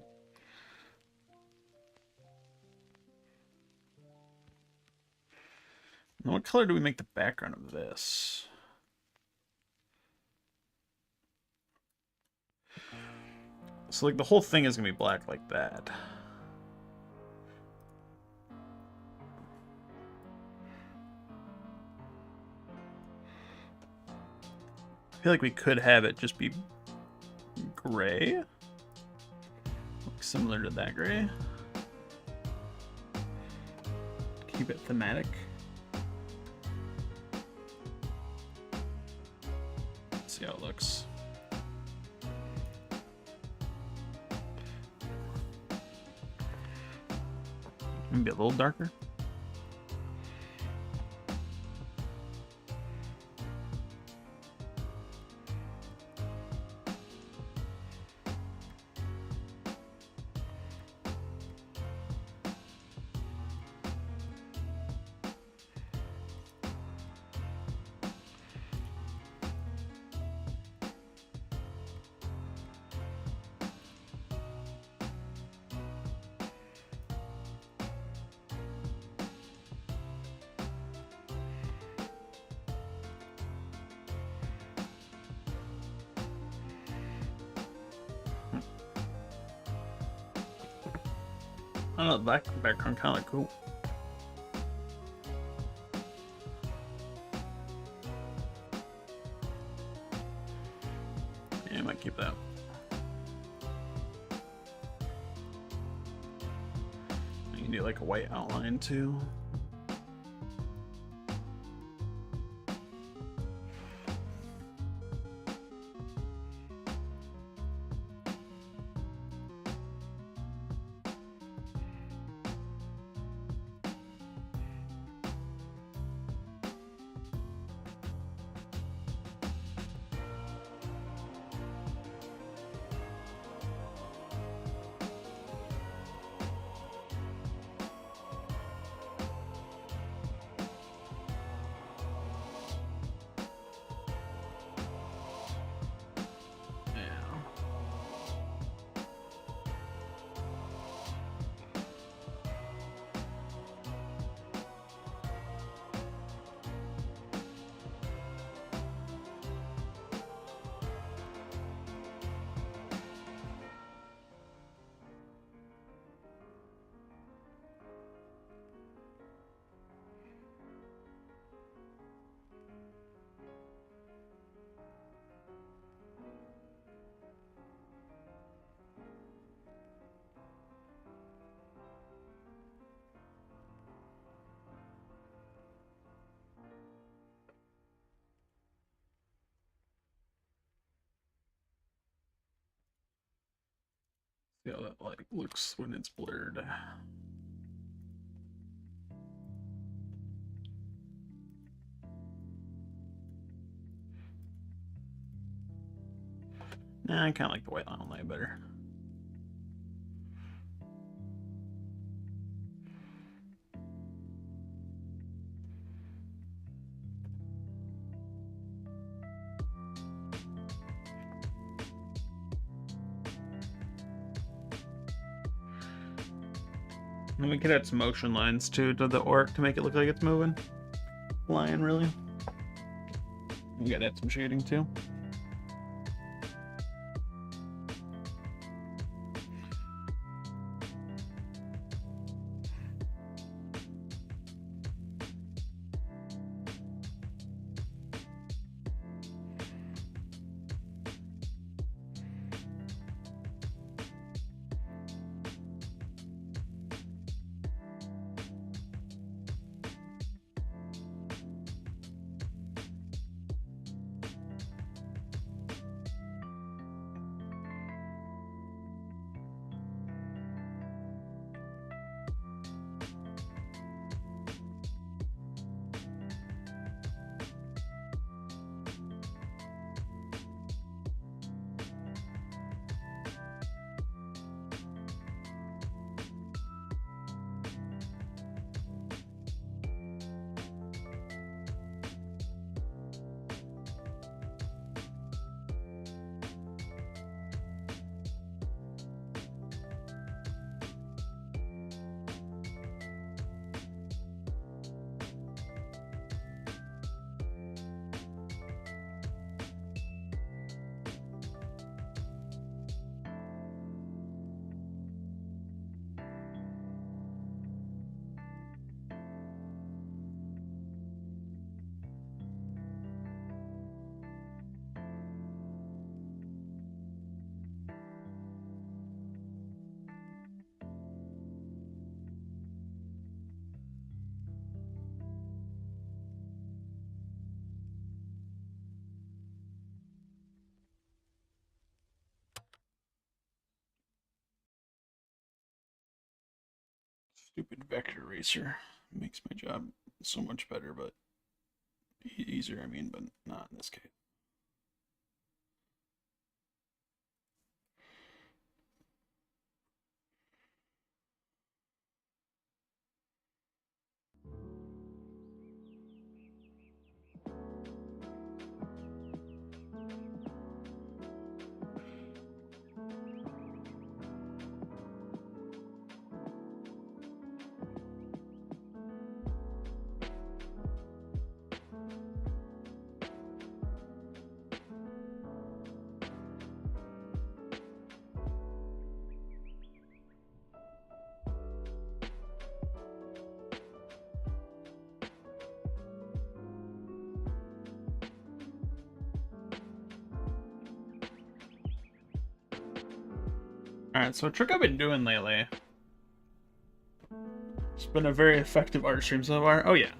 Now, what color do we make the background of this? So, like, the whole thing is gonna be black like that. I feel like we could have it just be gray. Like similar to that gray. Keep it thematic. Let's see how it looks. Maybe a little darker. I don't know, the black background kind of look cool. Yeah, I might keep that. You can do like a white outline too. See how that like looks when it's blurred. Nah, I kind of like the white line only better. And we could add some motion lines too to the orc to make it look like it's moving. Flying, really. We gotta add some shading too. Stupid vector eraser makes my job so much better, but easier, I mean, but not in this case. Alright, so a trick I've been doing lately. It's been a very effective art stream so far. Oh yeah.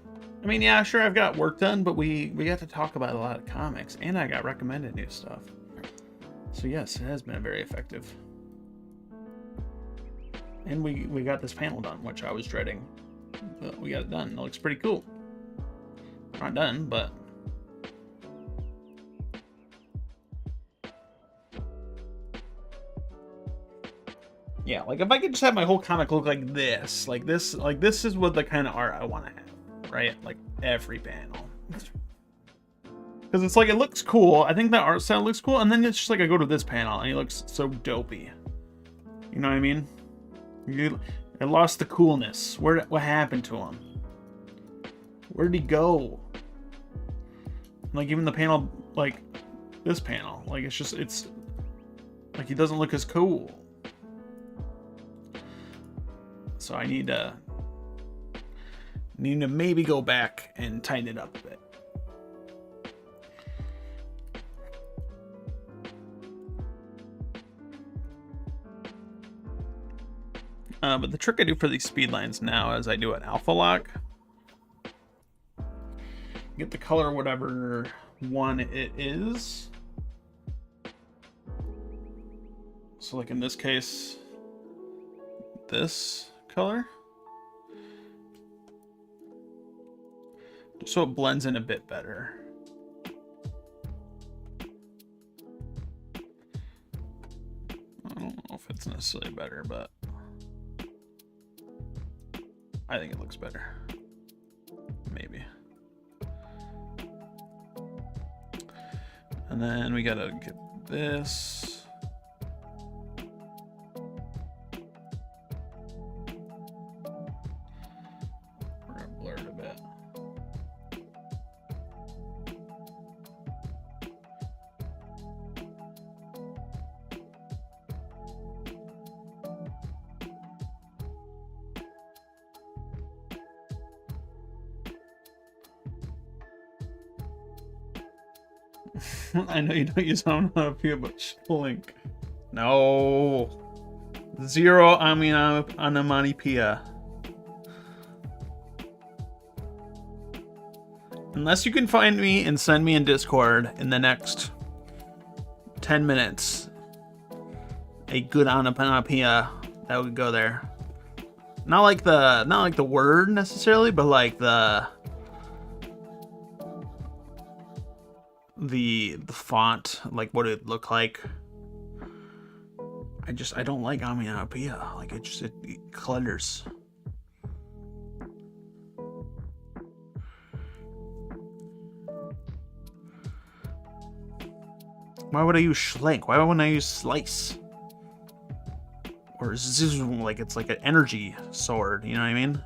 I mean, yeah, sure, I've got work done, but we got to talk about a lot of comics, and I got recommended new stuff. So yes, it has been very effective. And we got this panel done, which I was dreading. But we got it done. It looks pretty cool. Not done, but... yeah, like if I could just have my whole comic look like this is what the kind of art I want to have, right? Like every panel. Because it's like, it looks cool. I think that art style looks cool, and then it's just like I go to this panel, and he looks so dopey. You know what I mean? I lost the coolness. What happened to him? Where did he go? Like even the panel, like this panel, like it's like he doesn't look as cool. So I need to maybe go back and tighten it up a bit. But the trick I do for these speed lines now is I do an alpha lock. Get the color whatever one it is. So like in this case, this color, so it blends in a bit better. I don't know if it's necessarily better, but I think it looks better. Maybe. And then we gotta get this. We're gonna blur it a bit. I know you don't use onomatopoeia, but link. No. Zero onomatopoeia. Unless you can find me and send me in Discord in the next 10 minutes a good onomatopoeia that would go there. Not like the word necessarily, but like the font, like what it look like. I don't like onomatopoeia. Like it clutters. Why would I use schlank? Why wouldn't I use slice? Or is this like it's like an energy sword? You know what I mean?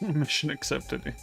Mission accepted.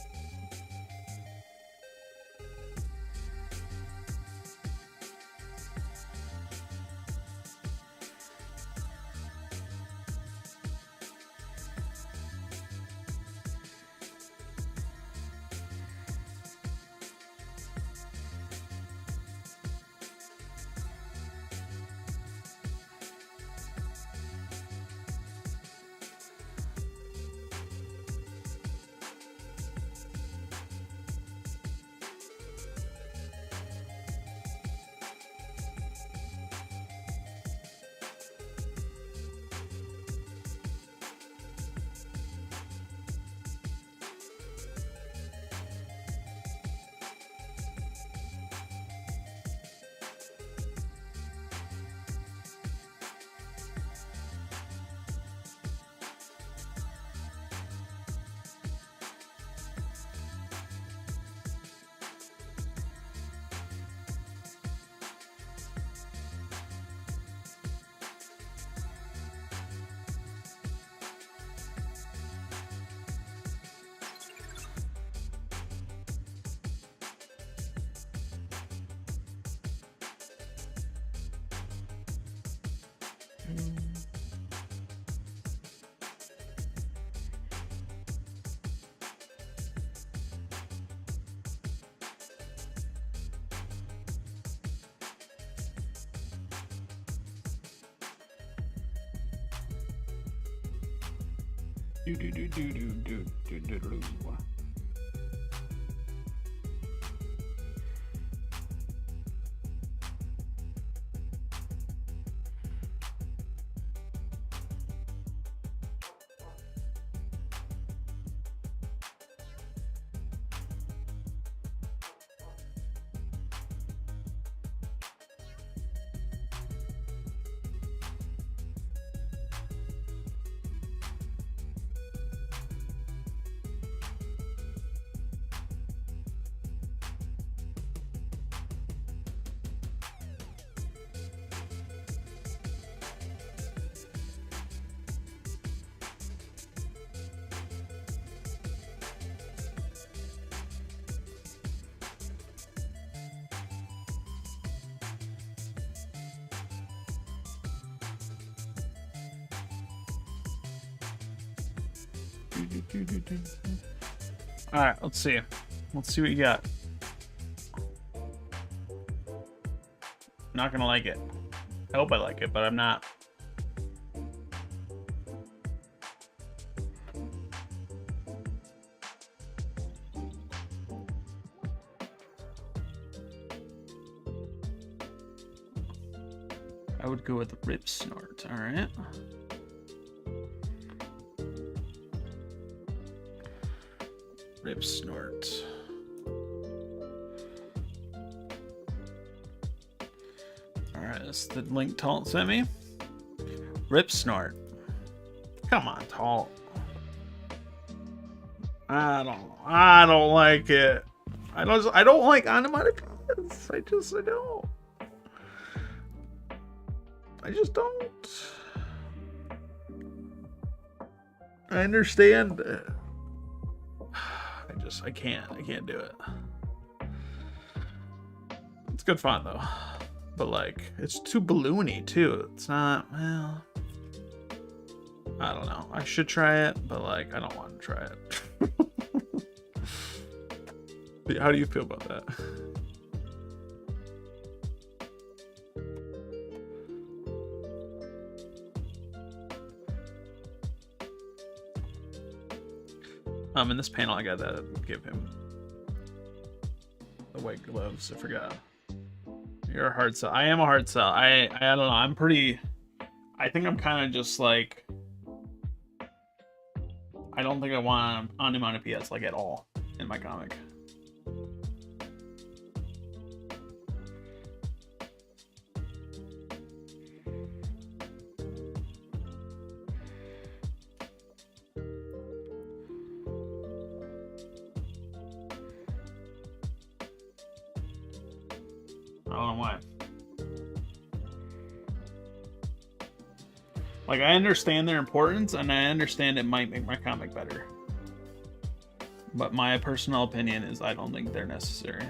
Alright, let's see. Let's see what you got. Not gonna like it. I hope I like it, but I'm not. I would go with Rip Snort, alright. Rip Snort. Alright, that's the link Talt sent me. Rip Snort. Come on, Talt. I don't like it. I don't like onomatopoeias. I don't. I just don't. I understand. I can't do it. It's good fun though. But like, it's too balloony too. It's not, well, I don't know. I should try it, but like, I don't want to try it. How do you feel about that? In this panel, I gotta give him the white gloves. I forgot. You're a hard sell. I am a hard sell. I don't know. I'm pretty. I think I'm kind of just like. I don't think I want onomatopoeias like at all in my comic. I don't know why. Like, I understand their importance, and I understand it might make my comic better. But my personal opinion is I don't think they're necessary.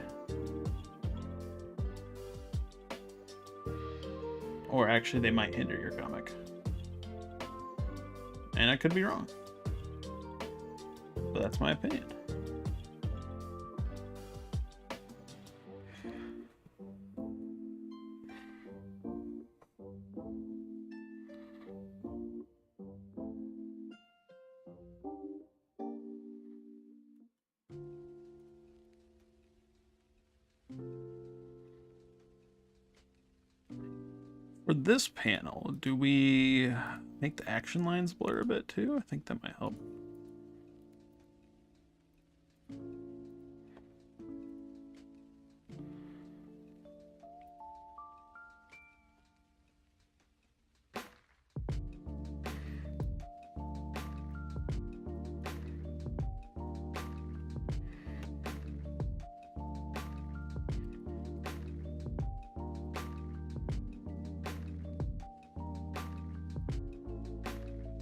Or actually, they might hinder your comic. And I could be wrong. But that's my opinion. For this panel, do we make the action lines blur a bit too? I think that might help.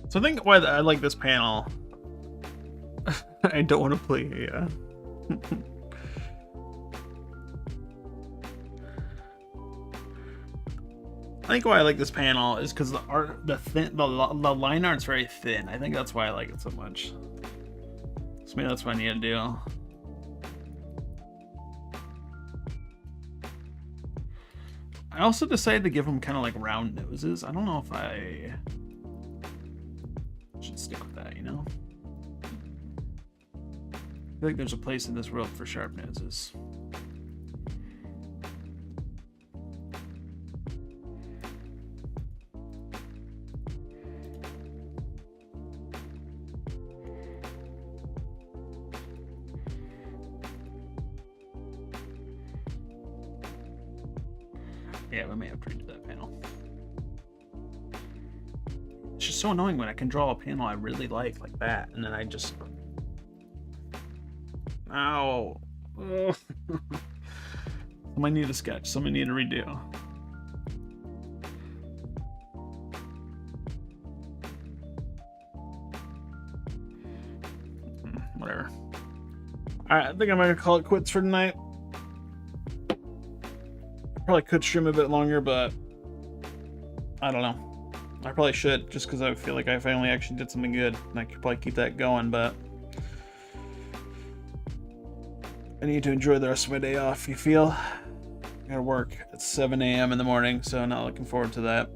So I think why I like this panel. I don't want to play. Yeah. I think why I like this panel is because the art, the line art's very thin. I think that's why I like it so much. So maybe that's what I need to do. I also decided to give them kind of like round noses. I don't know if I should stick with that, you know? I feel like there's a place in this world for sharp noses. Yeah, we may have to redo that panel. It's just so annoying when I can draw a panel I really like that, and then I just... Ow. Somebody need a sketch. Somebody need a redo. Whatever. Alright, I think I'm gonna call it quits for tonight. Probably could stream a bit longer, but I don't know. I probably should, just because I feel like I finally actually did something good, and I could probably keep that going, but I need to enjoy the rest of my day off. You feel? I gotta work at 7 a.m. in the morning, so not looking forward to that.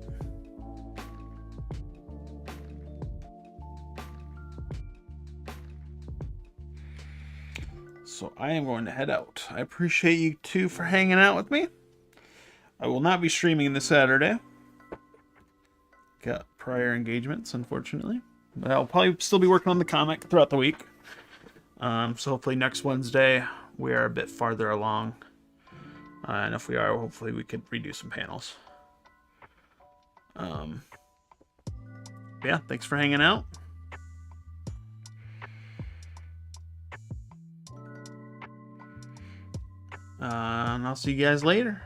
So I am going to head out. I appreciate you two for hanging out with me. I will not be streaming this Saturday. Got prior engagements, unfortunately. But I'll probably still be working on the comic throughout the week. So hopefully next Wednesday we are a bit farther along. And if we are, hopefully we could redo some panels. Yeah, thanks for hanging out. And I'll see you guys later.